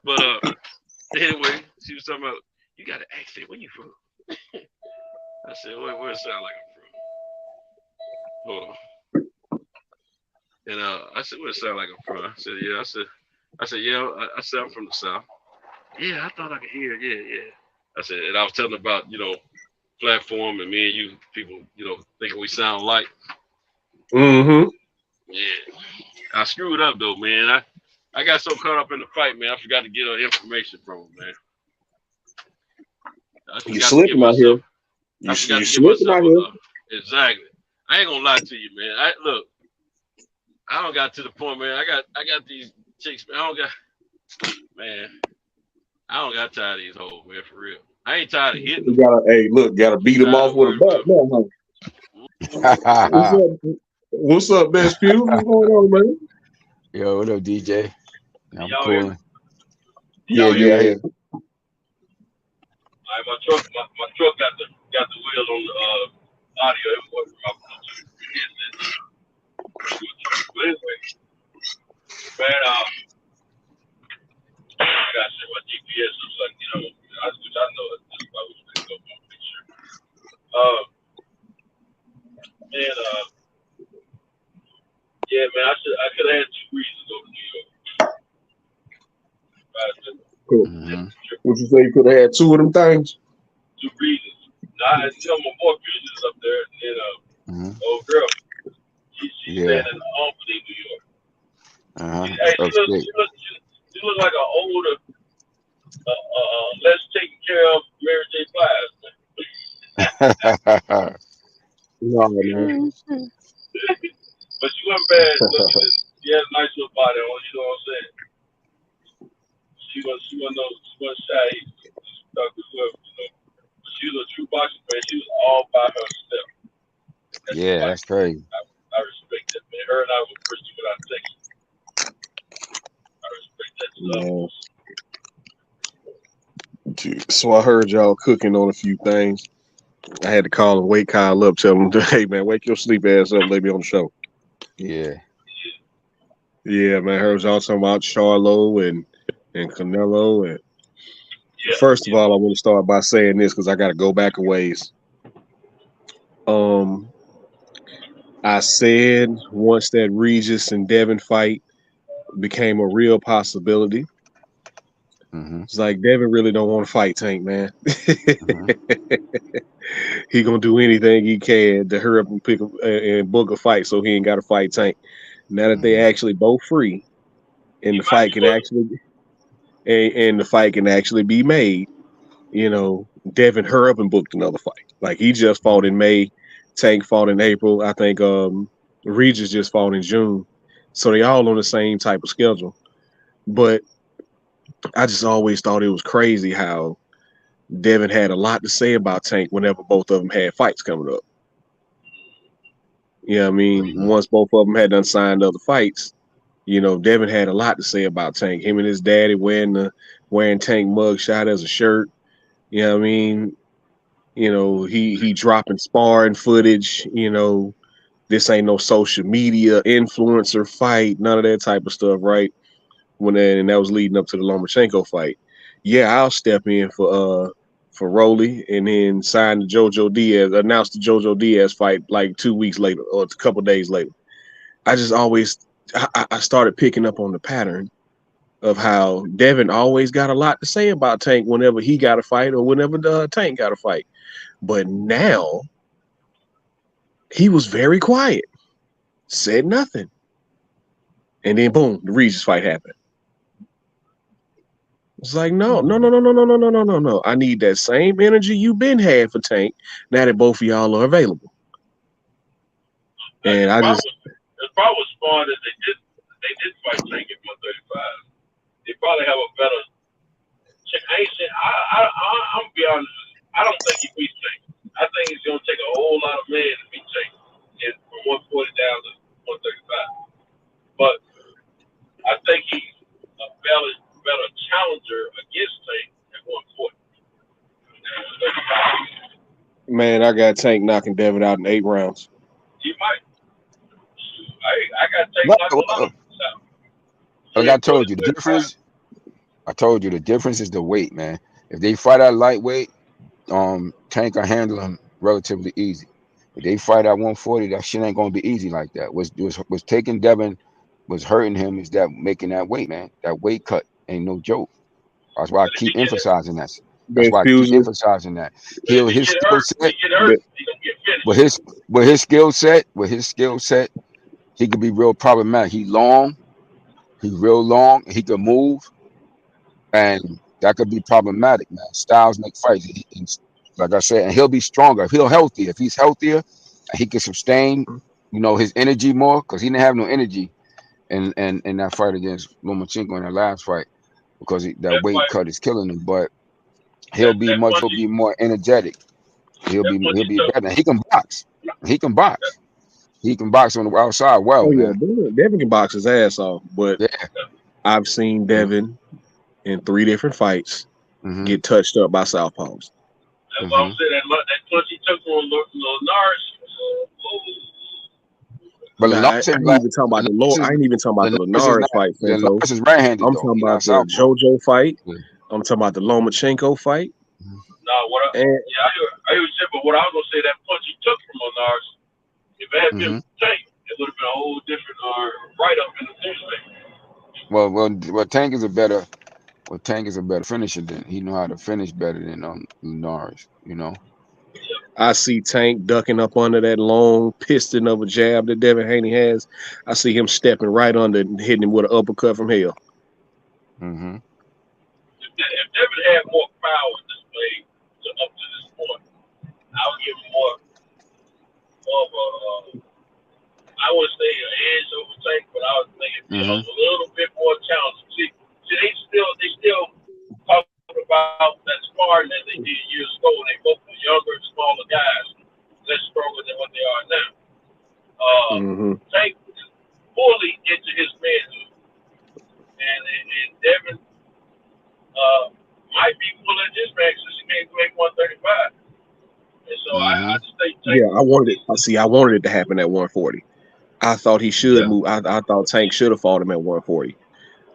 But anyway, she was talking about, you got an accent, where you from? I said, where it sound like I'm from? Hold on. And I said, where it sound like I'm from? I said, yeah. I said, I'm from the South. Yeah, I thought I could hear it. Yeah. I said, and I was telling about, platform and me and you people, thinking we sound alike. Yeah. I screwed up though, man. I got so caught up in the fight, man. I forgot to get her information from him, man. You slipping out here. You slipping out here. Exactly. I ain't gonna lie to you, man. I don't got to the point, man. I got these chicks, man. I don't got tired of these hoes, man, for real. I ain't tired of hitting. You gotta beat them off with a bat. Huh? What's up, Best Pew? What's going on, man? Yo, what up, DJ? I'm cool. Yeah. All right, my truck got the wheel on the audio. But anyway, man, yes, it's like, which I know that's why we was going to make sure. Man, yeah, man, I could have had 2 reasons to go to New York. Cool. Mm-hmm. What you say? You could have had 2 of them things. 2 reasons. My boy Fusion's up there, and Mm-hmm. old girl, she's Yeah. staying in Albany, New York. Hey, Upstate. she look like an older, less taken care of Mary J. Blige, man. No, man. But she wasn't bad looking. She had a nice little body on, you know what I'm saying? She wasn't shy. She talked to whoever, But she was a true boxing fan. She was all by herself. Yeah, that's crazy. I respect that, man. Her and I were Christian without Texas. I respect that Yeah. So I heard y'all cooking on a few things. I had to call and wake Kyle up, tell him, hey man, wake your sleep ass up, let me on the show. Yeah. Yeah, man. I heard y'all talking about Charlo and Canelo. And first of all, I want to start by saying this because I got to go back a ways. I said once that Regis and Devin fight became a real possibility, it's like Devin really don't want to fight Tank, man. He gonna do anything he can to hurry up and pick and book a fight so he ain't got to fight Tank. Now that they actually both free, and the fight can actually be made, Devin hurry up and booked another fight. Like he just fought in May, Tank fought in April. I think Regis just fought in June. So they all on the same type of schedule. But I just always thought it was crazy how Devin had a lot to say about Tank whenever both of them had fights coming up. Yeah, I mean, once both of them had done signed other fights, Devin had a lot to say about Tank. Him and his daddy wearing Tank mugshot as a shirt. You know what I mean? He dropping sparring footage. This ain't no social media influencer fight, none of that type of stuff, right? And that was leading up to the Lomachenko fight. Yeah, I'll step in for Rolly and then sign the JoJo Diaz, announce the JoJo Diaz fight like 2 weeks later or a couple days later. I just always I started picking up on the pattern of how Devin always got a lot to say about Tank whenever he got a fight or whenever Tank got a fight. But now he was very quiet, said nothing. And then boom, the Regis fight happened. It's like, no. I need that same energy you've been had for Tank now that both of y'all are available. And I just the problem was smart is they did fight Tank at 135. They probably have a better. I'm gonna be honest with you. I don't think he beats Tank. I think it's gonna take a whole lot of men to beat Tank from 140 down to 135. But I think he's a better challenger against Tank at 140. Man, I got Tank knocking Devin out in 8 rounds. He might. I got Tank knocking him out. Like I told you, the difference is the weight, man. If they fight at lightweight, Tank will handle him relatively easy. If they fight at 140, that shit ain't gonna be easy like that. Was taking Devin, was hurting him is that making that weight, man. That weight cut ain't no joke. That's why I keep emphasizing that. That's why I keep emphasizing that. His skill set, with his skill set, he could be real problematic. He's real long, he can move, and that could be problematic, man. Styles make fights. Like I said, and he'll be stronger. If he's healthier, he can sustain, his energy more, because he didn't have no energy in that fight against Lomachenko in that last fight, because that weight cut is killing him. But he'll be more energetic. He'll be better. He can box. He can box on the outside well. Oh yeah, Devin can box his ass off. But I've seen Devin in 3 different fights get touched up by southpaws. That's what I'm saying. That punch he took on Linares. But I ain't even talking about the Linares fight. Linares is right-handed. I'm talking about the JoJo fight I'm talking about the Lomachenko fight. No, And I hear what you said, but what I was gonna say, that punch he took from Linares, if it had been Tank, it would have been a whole different write up in the newspaper. Well, Tank is a better finisher than he know how to finish better than Linares, you know. I see Tank ducking up under that long piston of a jab that Devin Haney has. I see him stepping right under and hitting him with an uppercut from hell. Mm-hmm. If Devin had more power displayed up to this point, I would give him more of a, I would say an edge over Tank, but I would think it'd be a little bit more challenging. See, they still talk about that sparring that they did years ago when they both were younger and smaller guys, less stronger than what they are now. Tank is fully into his manhood, and Devin might be pulling his back since he can't make 135. And so I just think Tank. Yeah, I wanted it to happen at 140. I thought he should move. I thought Tank should have fought him at 140.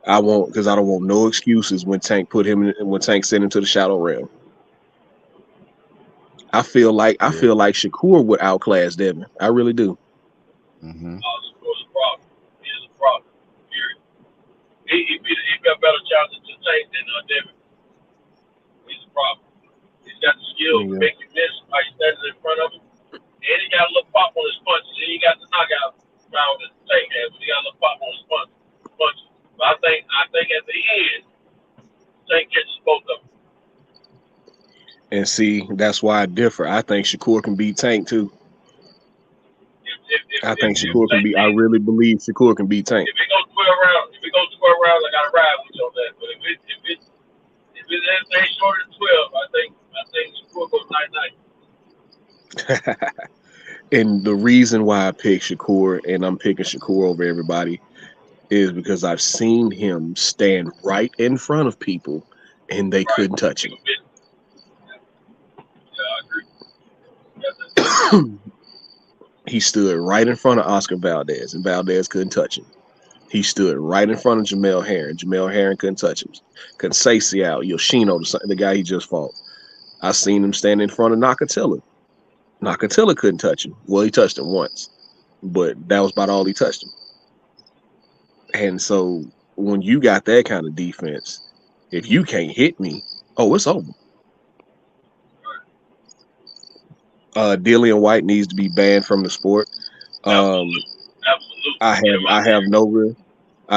Because I don't want no excuses when Tank sent him to the shadow realm. I feel like Shakur would outclass Devin. I really do. Shakur's a problem. He is a problem. He got better chances to Tank than Devin. He's a problem. He's got the skill to make you miss by standing in front of him. And he got a little pop on his punches. And he got the knockout round that Tank has, but he got a little pop on his punches. But I think at the end, Tank catches both of them. And see, that's why I differ. I think Shakur can beat Tank too. I really believe Shakur can beat Tank. If it goes 12 rounds, I gotta ride with you on that. But if it's anything shorter than 12, I think Shakur goes 9-9. And the reason why I picked Shakur, and I'm picking Shakur over everybody, is because I've seen him stand right in front of people and they couldn't touch him. Yeah, I agree. He stood right in front of Oscar Valdez, and Valdez couldn't touch him. He stood right in front of Jamel Herring. Jamel Herring couldn't touch him. Conceição, Yoshino, the guy he just fought. I seen him stand in front of Nakatila. Nakatila couldn't touch him. Well, he touched him once, but that was about all he touched him. And so when you got that kind of defense, if you can't hit me, it's over. Dillian White needs to be banned from the sport. Absolutely. I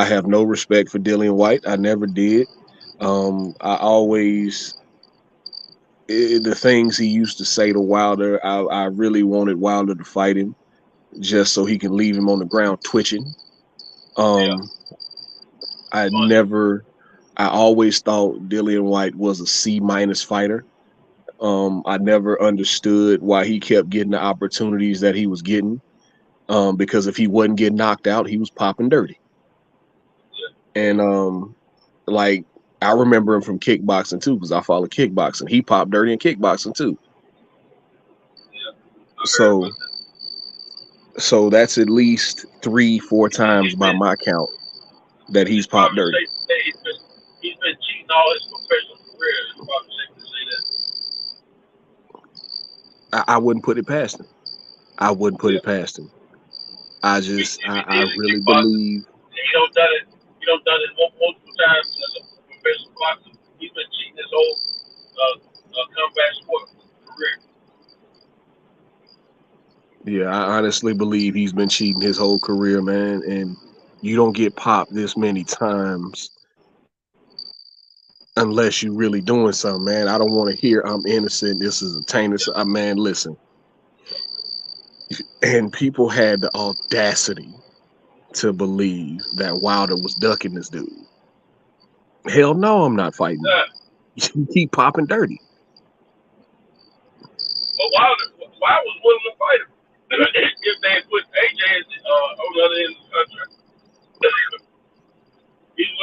have no respect for Dillian White. I never did. The things he used to say to Wilder, I really wanted Wilder to fight him just so he can leave him on the ground twitching. I always thought Dillian White was a C- fighter. I never understood why he kept getting the opportunities that he was getting. Because if he wasn't getting knocked out, he was popping dirty. And I remember him from kickboxing too, because I follow kickboxing. He popped dirty in kickboxing too. So that's at least 3-4 times by my count that he's popped dirty. He's been cheating all his professional career. It's probably safe to say that. I wouldn't put it past him. I really believe. He don't done it multiple times as a professional boxer. He's been cheating his whole combat sport career. Yeah, I honestly believe he's been cheating his whole career, man. And you don't get popped this many times unless you're really doing something, man. I don't want to hear I'm innocent. This is a tainted. Man, listen. And people had the audacity to believe that Wilder was ducking this dude. Hell no, I'm not fighting. You keep popping dirty. But Wilder was willing to fight him if they had put AJ on the other end of the country.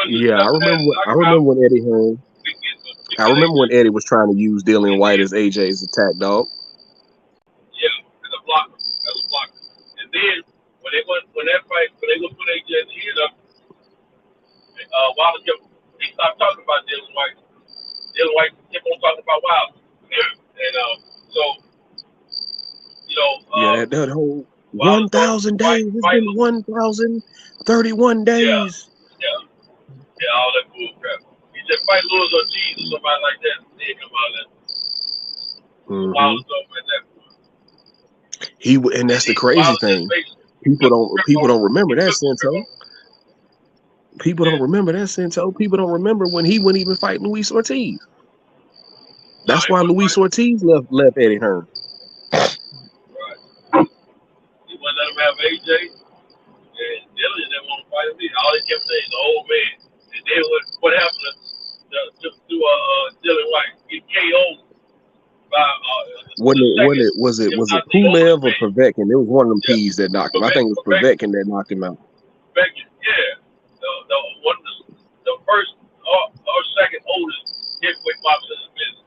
Yeah, I remember when Eddie Hearn. I remember when Eddie was trying to use Dillian White as AJ's attack dog. Yeah, as a blocker. And then when they would put AJ at the end of Wilder he stopped talking about Dillian White. Dylan White kept on talking about Wilder. And so, you know, Yeah, that whole Wilder told him 1,000 to days. It's fight been Lewis. 1,031 Yeah, days. yeah, all that bull crap. He said fight Lewis or Cheese or somebody like that. They come out of that. Mm-hmm. Wilder's over at that point. And that's the crazy thing. People don't remember that, Sento. People don't remember that, Sento. People don't remember when he wouldn't even fight Luis Ortiz. That's why Luis Ortiz left Eddie Hearn. Right. He wouldn't let him have AJ, and Dylan didn't want to fight him either. All he kept saying is the old man. And then what happened to Dylan White? He KO'd by Was it Pulev or Povetkin? It was one of them P's that knocked him. I think it was Povetkin that knocked him out. Povetkin, yeah. The first or second oldest heavyweight boxer in the business.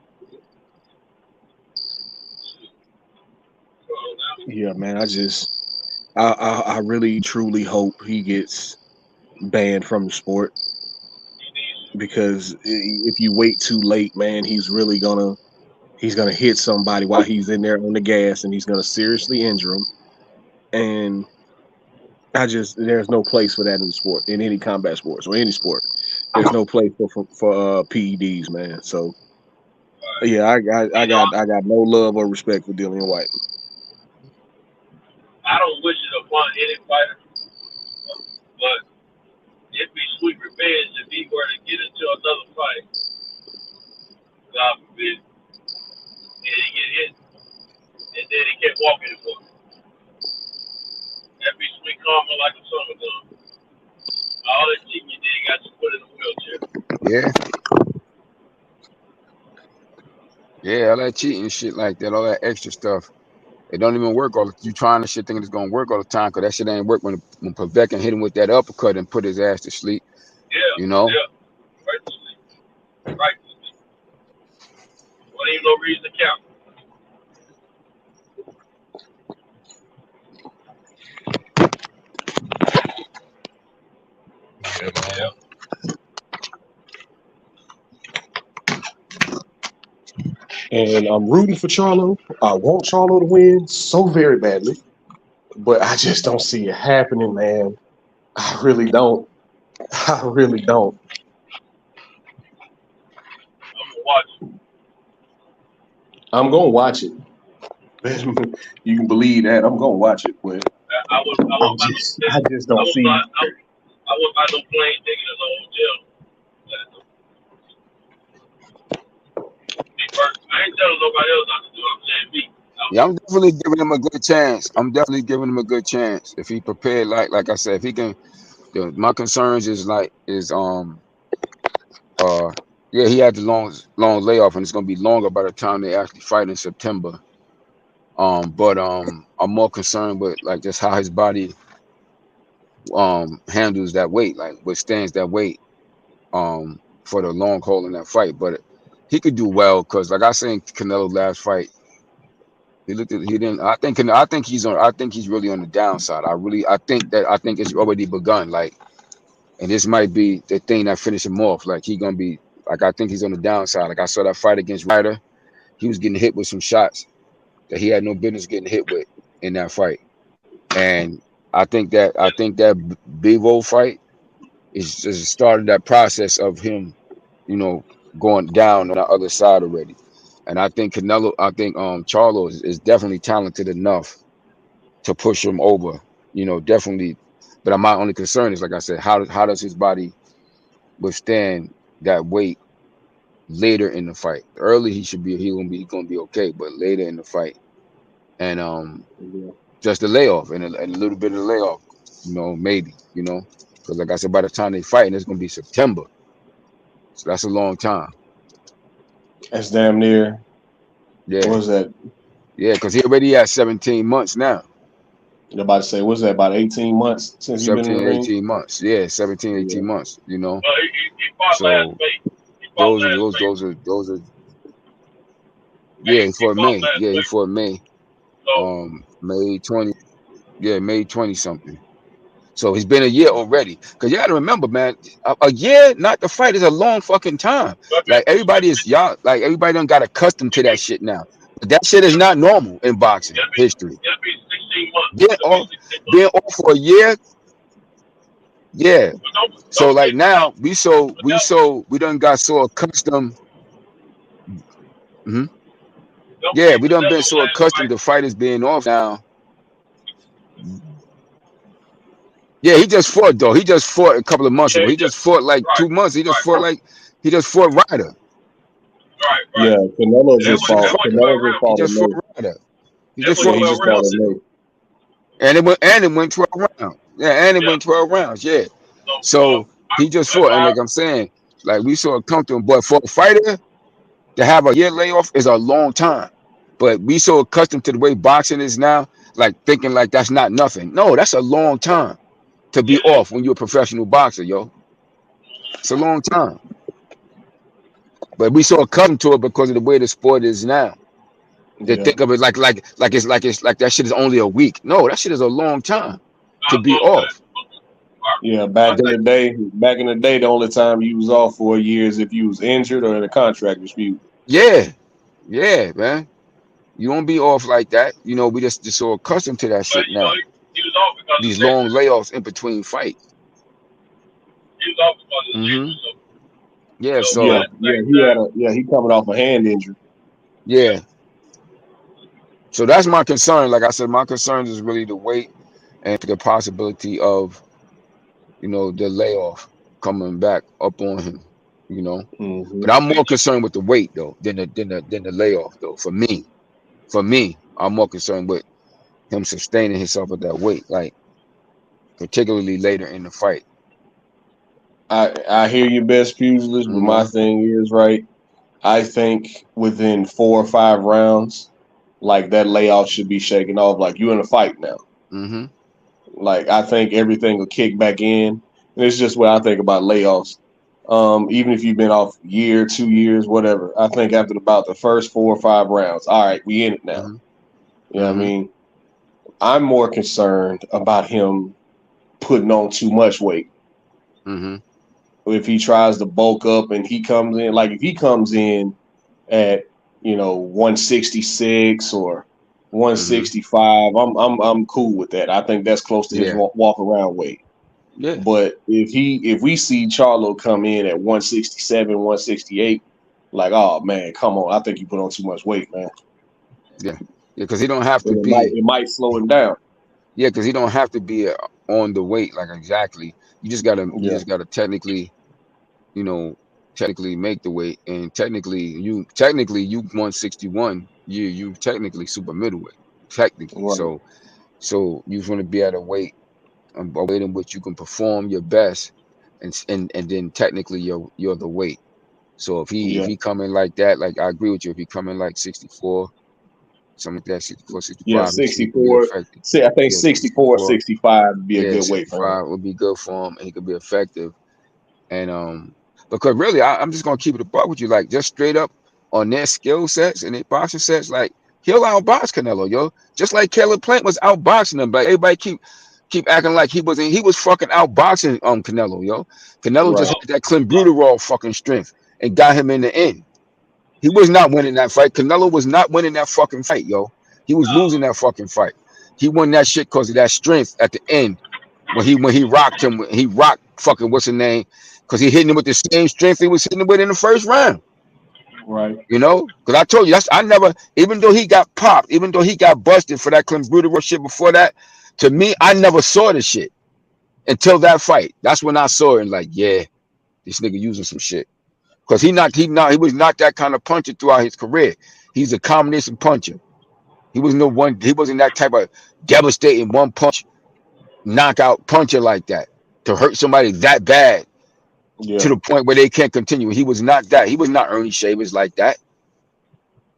Yeah, man. I really truly hope he gets banned from the sport, because if you wait too late, man, he's gonna hit somebody while he's in there on the gas, and he's gonna seriously injure him. And there's no place for that in the sport, in any combat sports or any sport. There's no place for PEDs, man. So yeah, I got no love or respect for Dillian White. I don't wish it upon any fighter, but it'd be sweet revenge if he were to get into another fight. God forbid. And he get hit, and then he kept walking anymore. That'd be sweet karma like a summer gun. All that cheating you did got you put in a wheelchair. Yeah, all that cheating shit like that, all that extra stuff. It don't even work you trying to shit thinking it's gonna work all the time, because that shit ain't work when Povetkin hit him with that uppercut and put his ass to sleep. Yeah. You know? Yeah. Right to sleep. Right to sleep. Wasn't even no reason to count. Yeah. And I'm rooting for Charlo. I want Charlo to win so very badly, but I just don't see it happening, man. I really don't. I'm gonna watch it. I'm gonna watch it. You can believe that. I'm gonna watch it, but I just don't see it. I wouldn't buy no plane ticket or no hotel. I ain't telling nobody else not to do it. I'm saying me. Yeah, I'm definitely giving him a good chance. If he prepared, like I said, if he can. My concerns is he had the long layoff, and it's gonna be longer by the time they actually fight in September. But I'm more concerned with like just how his body handles that weight, like withstands that weight for the long haul in that fight. But he could do well, because like I said in Canelo last fight, I think he's really on the downside. I think it's already begun, like, and this might be the thing that finish him off. Like he gonna be like, I think he's on the downside. Like I saw that fight against Ryder, he was getting hit with some shots that he had no business getting hit with in that fight. And I think that Bivol fight is just started that process of him, going down on the other side already. And I think Charlo is definitely talented enough to push him over, definitely. But my only concern is, like I said, how does his body withstand that weight later in the fight? Early he's gonna be okay, but later in the fight, and just the layoff and a little bit of the layoff, maybe, because like I said, by the time they fight, it's gonna be September, so that's a long time. That's damn near. Yeah. What was that? Yeah, because he already had 17 months now. You're about to say, what's that, about 18 months since you've been in the ring? 18 months. Yeah, 17, 18 months, Well, he fought last May. Those are yeah, he fought May. Yeah, he fought May. So, May 20. Yeah, May 20 something. So he's been a year already. Because you got to remember, man, a year not to fight is a long fucking time. Like everybody done got accustomed to that shit now. But that shit is not normal in boxing history. It'll be 16 months. Being off for a year, yeah. So like now we done got so accustomed. Yeah, we done been so accustomed to fighters being off now. Yeah, he just fought though. He just fought a couple of months ago. He just fought like 2 months. He just fought Ryder. Yeah, Canelo just fought. He just fought Ryder. He just fought Nate. And it went 12 rounds. Yeah, and it went 12 rounds. Yeah. So he just fought, and like I'm saying, like we saw comfortable. But for a fighter to have a year layoff is a long time. But we so accustomed to the way boxing is now, like thinking like that's not nothing. No, that's a long time to be off when you're a professional boxer, yo. It's a long time. But we so accustomed to it because of the way the sport is now. They think of it like that shit is only a week. No, that shit is a long time to be off. Yeah, back in the day, the only time you was off for a year is if you was injured or in a contract dispute. Yeah, man. You won't be off like that. You know, we just so accustomed to that shit now. These long layoffs in between fights. Yeah, so he coming off a hand injury. Yeah. So that's my concern. Like I said, my concern is really the weight and the possibility of, you know, the layoff coming back up on him. You know, but I'm more concerned with the weight though than the layoff though. For me, I'm more concerned with him sustaining himself at that weight, like particularly later in the fight. I hear you, best pugilist, but my thing is I think within 4 or 5 rounds, like that layoff should be shaken off. Like you in a fight now. Like I think everything will kick back in, and it's just what I think about layoffs. Even if you've been off a year, 2 years, whatever, I think after about the first 4 or 5 rounds, all right, we in it now. You know what I mean? I'm more concerned about him putting on too much weight. If he tries to bulk up and he comes in, like if he comes in at 166 or 165, I'm cool with that. I think that's close to his walk around weight. Yeah. But if we see Charlo come in at 167, 168, like, oh man, come on, I think you put on too much weight, man. Yeah, because he don't have to be. It might slow him down. Yeah, because he don't have to be on the weight like exactly. You just gotta technically, technically make the weight, and technically you 161. You technically super middleweight, technically. Right. So you want to be at a weight in which you can perform your best, and then technically you're the weight. So if he come in like that, like I agree with you. If he come in like 64, something like that, 64, 65. Yeah, 64. I think 64, 65 would be a good weight for him. Would be good for him, and he could be effective. And because really, I'm just gonna keep it a buck with you, like just straight up on their skill sets and their boxing sets, like he'll outbox Canelo, yo. Just like Caleb Plant was outboxing him, but everybody keep acting like he was fucking outboxing Canelo, yo. Canelo just had that clenbuterol fucking strength and got him in the end. He was not winning that fight. Canelo was not winning that fucking fight, yo. He was losing that fucking fight. He won that shit because of that strength at the end. When he rocked him, he rocked fucking what's his name? Because he hit him with the same strength he was hitting him with in the first round. Right. Because I told you, even though he got popped, even though he got busted for that clenbuterol shit before that, to me, I never saw the shit until that fight. That's when I saw it and like, yeah, this nigga using some shit. Because he was not that kind of puncher throughout his career. He's a combination puncher. He wasn't that type of devastating one punch knockout puncher like that to hurt somebody that bad to the point where they can't continue. He was not that. He was not Ernie Shavers like that.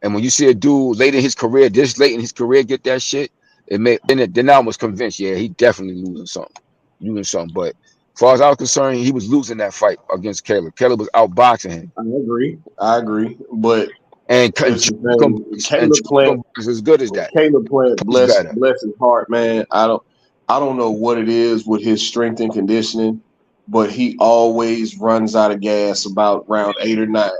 And when you see a dude this late in his career get that shit, then I was convinced, yeah, he definitely losing something. But as far as I was concerned, he was losing that fight against Caleb. Caleb was outboxing him. I agree. But Caleb Plant is as good as that. Caleb Plant, bless his heart, man. I don't know what it is with his strength and conditioning, but he always runs out of gas about round 8 or 9.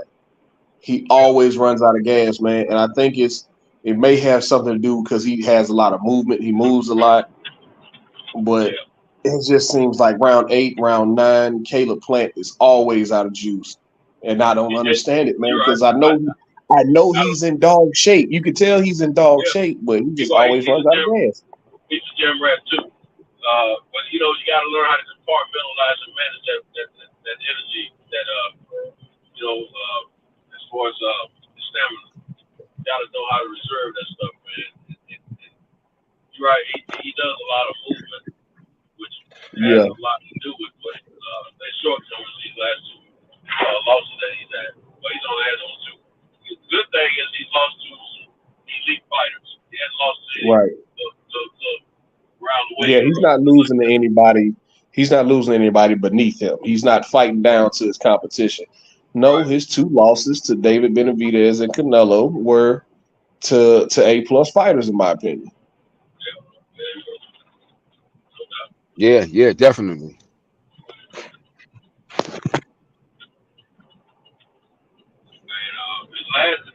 He always runs out of gas, man. And I think it may have something to do because he has a lot of movement. He moves a lot, but it just seems like round 8, round 9, Caleb Plant is always out of juice. And I don't understand it, man, because I know he's in dog shape. You can tell he's in dog shape, but he just always runs out of gas. He's a gym rat too. But you know, you got to learn how to compartmentalize and manage that energy. That as far as stamina, you got to know how to reserve that stuff, man. You're right. He does a lot of movement, which has a lot to do with what that shortcomings these last 2 losses that he's had. But he's only had those 2. The good thing is he's lost to elite fighters. He hasn't lost to around the way. Yeah, he's not losing to anybody. He's not losing to anybody beneath him. He's not fighting down to his competition. No, his 2 losses to David Benavidez and Canelo were to A+ fighters, in my opinion. Yeah, definitely.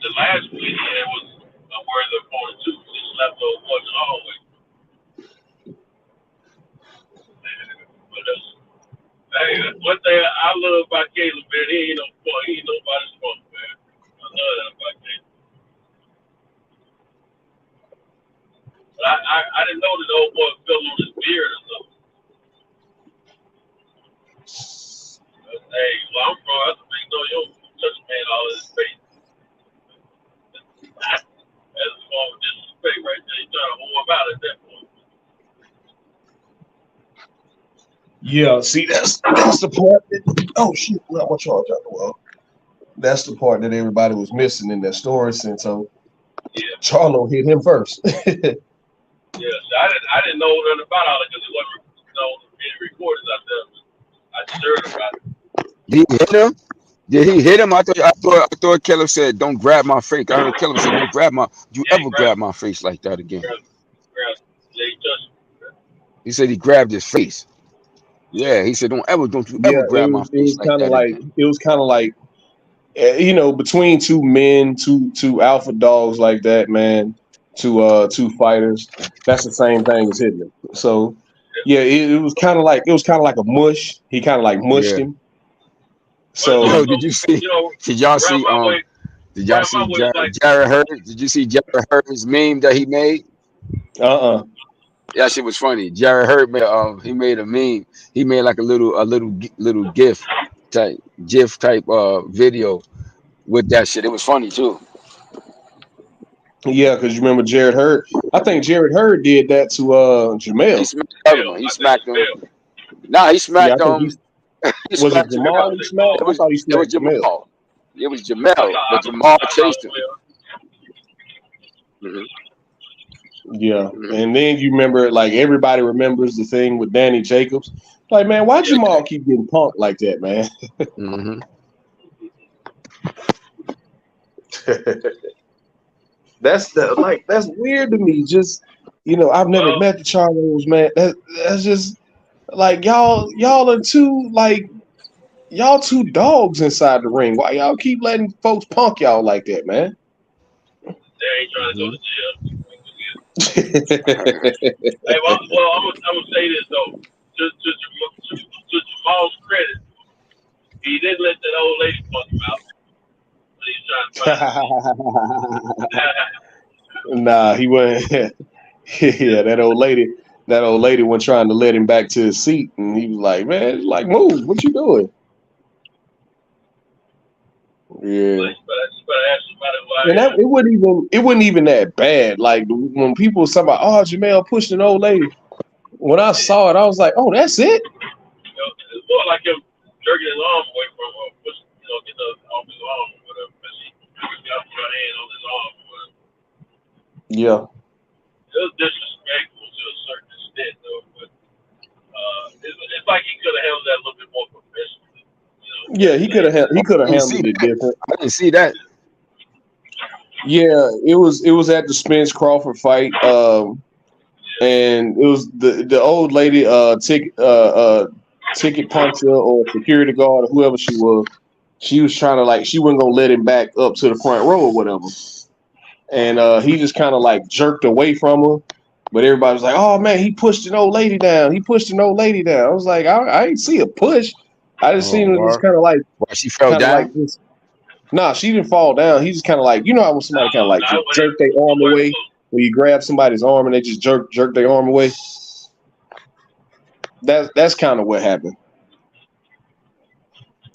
The last win he had was a worthy opponent too. He slept over one hallway. Hey, one thing I love about Caleb, man, he ain't no fun. He ain't nobody's fun, man. I love that about Caleb. But I didn't know that the old boy fell on his beard or something. Hey, well, I'm from that's a big no, you don't touch a man all in his face. That's a form of disrespect right there. You trying to hold him out at that point. Yeah, see, that's the part that, oh shit, not my charge out the wall. That's the part that everybody was missing in that story, since Charlo hit him first. Yeah, so I didn't know nothing about all it because it wasn't being recorded out there. I just heard about it. Did he hit him? Did he hit him? I thought Caleb said, "Don't grab my face." I heard Caleb say, "Don't grab my. You ever grab my face like that again?" He said he grabbed his face. Yeah, he said, "Don't you ever grab my face like that." It was kind of like, between 2 men, two alpha dogs like that, man. 2 fighters. That's the same thing as hitting him. So, yeah, it was kind of like a mush. He kind of like mushed him. So, did y'all see Jarrett Hurd? Did you see Jarrett Hurd's meme that he made? That shit was funny. Jarrett Hurd made a meme. He made like a little GIF type video with that shit. It was funny too. Yeah, because you remember Jarrett Hurd. I think Jarrett Hurd did that to Jamel. He smacked him. Nah, he smacked him. Was it Jamal he smacked? It was Jamal. It was Jamel, but Jamal chased him. Yeah, and then you remember, like, everybody remembers the thing with Danny Jacobs. Like, man, why Jamal keep getting punked like that, man? That's weird to me. Just, I've never met the Charlos, man. That's just like y'all are y'all 2 dogs inside the ring. Why y'all keep letting folks punk y'all like that, man? They ain't trying to go to jail. Hey, well, I'm gonna say this though. To Jamal's credit, he didn't let that old lady punk him out. Nah, he wasn't. Yeah, that old lady was trying to let him back to his seat, and he was like, "Man, like, move! What you doing?" Yeah. And it wasn't even that bad. Like, when people were talking about, "Oh, Jamel pushed an old lady," when I saw it, I was like, "Oh, that's it." It's more like him jerking his arm away from her, getting off his arm or whatever. He got her hand on his arm or whatever. Yeah. It was disrespectful to a certain extent, though. But it's like he could have handled that a little bit more professionally. Yeah, he could have handled it different. I didn't see that. Yeah, it was at the Spence Crawford fight. and it was the old lady, ticket puncher or security guard or whoever she was. She was trying to she wasn't gonna let him back up to the front row or whatever, and he just kind of jerked away from her. But everybody was like, "Oh man, he pushed an old lady down. He pushed an old lady down." I was like, "I ain't see a push. I just seen it was kind of Why she fell down? this." Nah, she didn't fall down. He just kind of you know how when somebody kind of just jerk their arm away when you grab somebody's arm and they just jerk their arm away. That's kind of what happened.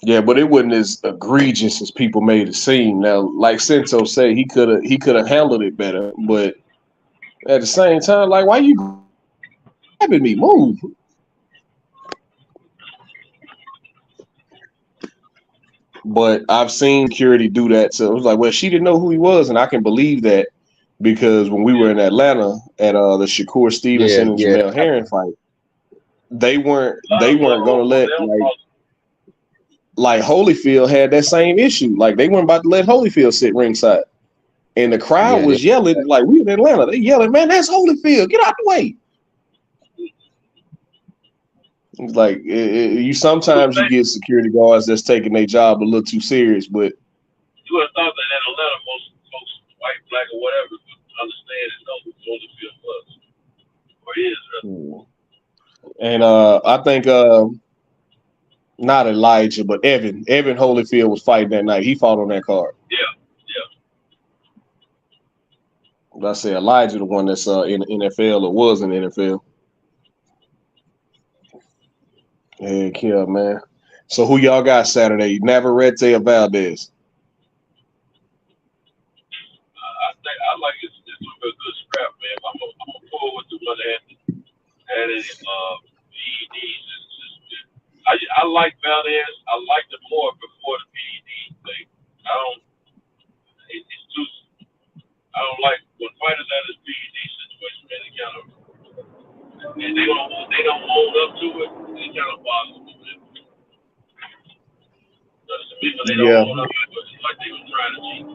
Yeah, but it wasn't as egregious as people made it seem. Now, like Sento said, he could have handled it better, but at the same time, why you grabbing me? Move. But I've seen security do that. So it was well, she didn't know who he was, and I can believe that because when we were in Atlanta at the Shakur Stevenson and Jamel Herring fight, they weren't gonna let Holyfield had that same issue. They weren't about to let Holyfield sit ringside, and the crowd was yelling we in Atlanta. They yelling, "Man, that's Holyfield! Get out the way!" You sometimes you get security guards that's taking their job a little too serious, but you would have thought that in Atlanta, most folks, white, black, or whatever, would understand and know who Holyfield was or is. And I think not Elijah, but Evan Holyfield was fighting that night. He fought on that card. Yeah. I say Elijah, the one that's in the NFL or was in the NFL. Heck yeah, man. So who y'all got Saturday? Navarrete or Valdez? I like it's a good scrap, man. I'm gonna pull with the one that had it PEDs. I like Valdez. I liked it more before the PED thing. It's too. I don't like when fighters have this PED situation, man. They kind of and they don't own up to it. It kind of bothers me. Some people they don't own up to it. It's like they were trying to cheat.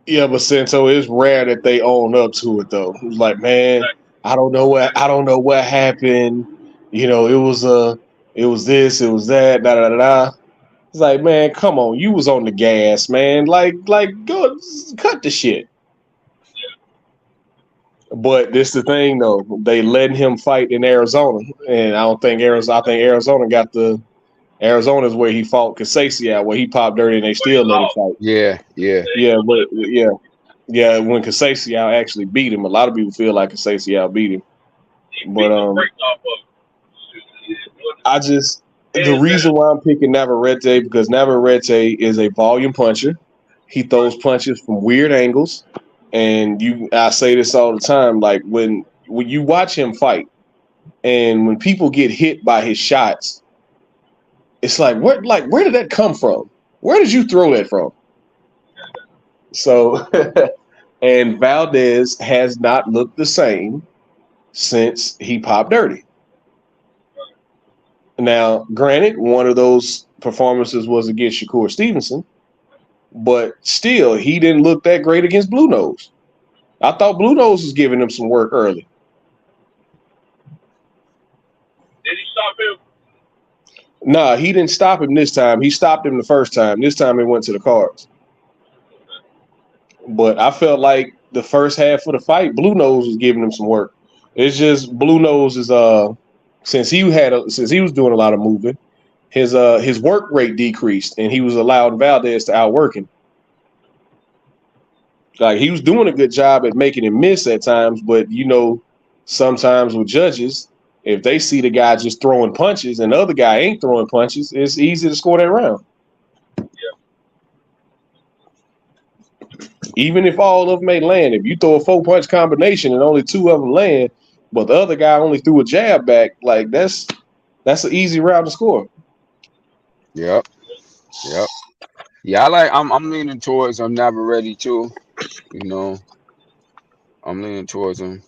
Yeah, but Sento, it's rare that they own up to it though. It's man, I don't know what happened. You know, it was this, it was that, da da da da. It's man, come on, you was on the gas, man. Go cut the shit. But this the thing though, they letting him fight in Arizona, and I think Arizona got the Arizona's where he fought Kasasi out, where he popped dirty and they still let him fight. Yeah. When Kasasi out actually beat him, a lot of people feel like Kasasi out beat him. But the reason why I'm picking Navarrete because Navarrete is a volume puncher. He throws punches from weird angles, and I say this all the time. When you watch him fight, and when people get hit by his shots, it's where did that come from? Where did you throw that from? So, and Valdez has not looked the same since he popped dirty. Now, granted, one of those performances was against Shakur Stevenson, but still, he didn't look that great against Blue Nose. I thought Blue Nose was giving him some work early. Did he stop him? Nah, he didn't stop him this time. He stopped him the first time. This time he went to the cards. But I felt like the first half of the fight, Blue Nose was giving him some work. It's just Blue Nose is since he was doing a lot of moving, his work rate decreased, and he was allowed Valdez to outwork him. He was doing a good job at making him miss at times, but sometimes with judges, if they see the guy just throwing punches and the other guy ain't throwing punches, it's easy to score that round. Even if all of them may land, if you throw a 4-punch combination and only 2 of them land, but the other guy only threw a jab back, that's an easy round to score. Yep. Yeah, I'm leaning towards Navarrete too. I'm leaning towards him.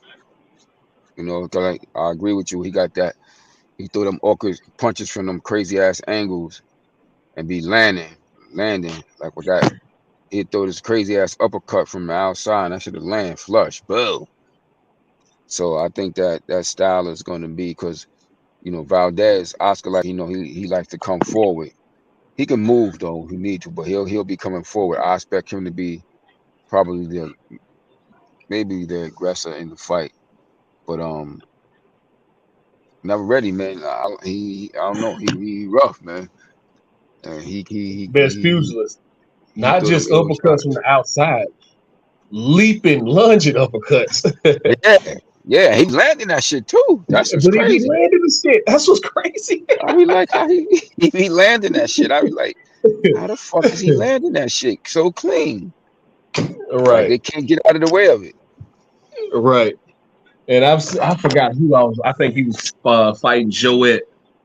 I agree with you. He got that. He threw them awkward punches from them crazy ass angles and be landing with that. He'd throw this crazy ass uppercut from the outside and that should have landed flush. Boom. So I think that style is going to be because Valdez, Oscar, like he likes to come forward. He can move though if he need to, but he'll be coming forward. I expect him to be probably maybe the aggressor in the fight, but Never ready, man. I don't know. He rough, man. And Best pugilist. he Not throw them just ego uppercuts from shots. the outside, leaping, lunging uppercuts. Yeah, he landing that shit too. That's what's But he be crazy. landing the shit. That's what's crazy. I be like how he be landing that shit. I be like, how the fuck is he landing that shit so clean? Like Right, they can't get out of the way of it. right. And I forgot who I was. I think he was fighting Joette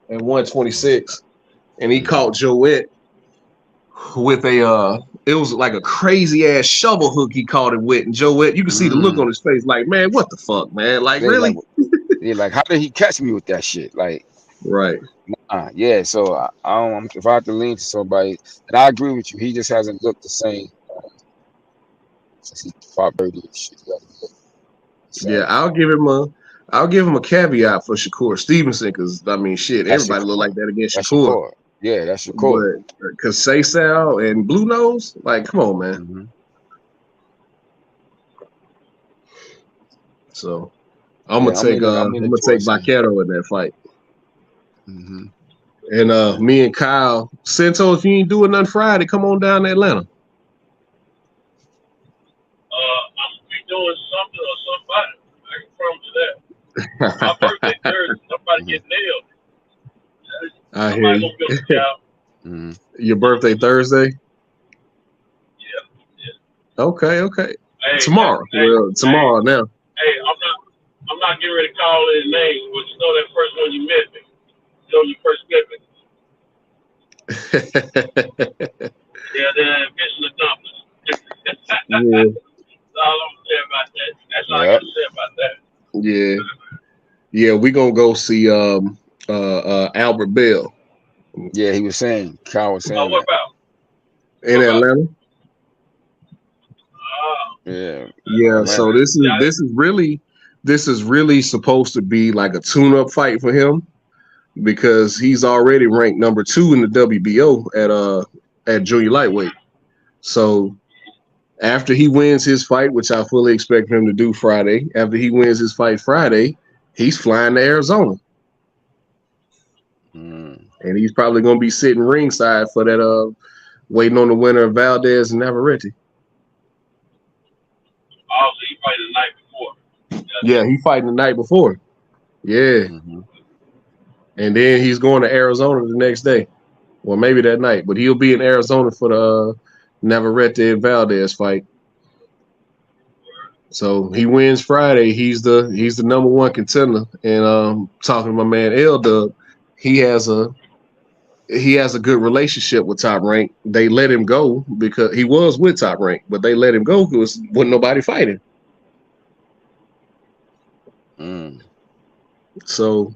at 126, and he caught Joette with a it was like a crazy ass shovel hook he caught it with, and Joette, you can see the look on his face, like, man, what the fuck, man, like, really? Like, how did he catch me with that shit? Like, right. Yeah. So I don't. If I have to lean to somebody, and I agree with you, he just hasn't looked the same since he fought Birdie and shit. Yeah, I'll give him a caveat for Shakur Stevenson, because I mean, shit, That's everybody look like that against That's Shakur. Shakur. Yeah, that's Shakur. But because Seisal and Blue Nose, like, come on, man. Mm-hmm. So I'm gonna take Vaquero in that fight. Mm-hmm. And me and Kyle Santos, if you ain't doing nothing Friday, come on down to Atlanta. I'm be doing something or somebody. I can promise you that. My birthday Thursday, somebody get nailed. I hear you. Mm-hmm. Your birthday Thursday? Yeah. Okay. Hey, tomorrow. Tomorrow now. Hey, I'm not getting ready to call his name, but you know that first one you met me. You know you first met me. Yeah, they're mission accomplished. Yeah. That's all I'm gonna say about that. That's all I gotta say about that. Yeah, we gonna go see Albert Bell. Yeah, he was saying, Kyle was saying. Oh, what about? In Atlanta. Yeah. So this is really supposed to be like a tune-up fight for him, because he's already ranked number 2 in the WBO at junior lightweight. So after he wins his fight, which I fully expect him to do Friday, after he wins his fight Friday, he's flying to Arizona. And he's probably going to be sitting ringside for that, waiting on the winner of Valdez and Navarrete. Oh, so he fighting the night before. Yeah, he fighting the night before. Yeah. Mm-hmm. And then he's going to Arizona the next day. Well, maybe that night, but he'll be in Arizona for the Navarrete and Valdez fight. So he wins Friday. He's the number 1 contender. And talking to my man L-Dub, he has a good relationship with Top Rank. They let him go because he was with Top Rank, but they let him go because wasn't nobody fighting. So,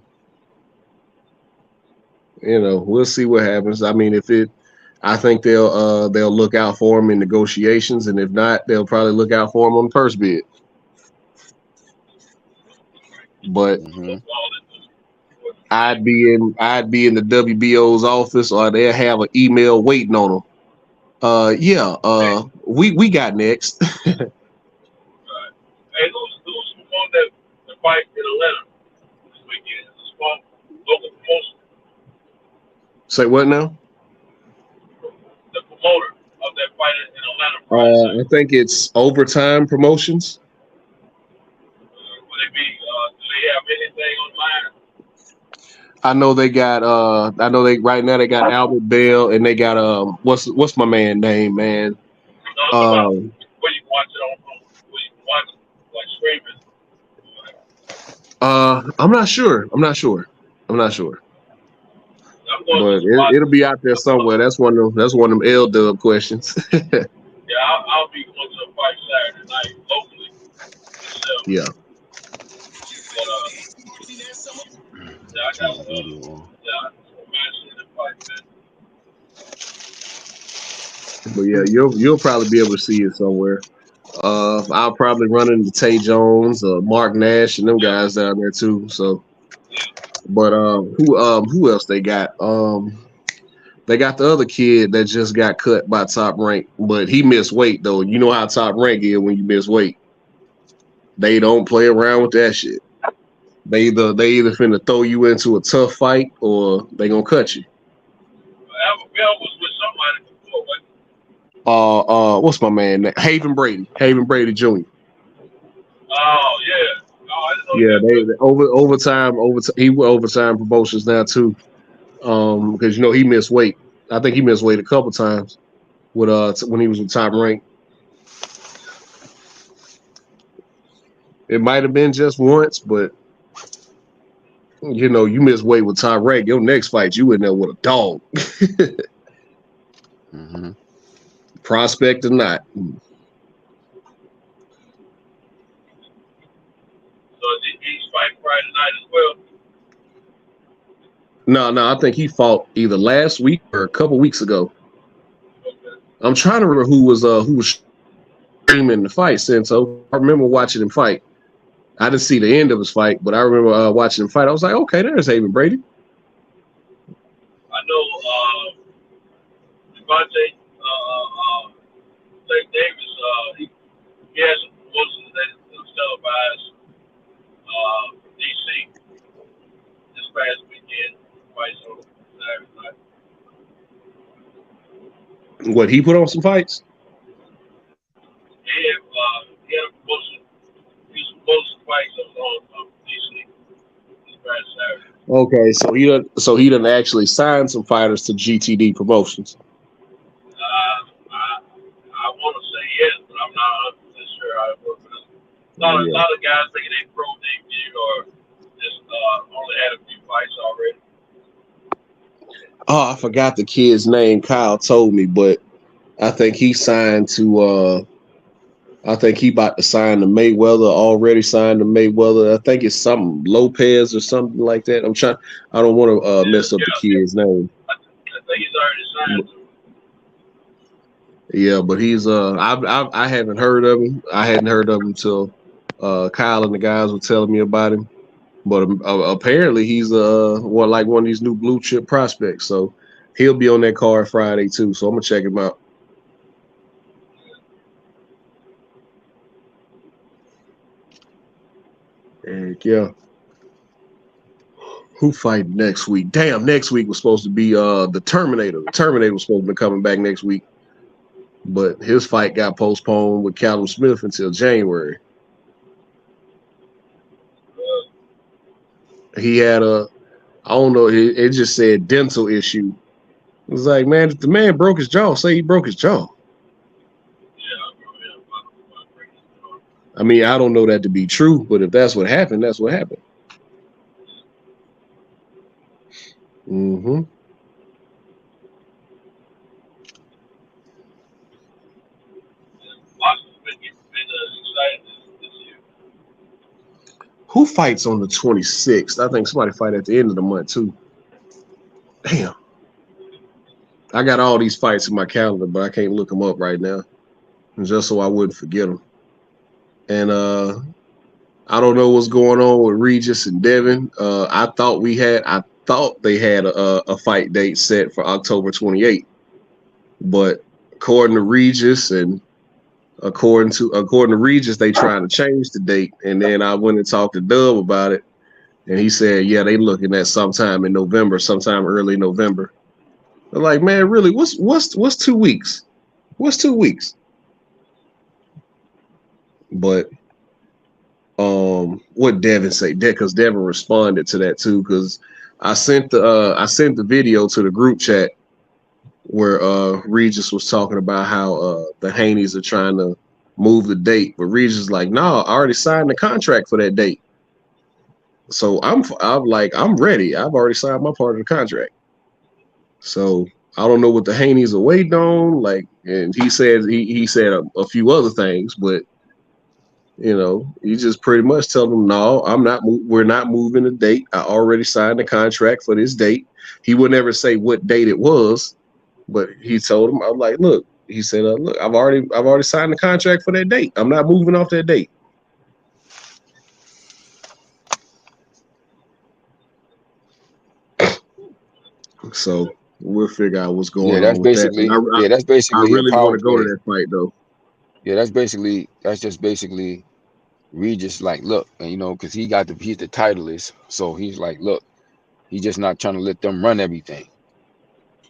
we'll see what happens. I mean, I think they'll look out for him in negotiations, and if not, they'll probably look out for him on the purse bid. But I'd be in the WBO's office, or they'll have an email waiting on them. We got next. Hey, who's on that fight in Atlanta this weekend? It's a small local promotion. Say what now? The promoter of that fight in Atlanta. I think it's Overtime Promotions. Will they be? Do they have anything online? I know they got. Right now they got Albert Bell, and they got what's my man name, man? Where you watch it on? Where you watch it, like streaming? I'm not sure. But it'll be out there somewhere. That's one of them L-Dub questions. Yeah, I'll be going to the fight Saturday night locally. Yeah. But I got the fight, man. But yeah, you'll probably be able to see it somewhere. I'll probably run into Tay Jones, Mark Nash, and them guys down there too. So, but who else they got? They got the other kid that just got cut by Top Rank, but he missed weight though. You know how Top Rank is when you miss weight. They don't play around with that shit. They either finna throw you into a tough fight or they gonna cut you. Alabama was with somebody before, What's my man name? Haven Brady Jr. Oh yeah. Oh, I didn't know Yeah, that. they overtime. He went overtime promotions now too. Because he missed weight. I think he missed weight a couple times with when he was with Top Rank. It might have been just once, but you miss weight with Top Rank. Your next fight, you in there with a dog. Mm-hmm. Prospect or not. So he's fighting Friday night as well. No, I think he fought either last week or a couple weeks ago. Okay. I'm trying to remember who was streaming the fight. So I remember watching him fight. I didn't see the end of his fight, but I remember watching him fight. I was like, okay, there's Haven Brady. I know Devontae Davis. He has some promotions that was televised. DC this past weekend. Fights on Saturday night. What, he put on some fights? He had a promotion. He was supposed to fight on DC this past Saturday. Okay, so he done actually signed some fighters to GTD Promotions. I want to say yes, but I'm not 100% sure how it works. A lot of guys thinking they pro debut or just only had a few fights already. Oh, I forgot the kid's name. Kyle told me, but I think he signed to. I think he about to sign to Mayweather. Already signed to Mayweather. I think it's something Lopez or something like that. I don't want to mess up the kid's name. I think he's already signed. Yeah, but he's I haven't heard of him. I hadn't heard of him until Kyle and the guys were telling me about him. But apparently he's one of these new blue chip prospects. So he'll be on that card Friday too. So I'm gonna check him out. Heck yeah. Who fight next week? Damn, next week was supposed to be the Terminator. The Terminator was supposed to be coming back next week. But his fight got postponed with Callum Smith until January. He had I don't know, it just said dental issue. It was like, man, if the man broke his jaw, say he broke his jaw. I mean, I don't know that to be true, but if that's what happened, that's what happened. Mm-hmm. Who fights on the 26th? I think somebody fight at the end of the month too. Damn. I got all these fights in my calendar, but I can't look them up right now, just so I wouldn't forget them. And I don't know what's going on with Regis and Devin. I thought they had a fight date set for October 28th, but according to Regis and according to Regis, they trying to change the date. And then I went and talked to Dub about it, and he said, yeah, they looking at sometime in November, sometime early November. I'm like, man, really, what's 2 weeks? What's 2 weeks? But what Devin say? Because Devin responded to that too. Because I sent the video to the group chat where Regis was talking about how the Haneys are trying to move the date, but Regis is like, no, I already signed the contract for that date. So I'm like, I'm ready. I've already signed my part of the contract. So I don't know what the Haneys are waiting on. Like, and he said a few other things, but he just pretty much tell them, no, we're not moving the date. I already signed the contract for this date. He would never say what date it was, but he told him, I'm like, look, he said, "Look, I've already signed the contract for that date. I'm not moving off that date." So we'll figure out what's Yeah, going on with that. that's I basically a really want power to go to play. that fight though. Yeah, that's just basically Regis like, look, and you know, because he's the titleist, so he's like, look, he's just not trying to let them run everything.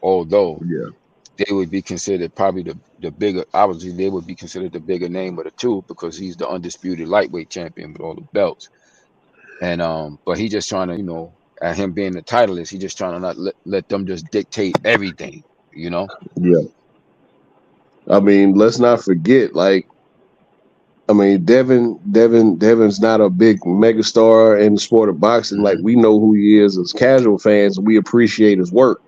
Although Yeah, they would be considered probably the bigger, obviously they would be considered the bigger name of the two because he's the undisputed lightweight champion with all the belts. And but he just trying to, you know, at him being the titleist, he just trying to not let them just dictate everything, you know. yeah. I mean, let's not forget, like, I mean, Devin's not a big megastar in the sport of boxing. Like, we know who he is as casual fans. We appreciate his work,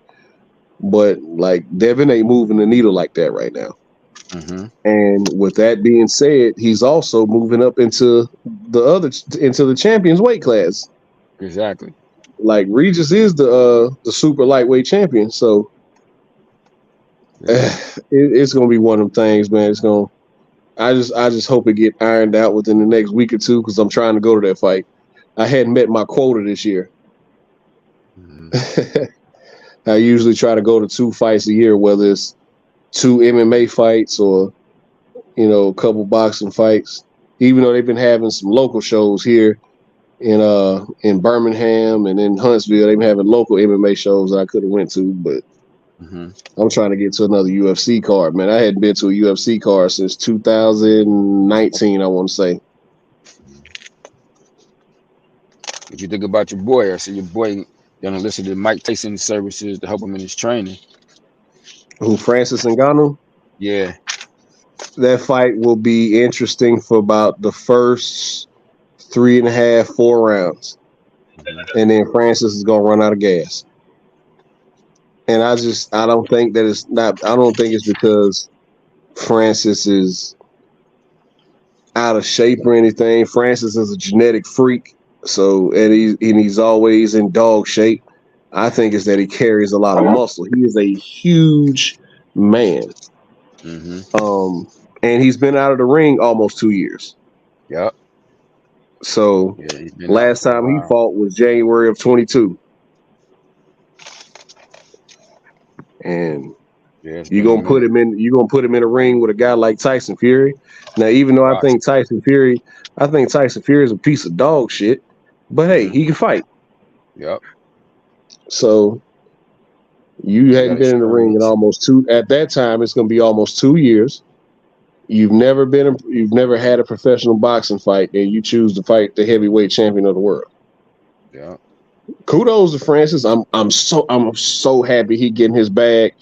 but like, Devin ain't moving the needle like that right now. And with that being said, he's also moving up into the champions weight class. Exactly. Like Regis is the super lightweight champion, so it's gonna be one of them things, man. It's gonna. I just hope it get ironed out within the next week or two because I'm trying to go to that fight. I hadn't met my quota this year. I usually try to go to 2 fights a year, whether it's 2 MMA fights or, you know, a couple boxing fights. Even though they've been having some local shows here in Birmingham and in Huntsville, they've been having local MMA shows that I could have went to, but I'm trying to get to another UFC card, man. I hadn't been to a UFC card since 2019, I want to say. If you think about your boy, I see your boy gonna listen to Mike Tyson services to help him in his training. Who, Francis Ngannou? Yeah. That fight will be interesting for about the first 3.5, 4 rounds. And then Francis is gonna run out of gas. And I don't think it's because Francis is out of shape or anything. Francis is a genetic freak. So, and he's always in dog shape. I think it's that he carries a lot of muscle. He is a huge man. And he's been out of the ring almost 2 years. Yep. So last time he fought was January of 22. And you're gonna put him in a ring with a guy like Tyson Fury. Now, even though I think Tyson Fury is a piece of dog shit, but hey, he can fight. Yep. So you hadn't been in the ring in at that time, it's gonna be almost 2 years. You've never had a professional boxing fight, and you choose to fight the heavyweight champion of the world. Yeah. Kudos to Francis. I'm so happy he getting his bag,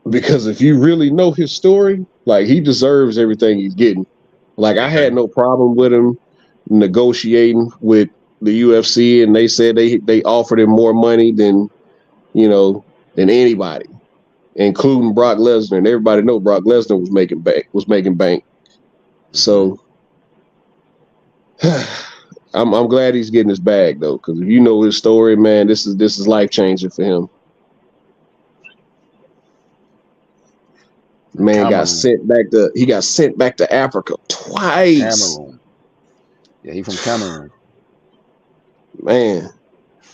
because if you really know his story, like, he deserves everything he's getting. Like, I had no problem with him negotiating with the UFC, and they said they offered him more money than anybody, including Brock Lesnar, and everybody know Brock Lesnar was making bank. So I'm glad he's getting his bag though, because if you know his story, man, this is life changing for him. Man got sent back to Africa twice. Cameroon. Yeah, he's from Cameroon. Man, I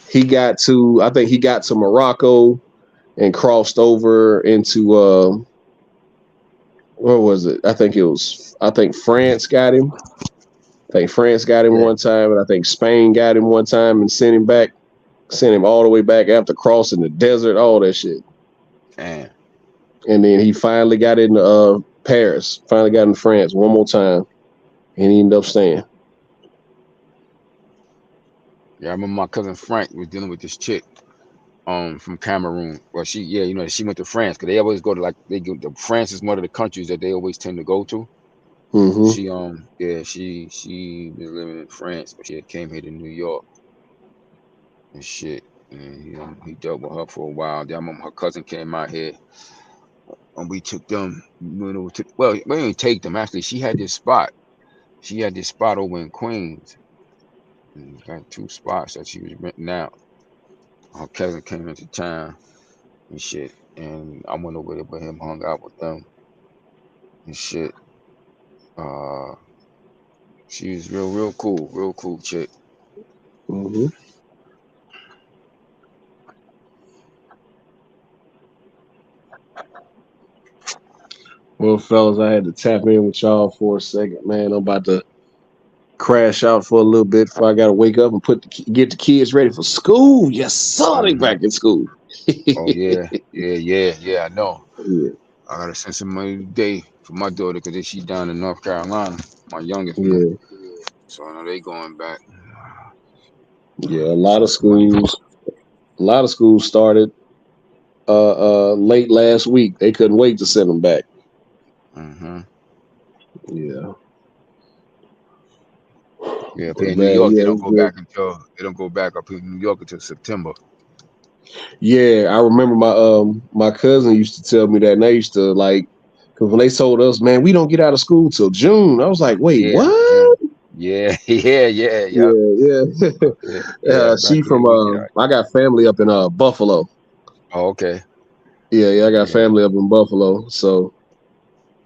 think he got to Morocco and crossed over into where was it? I think France got him. One time, and I think Spain got him one time and sent him all the way back after crossing the desert, all that shit. Man. And then he finally got into Paris, finally got in France one more time, and he ended up staying. Yeah, I remember my cousin Frank was dealing with this chick from Cameroon. Well, she went to France, because they always go to France is one of the countries that they always tend to go to. She she was living in France, but she came here to New York and shit. And he dealt with her for a while. Then I remember her cousin came out here, and we took them. We didn't take them. Actually, she had this spot. She had this spot over in Queens. And got 2 spots that she was renting out. Her cousin came into town and shit. and I went over there with him, hung out with them and shit. She was real cool chick. Mm-hmm. Well, fellas, I had to tap in with y'all for a second, man. I'm about to crash out for a little bit before I got to wake up and get the kids ready for school. Yes, sir, they Mm-hmm. back in school. Oh yeah. I know. Yeah, I gotta send some money today for my daughter because she's down in North Carolina. My youngest one. yeah, So I know they going back. yeah. Send some money. A lot of schools started late last week. They couldn't wait to send them back. Mm-hmm. Yeah, Yeah, up but here in New man, York, yeah, it's good. they don't go back up here in New York until September. Yeah, I remember my cousin used to tell me that, and they used to like, because when they told us, man, we don't get out of school till June. I was like, wait, Yeah, yeah, what? yeah, yep. Yeah, yeah. Yeah, back She then from we get out. I got family up in Buffalo. Oh, okay. Yeah, I got Yeah, family up in Buffalo. So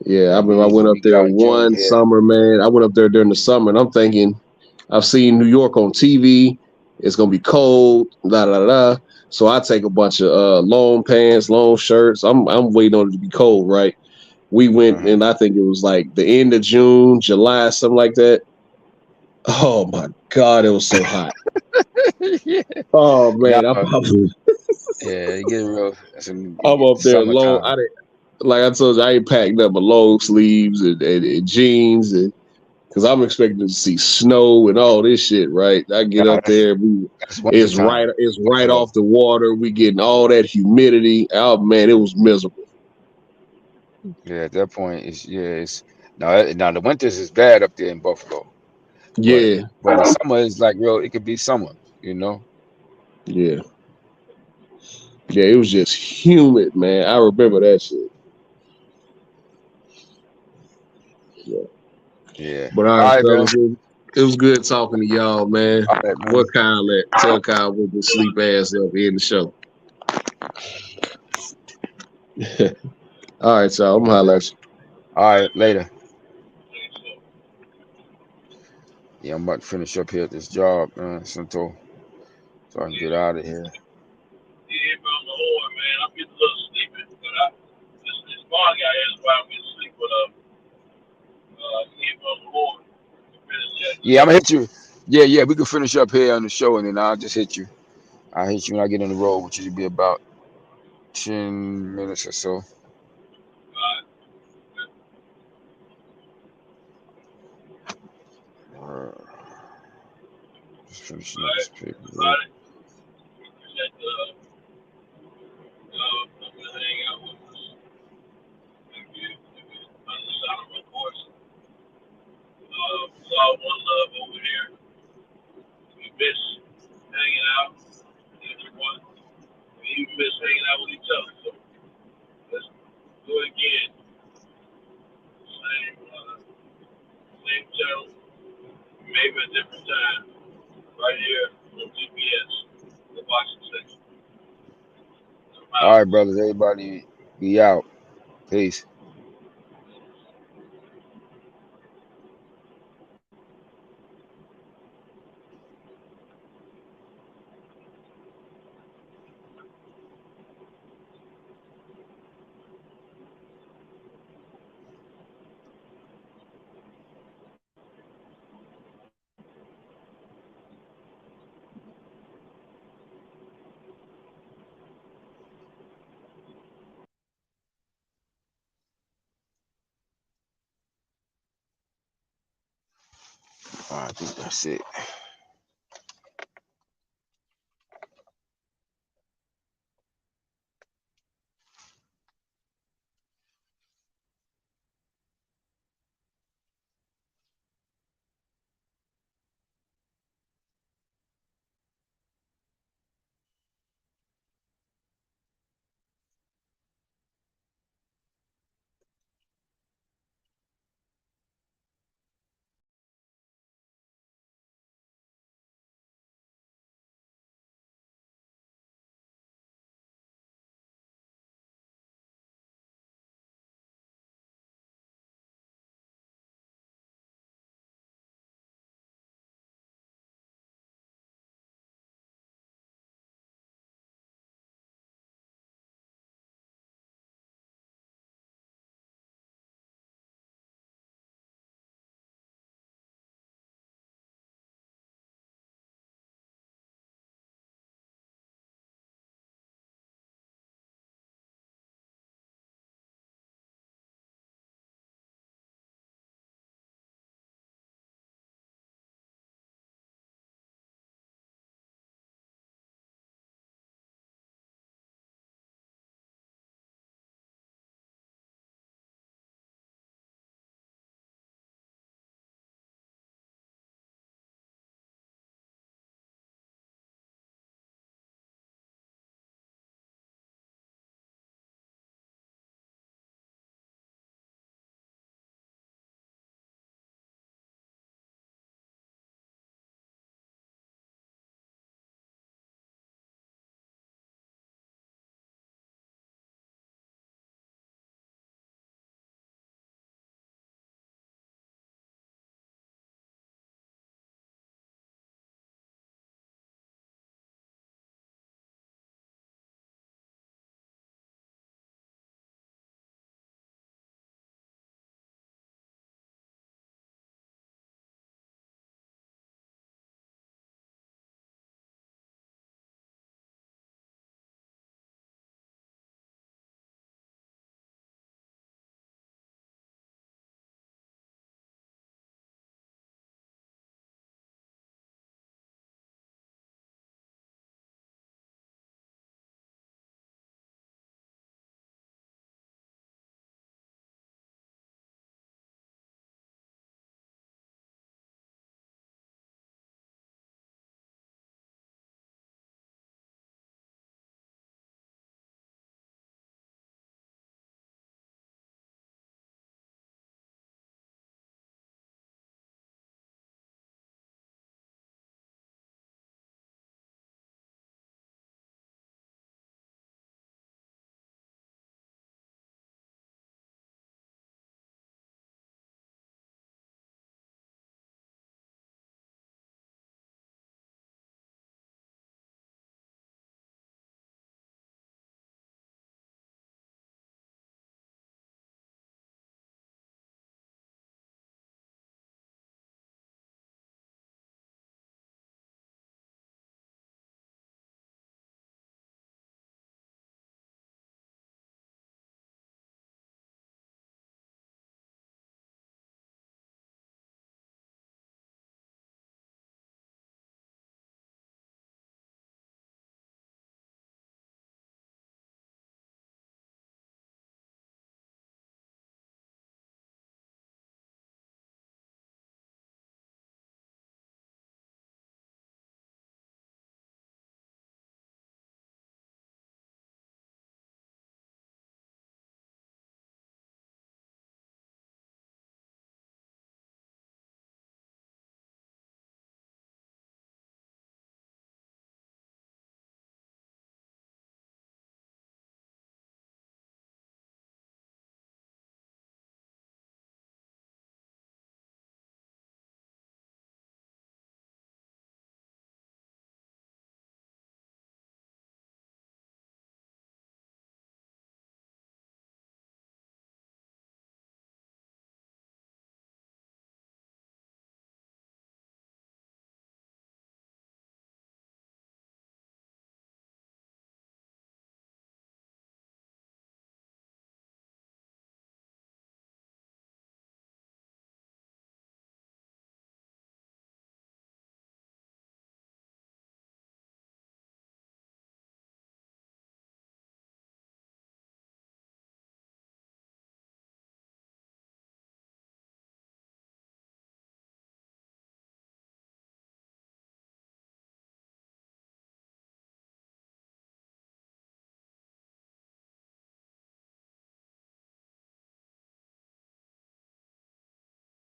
yeah, I yeah, remember I went up we get there out in June one here. summer, man. I went up there during the summer, and I'm thinking, I've seen New York on TV. It's gonna be cold, da da da. Da. So I take a bunch of long pants, long shirts. I'm waiting on it to be cold, right? We went, Uh-huh. and I think it was like the end of June, July, something like that. Oh my God, it was so hot. Yeah, Oh no, man, yeah, you get real. That's in I'm up there long. summertime. Like I told you, I ain't packed up my long sleeves and jeans, and because I'm expecting to see snow and all this shit. Right? I get Nah, up there, that's wintertime. it's right Buffalo. off the water. We getting all that humidity. Oh man, it was miserable. Yeah, at that point, it's now the winters is bad up there in Buffalo, but Yeah, the summer is like real. It could be summer, you know. yeah, yeah. It was just humid, man. I remember that shit. Yeah. Yeah. But all All right, right, man. fellas, it was good talking to y'all, man. All right, man. What Kyle at? Tell Kyle we can sleep ass up in the show. All right, y'all. I'm gonna holler at you. All right, later. Yeah, I'm about to finish up here at this job, man, Santo, so I can get out of here. Yeah, bro, I'm the Lord, man. I'm getting a little sleepy, but this morning I asked why I'm getting sleep, but yeah, bro, I'm the Lord. Yeah, I'm gonna hit you. Yeah, we can finish up here on the show, and then I'll just hit you. I'll hit you when I get on the road, which should be about 10 minutes or so. Just finishing up this paperwork. I'm gonna hang out with us. If you understand my voice. It's all one love over here. We miss hanging out with everyone. We even miss hanging out with each other. So let's do it again. Same channel, maybe a different time. Right here on GPS, the boxing section. All right, brothers. Everybody be out. Peace. All right, I think that's it.